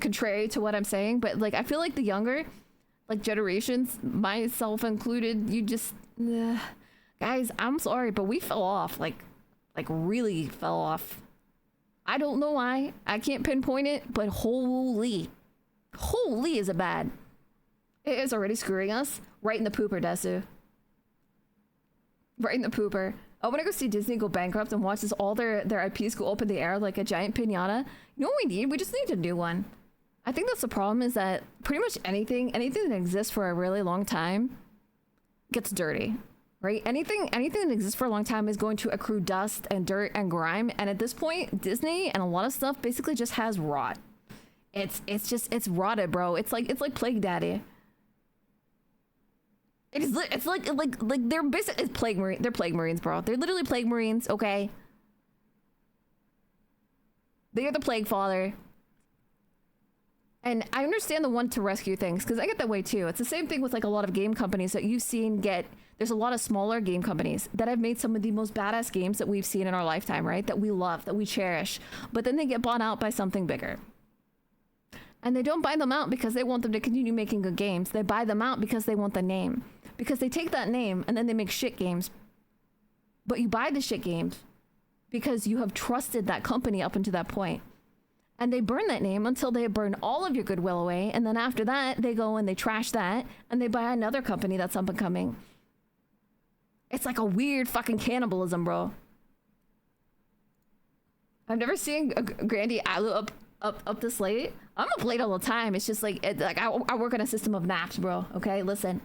contrary to what I'm saying, but like I feel like the younger like generations, myself included, you just guys, I'm sorry, but we fell off, like really fell off. I don't know why. I can't pinpoint it, but holy is a bad. It is already screwing us. Right in the pooper, Desu. Right in the pooper. I want to go see Disney go bankrupt and watch all their IPs go up in the air like a giant piñata. You know what we need? We just need a new one. I think that's the problem, is that pretty much anything that exists for a really long time gets dirty, right? Anything that exists for a long time is going to accrue dust and dirt and grime. And at this point, Disney and a lot of stuff basically just has rot. It's rotted, bro. It's like Plague Daddy. It's like they're basically they're plague marines, bro. They're literally plague marines, okay? They are the plague father. And I understand the want to rescue things, because I get that way too. It's the same thing with like a lot of game companies that you've seen there's a lot of smaller game companies that have made some of the most badass games that we've seen in our lifetime, right? That we love, that we cherish. But then they get bought out by something bigger. And they don't buy them out because they want them to continue making good games. They buy them out because they want the name. Because they take that name and then they make shit games. But you buy the shit games because you have trusted that company up until that point. And they burn that name until they burn all of your goodwill away. And then after that, they go and they trash that. And they buy another company that's up and coming. It's like a weird fucking cannibalism, bro. I've never seen a Grandy Alu up this late. I'm up late all the time. It's just like, I work on a system of naps, bro. Okay, listen.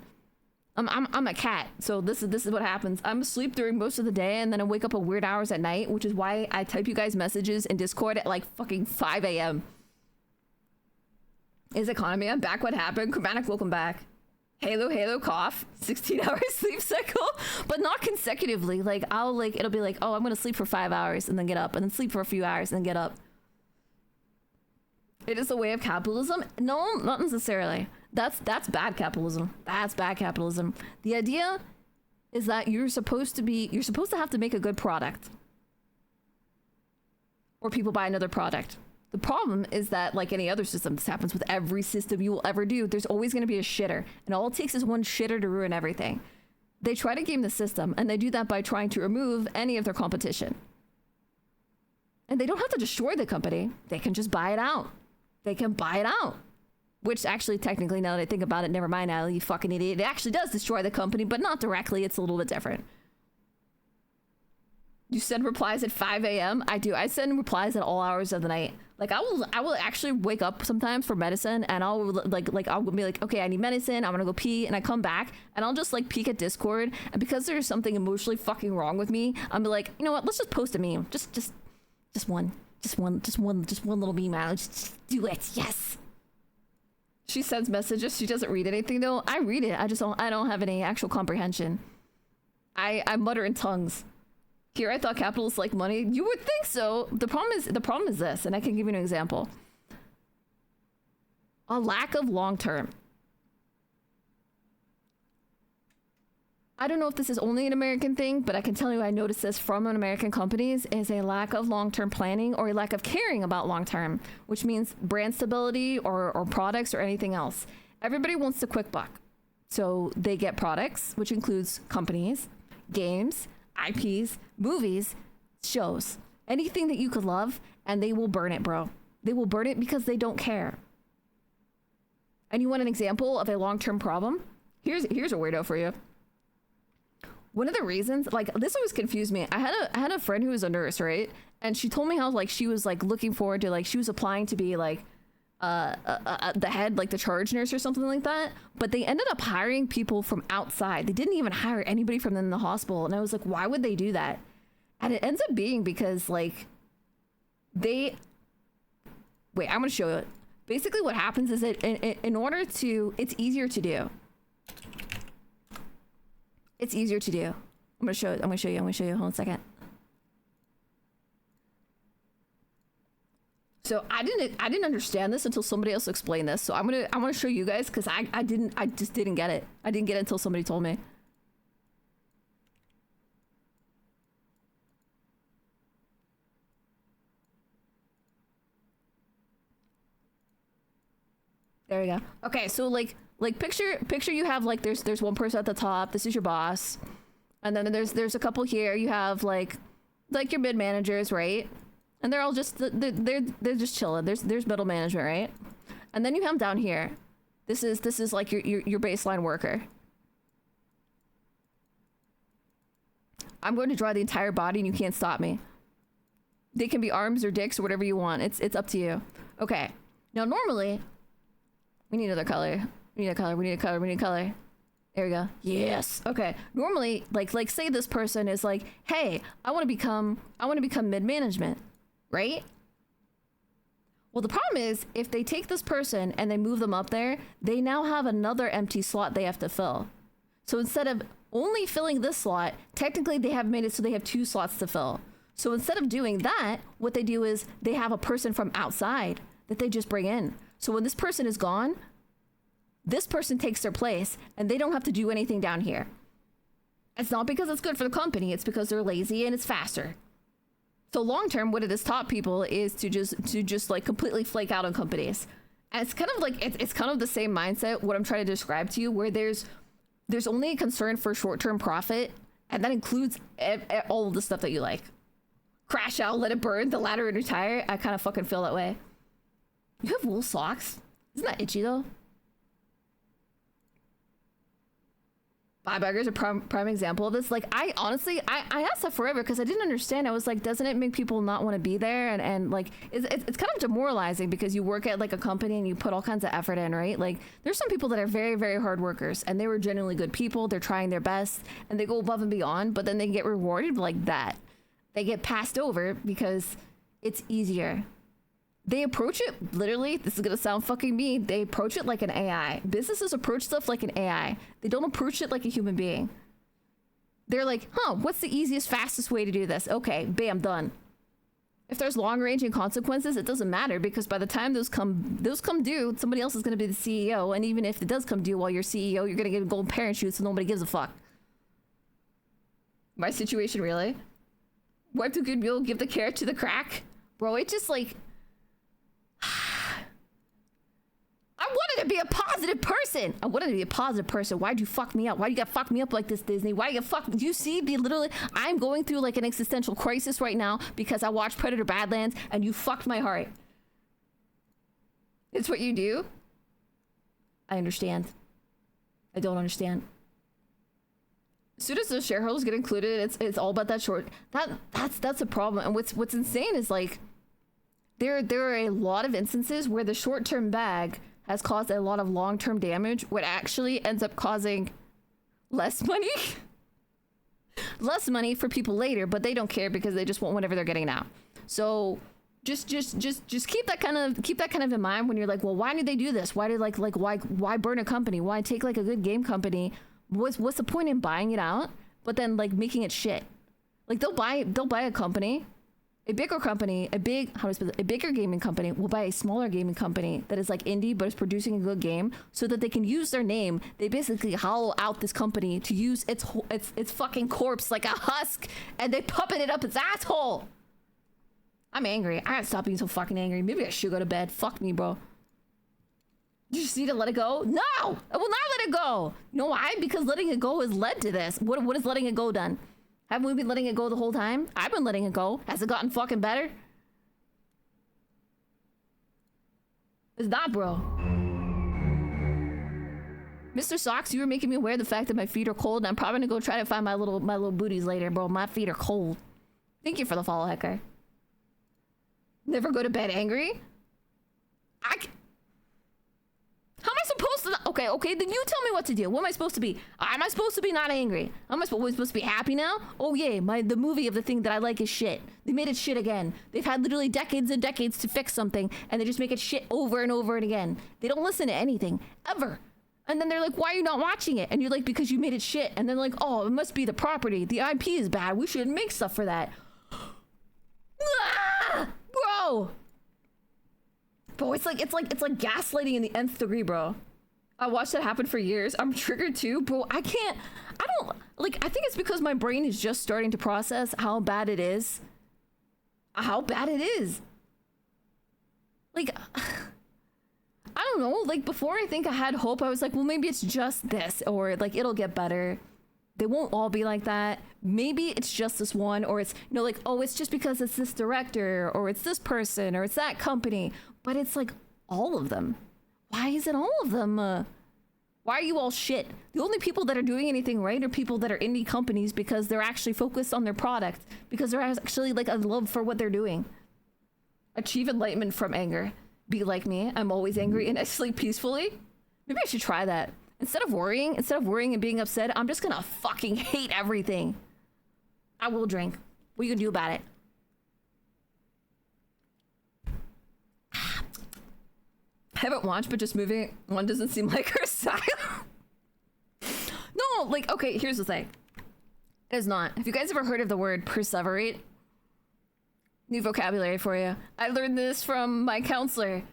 I'm a cat, so this is what happens. I'm asleep during most of the day, and then I wake up at weird hours at night, which is why I type you guys messages in Discord at like fucking 5 a.m. Is economy? I'm back. What happened? Chromatic, welcome back. Halo, cough. 16 hours sleep cycle, but not consecutively. Like it'll be like, oh, I'm gonna sleep for 5 hours and then get up, and then sleep for a few hours and then get up. It is a way of capitalism? No, not necessarily. That's bad capitalism. That's bad capitalism. The idea is that you're supposed to have to make a good product, or people buy another product. The problem is that, like any other system, this happens with every system you will ever do. There's always going to be a shitter, and all it takes is one shitter to ruin everything. They try to game the system, and they do that by trying to remove any of their competition. And they don't have to destroy the company. They can just buy it out. They can buy it out. Which actually, technically, now that I think about it, never mind, Allie, you fucking idiot. It actually does destroy the company, but not directly. It's a little bit different. You send replies at 5 a.m.? I do. I send replies at all hours of the night. Like, I will actually wake up sometimes for medicine, and I'll I'll be like, okay, I need medicine. I'm gonna go pee, and I come back, and I'll just like peek at Discord, and because there's something emotionally fucking wrong with me, I'm like, you know what? Let's just post a meme. Just one little meme out. Just do it. Yes. She sends messages. She doesn't read anything though. I read it. I don't have any actual comprehension. I mutter in tongues. Here, I thought capitalists like money. You would think so. The problem is this, and I can give you an example. A lack of long term. I don't know if this is only an American thing, but I can tell you I noticed this from American companies, is a lack of long-term planning or a lack of caring about long-term, which means brand stability or products or anything else. Everybody wants the quick buck. So they get products, which includes companies, games, IPs, movies, shows, anything that you could love, and they will burn it, bro. They will burn it because they don't care. And you want an example of a long-term problem? Here's a weirdo for you. One of the reasons, like, this always confused me. I had a friend who was a nurse, right? And she told me how, like, she was, like, looking forward to, like, she was applying to be, like, the head, like, the charge nurse or something like that. But they ended up hiring people from outside. They didn't even hire anybody from in the hospital. And I was like, why would they do that? And it ends up being because, like, wait, I'm going to show you. Basically what happens is that in order to, it's easier to do. It's easier to do. I'm gonna show you. Hold on a second. So I didn't understand this until somebody else explained this. So I'm gonna show you guys, because I just didn't get it. I didn't get it until somebody told me. There we go. Okay, so like picture you have, like, there's one person at the top. This is your boss, and then there's a couple here. You have like your mid managers, right? And they're all just they're just chilling. There's middle management, right? And then you have down here, This is like your baseline worker. I'm going to draw the entire body and you can't stop me. They can be arms or dicks or whatever you want. It's up to you. Okay. Now normally, we need another color. We need a color. We need a color. We need a color. There we go. Yes. Okay. Normally, like say this person is like, hey, I want to become mid-management, right? Well, the problem is if they take this person and they move them up there, they now have another empty slot they have to fill. So instead of only filling this slot, technically they have made it so they have 2 slots to fill. So instead of doing that, what they do is they have a person from outside that they just bring in. So when this person is gone, this person takes their place and they don't have to do anything down here. It's not because it's good for the company, it's because they're lazy and it's faster. So long term, what it has taught people is to just like completely flake out on companies. And it's kind of like, it's kind of the same mindset, what I'm trying to describe to you, where there's only a concern for short-term profit, and that includes all of the stuff that you like. Crash out, let it burn, the ladder and retire. I kind of fucking feel that way. You have wool socks? Isn't that itchy though? Buyburger is a prime example of this. Like, I honestly, I asked that forever because I didn't understand. I was like, doesn't it make people not want to be there? And like, it's kind of demoralizing because you work at like a company and you put all kinds of effort in, right? Like, there's some people that are very, very hard workers and they were genuinely good people. They're trying their best and they go above and beyond, but then they get rewarded like that. They get passed over because it's easier. They approach it, literally, this is gonna sound fucking mean, they approach it like an AI. Businesses approach stuff like an AI. They don't approach it like a human being. They're like, huh, what's the easiest, fastest way to do this? Okay, bam, done. If there's long-ranging consequences, it doesn't matter because by the time those come due, somebody else is gonna be the CEO, and even if it does come due while you're CEO, you're gonna get a golden parachute so nobody gives a fuck. My situation, really? Wipe the good mule, give the carrot to the crack? Bro, it just like... I wanted to be a positive person. I wanted to be a positive person. Why'd you fuck me up? Why you gotta fuck me up like this, Disney? Why you fuck? Do you see the literally? I'm going through like an existential crisis right now because I watched Predator Badlands and you fucked my heart. It's what you do. I understand. I don't understand. As soon as those shareholders get included, it's all about that short. That's a problem. And what's insane is like there are a lot of instances where the short-term bag has caused a lot of long-term damage, what actually ends up causing less money. Less money for people later, but they don't care because they just want whatever they're getting now. So just keep that kind of in mind when you're like, well, why did they do this? Why did why burn a company? Why take like a good game company? What's the point in buying it out, but then like making it shit? Like they'll buy a company. A bigger company, a bigger gaming company will buy a smaller gaming company that is like indie but is producing a good game so that they can use their name. They basically hollow out this company to use its fucking corpse like a husk, and they puppet it up its asshole. I'm angry. I gotta stop being so fucking angry. Maybe I should go to bed. Fuck me, bro. You just need to let it go? No! I will not let it go! You know why? Because letting it go has led to this. What has letting it go done? Haven't we been letting it go the whole time? I've been letting it go. Has it gotten fucking better? It's not, bro. Mr. Socks, you were making me aware of the fact that my feet are cold, and I'm probably gonna go try to find my little booties later, bro. My feet are cold. Thank you for the follow, Hecker. Never go to bed angry? How am I supposed to? Okay, then you tell me what to do. What am I supposed to be? Am I supposed to be not angry? Am I supposed to be happy now? Oh yeah, the movie of the thing that I like is shit. They made it shit again. They've had literally decades and decades to fix something, and they just make it shit over and over and again. They don't listen to anything, ever. And then they're like, why are you not watching it? And you're like, because you made it shit. And then like, oh, it must be the property. The IP is bad. We shouldn't make stuff for that. Bro! Bro, it's like gaslighting in the nth degree, bro. I watched that happen for years. I'm triggered too, bro. I think it's because my brain is just starting to process how bad it is. Like, I don't know, like before I think I had hope, I was like, well, maybe it's just this, or like it'll get better. They won't all be like that. Maybe it's just this one, or it's, you know, like, oh, it's just because it's this director, or it's this person, or it's that company. But it's like all of them. Why is it all of them? Why are you all shit? The only people that are doing anything right are people that are indie companies because they're actually focused on their product, because they're actually like a love for what they're doing. Achieve enlightenment from anger. Be like me. I'm always angry and I sleep peacefully. Maybe I should try that. Instead of worrying and being upset, I'm just gonna fucking hate everything. I will drink. What are you gonna do about it? I haven't watched, but just moving on doesn't seem like her style. No, like, okay, here's the thing. It is not. Have you guys ever heard of the word perseverate? New vocabulary for you. I learned this from my counselor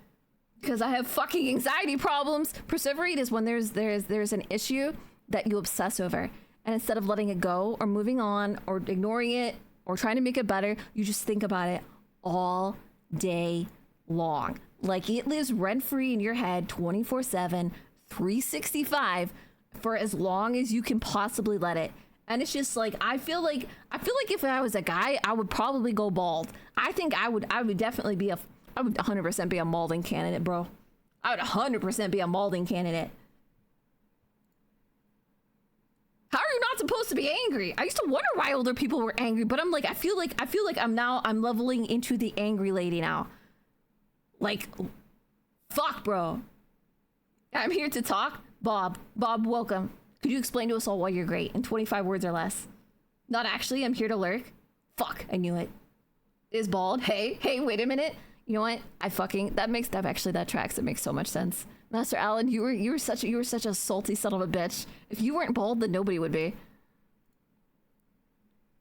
because I have fucking anxiety problems. Perseverate is when there's an issue that you obsess over, and instead of letting it go or moving on or ignoring it or trying to make it better, you just think about it all day long. Like it lives rent-free in your head 24/7, 365 for as long as you can possibly let it. And it's just like I feel like if I was a guy, I would probably go bald. I think I would definitely be I would 100% be a balding candidate, bro. I would 100% be a balding candidate. How are you not supposed to be angry? I used to wonder why older people were angry, but I'm like I feel like I'm leveling into the angry lady now. Like, fuck, bro. I'm here to talk. Bob, welcome. Could you explain to us all why you're great in 25 words or less? Not actually, I'm here to lurk. Fuck, I knew it. Is bald. Hey, wait a minute. You know what? That tracks. It makes so much sense. Master Alan, you were such a salty son of a bitch. If you weren't bald, then nobody would be.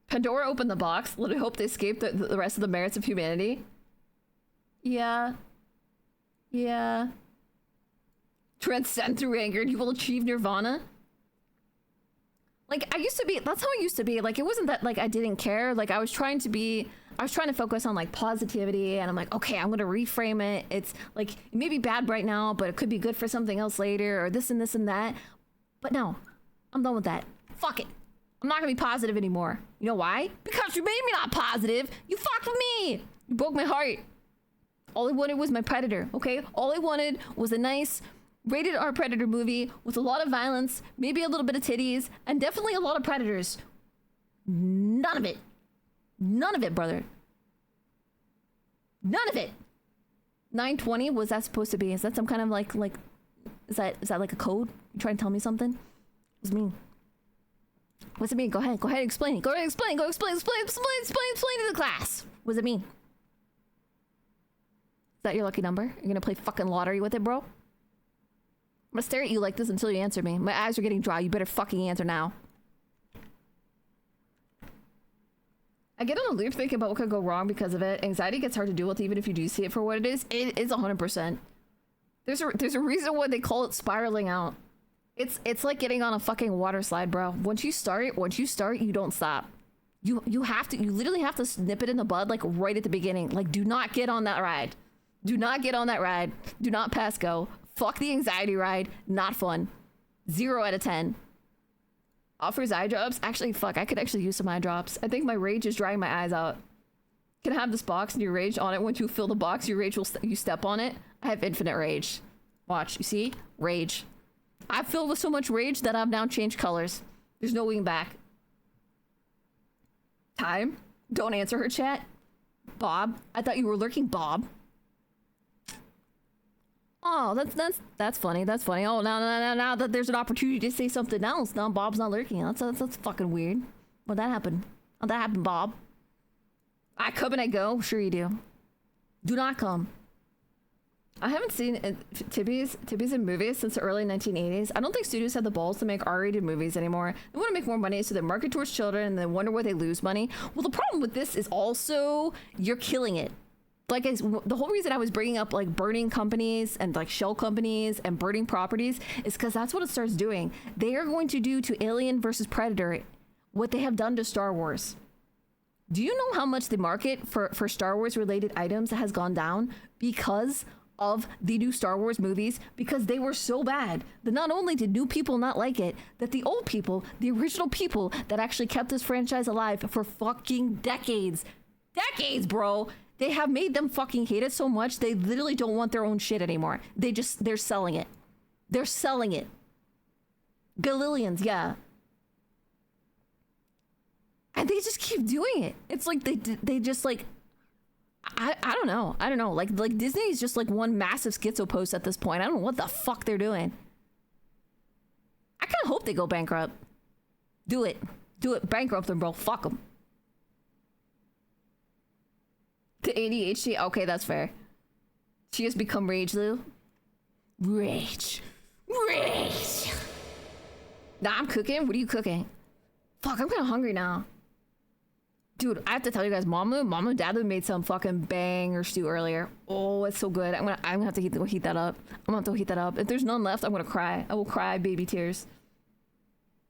Pandora opened the box. Let me hope they escape the rest of the merits of humanity. Yeah. Transcend through anger and you will achieve nirvana. Like, that's how I used to be. Like, it wasn't that, like, I didn't care. Like, I was trying to focus on, like, positivity. And I'm like, okay, I'm going to reframe it. It's, like, it may be bad right now, but it could be good for something else later. Or this and this and that. But no, I'm done with that. Fuck it. I'm not going to be positive anymore. You know why? Because you made me not positive. You fucked with me. You broke my heart. All I wanted was my Predator, okay? All I wanted was a nice rated R Predator movie with a lot of violence, maybe a little bit of titties, and definitely a lot of predators. None of it. None of it, brother. None of it. 920, was that supposed to be? Is that some kind of like is that like a code? You trying to tell me something? What's it mean? What's it mean? Go ahead, explain it. Go explain to the class. What does it mean? Is that your lucky number? You're gonna play fucking lottery with it, bro? I'm gonna stare at you like this until you answer me. My eyes are getting dry. You better fucking answer now. I get on a loop thinking about what could go wrong because of it. Anxiety gets hard to deal with even if you do see it for what it is. It is 100%. There's a reason why they call it spiraling out. It's like getting on a fucking water slide, bro. Once you start, you don't stop. You literally have to nip it in the bud, like right at the beginning. Like, do not get on that ride. Do not get on that ride. Do not pass go. Fuck the anxiety ride. Not fun. 0 out of 10. Offers eye drops. Actually, fuck, I could actually use some eye drops. I think my rage is drying my eyes out. Can I have this box and your rage on it. Once you fill the box, your rage will you step on it. I have infinite rage. Watch, you see? Rage. I've filled with so much rage that I've now changed colors. There's no wing back. Time. Don't answer her chat. Bob. I thought you were lurking, Bob. Oh, that's funny. That's funny. Oh, now that there's an opportunity to say something else, now Bob's not lurking. That's fucking weird. How'd that happen? How'd that happen, Bob? I come and I go. Sure you do. Do not come. I haven't seen Tibbies in movies since the early 1980s. I don't think studios have the balls to make R-rated movies anymore. They want to make more money, so they market towards children and they wonder where they lose money. Well, the problem with this is also you're killing it. Like, the whole reason I was bringing up, like, burning companies and, like, shell companies and burning properties is because that's what it starts doing. They are going to do to Alien versus Predator what they have done to Star Wars. Do you know how much the market for Star Wars-related items has gone down because of the new Star Wars movies? Because they were so bad that not only did new people not like it, that the old people, the original people that actually kept this franchise alive for fucking decades, bro, They have made them fucking hate it so much they literally don't want their own shit anymore. They're selling it. They're selling it. Galillions, yeah. And they just keep doing it. It's like they just like I don't know. I don't know. Like Disney is just like one massive schizo post at this point. I don't know what the fuck they're doing. I kind of hope they go bankrupt. Do it. Do it. Bankrupt them, bro. Fuck them. The ADHD. Okay, that's fair. She has become Rage, Lou. Rage. Rage. Nah, I'm cooking. What are you cooking? Fuck, I'm kind of hungry now. Dude, I have to tell you guys, Mom and Dad made some fucking banger stew earlier. Oh, it's so good. I'm gonna have to heat that up. I'm gonna have to heat that up. If there's none left, I'm gonna cry. I will cry baby tears.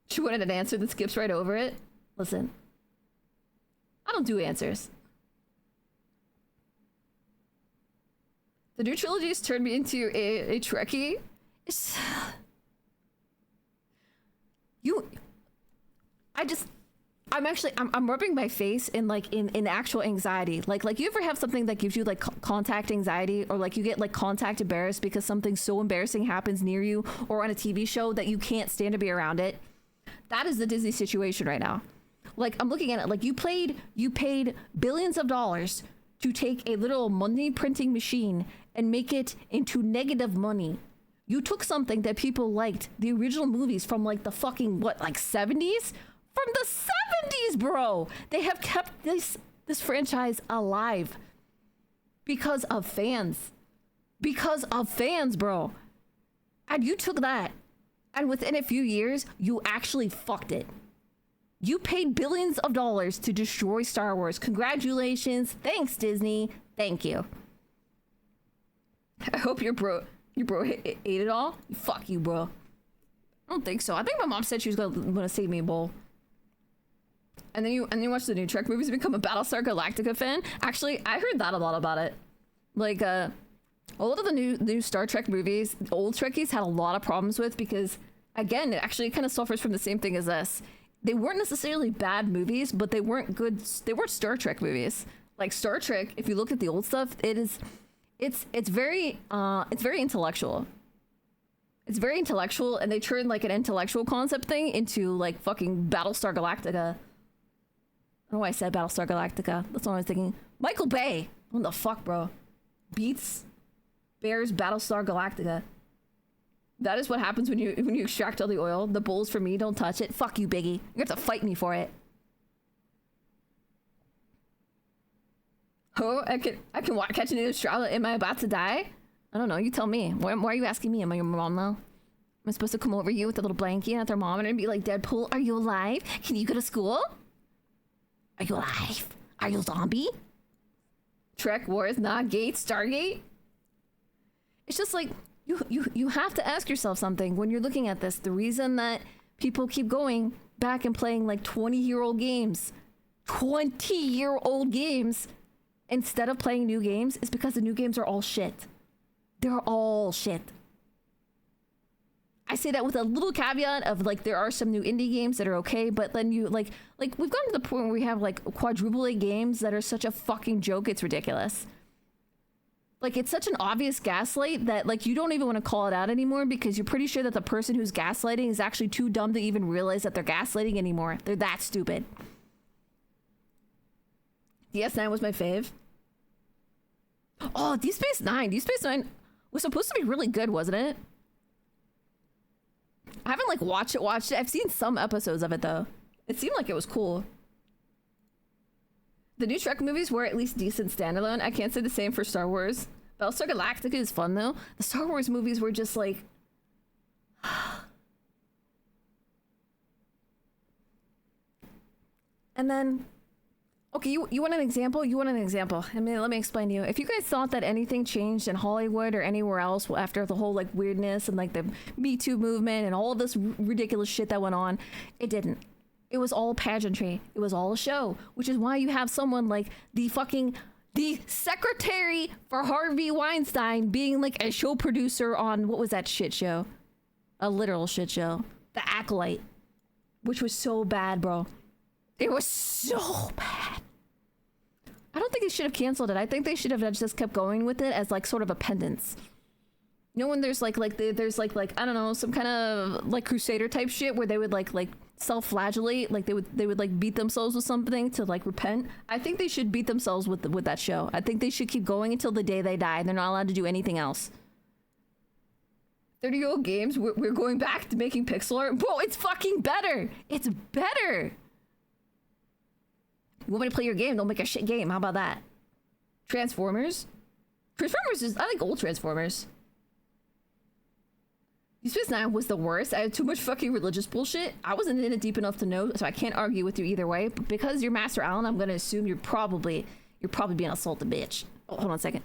She wanted an answer that skips right over it. Listen, I don't do answers. The new trilogy has turned me into a Trekkie. I'm rubbing my face in like in actual anxiety. Like you ever have something that gives you like contact anxiety, or like you get like contact embarrassed because something so embarrassing happens near you or on a TV show that you can't stand to be around it? That is the Disney situation right now. Like I'm looking at it like you paid billions of dollars to take a little money printing machine and make it into negative money. You took something that people liked, the original movies from like the fucking what, like 70s? From the 70s, bro. They have kept this franchise alive because of fans. Because of fans, bro. And you took that, and within a few years, you actually fucked it. You paid billions of dollars to destroy Star Wars. Congratulations. Thanks, Disney. Thank you. I hope your bro ate it all. Fuck you, bro. I don't think so. I think my mom said she was gonna save me a bowl. And then you watch the new Trek movies and become a Battlestar Galactica fan. Actually, I heard that a lot about it. Like a lot of the new Star Trek movies, the old Trekkies had a lot of problems with, because again, it actually kind of suffers from the same thing as this. They weren't necessarily bad movies, but they weren't good. They weren't Star Trek movies. Like Star Trek, if you look at the old stuff, it's very intellectual. It's very intellectual, and they turned like an intellectual concept thing into like fucking Battlestar Galactica. I don't know why I said Battlestar Galactica. That's what I was thinking. Michael Bay. What the fuck, bro? Beats Bears Battlestar Galactica. That is what happens when you extract all the oil. The bowls for me, don't touch it. Fuck you, Biggie. You have to fight me for it. Oh, I can catch an Australia. Am I about to die? I don't know. You tell me. Why are you asking me? Am I your mom now? Am I supposed to come over you with a little blankie and a thermometer and be like, Deadpool, are you alive? Can you go to school? Are you alive? Are you a zombie? Trek Wars, not Gate, Stargate? It's just like, you have to ask yourself something when you're looking at this. The reason that people keep going back and playing like 20-year-old games, 20-year-old games, instead of playing new games, is because the new games are all shit. They're all shit. I say that with a little caveat of like, there are some new indie games that are okay, but then you like we've gotten to the point where we have like quadruple A games that are such a fucking joke, it's ridiculous. Like, it's such an obvious gaslight that like you don't even want to call it out anymore, because you're pretty sure that the person who's gaslighting is actually too dumb to even realize that they're gaslighting anymore. They're that stupid. DS9 was my fave. Oh, Deep Space Nine. Deep Space Nine was supposed to be really good, wasn't it? I haven't like watched it. I've seen some episodes of it though. It seemed like it was cool. The new Trek movies were at least decent standalone. I can't say the same for Star Wars. Battlestar Galactica is fun though. The Star Wars movies were just like... And then... Okay, you want an example? You want an example. I mean, let me explain to you. If you guys thought that anything changed in Hollywood or anywhere else after the whole like weirdness and like the Me Too movement and all of this ridiculous shit that went on, it didn't. It was all pageantry. It was all a show, which is why you have someone like the secretary for Harvey Weinstein being like a show producer on, what was that shit show? A literal shit show. The Acolyte, which was so bad, bro. It was so bad. I don't think they should have canceled it. I think they should have just kept going with it as like sort of a pendants. You know when there's there's like I don't know, some kind of like crusader type shit where they would like self-flagellate, like they would like beat themselves with something to like repent. I think they should beat themselves with that show. I think they should keep going until the day they die. They're not allowed to do anything else. 30-year-old games, we're going back to making pixel art. Bro, it's fucking better. It's better. You want me to play your game? Don't make a shit game. How about that? Transformers is, I like old Transformers. Deep Space Nine was the worst. I had too much fucking religious bullshit. I wasn't in it deep enough to know, so I can't argue with you either way. But because you're Master Allen, I'm gonna assume you're probably being assaulted, bitch. Oh, hold on a second.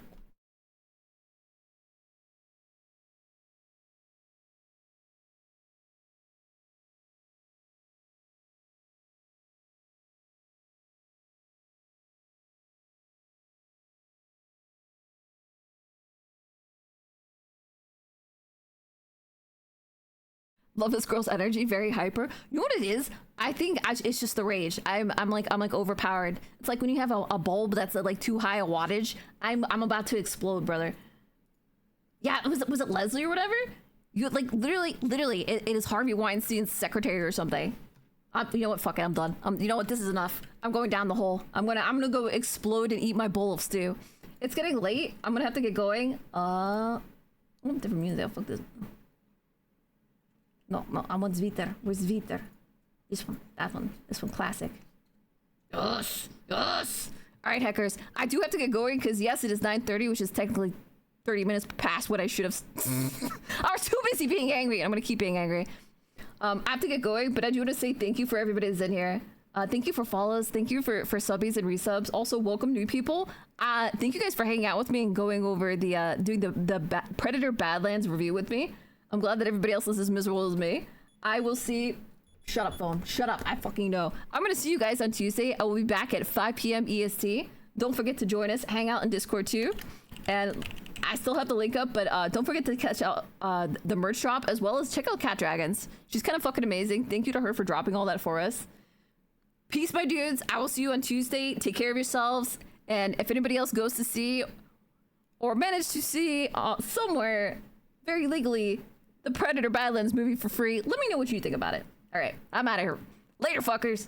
Love this girl's energy, very hyper. You know what it is? I think it's just the rage. I'm like overpowered. It's like when you have a bulb that's like too high a wattage. I'm about to explode, brother. Yeah, was it Leslie or whatever? You like literally it is Harvey Weinstein's secretary or something. You know what? Fuck it, I'm done. You know what? This is enough. I'm going down the hole. I'm gonna go explode and eat my bowl of stew. It's getting late. I'm gonna have to get going. I want different music. Fuck this. No, I want Zviter. Where's Zviter? This one, that one, this one, classic. Yes. All right, hackers. I do have to get going because yes, it is 9:30, which is technically 30 minutes past what I should have. I was too busy being angry. I'm gonna keep being angry. I have to get going, but I do want to say thank you for everybody that's in here. Thank you for follows. Thank you for subbies and resubs. Also, welcome new people. Thank you guys for hanging out with me and going over the doing the Predator Badlands review with me. I'm glad that everybody else is as miserable as me. I will see. Shut up, phone. Shut up. I fucking know. I'm going to see you guys on Tuesday. I will be back at 5 p.m. EST. Don't forget to join us. Hang out in Discord too. And I still have the link up, but don't forget to catch out the merch drop as well as check out Cat Dragons. She's kind of fucking amazing. Thank you to her for dropping all that for us. Peace, my dudes. I will see you on Tuesday. Take care of yourselves. And if anybody else goes to see or manage to see somewhere very legally the Predator Badlands movie for free, let me know what you think about it. All right, I'm out of here. Later, fuckers.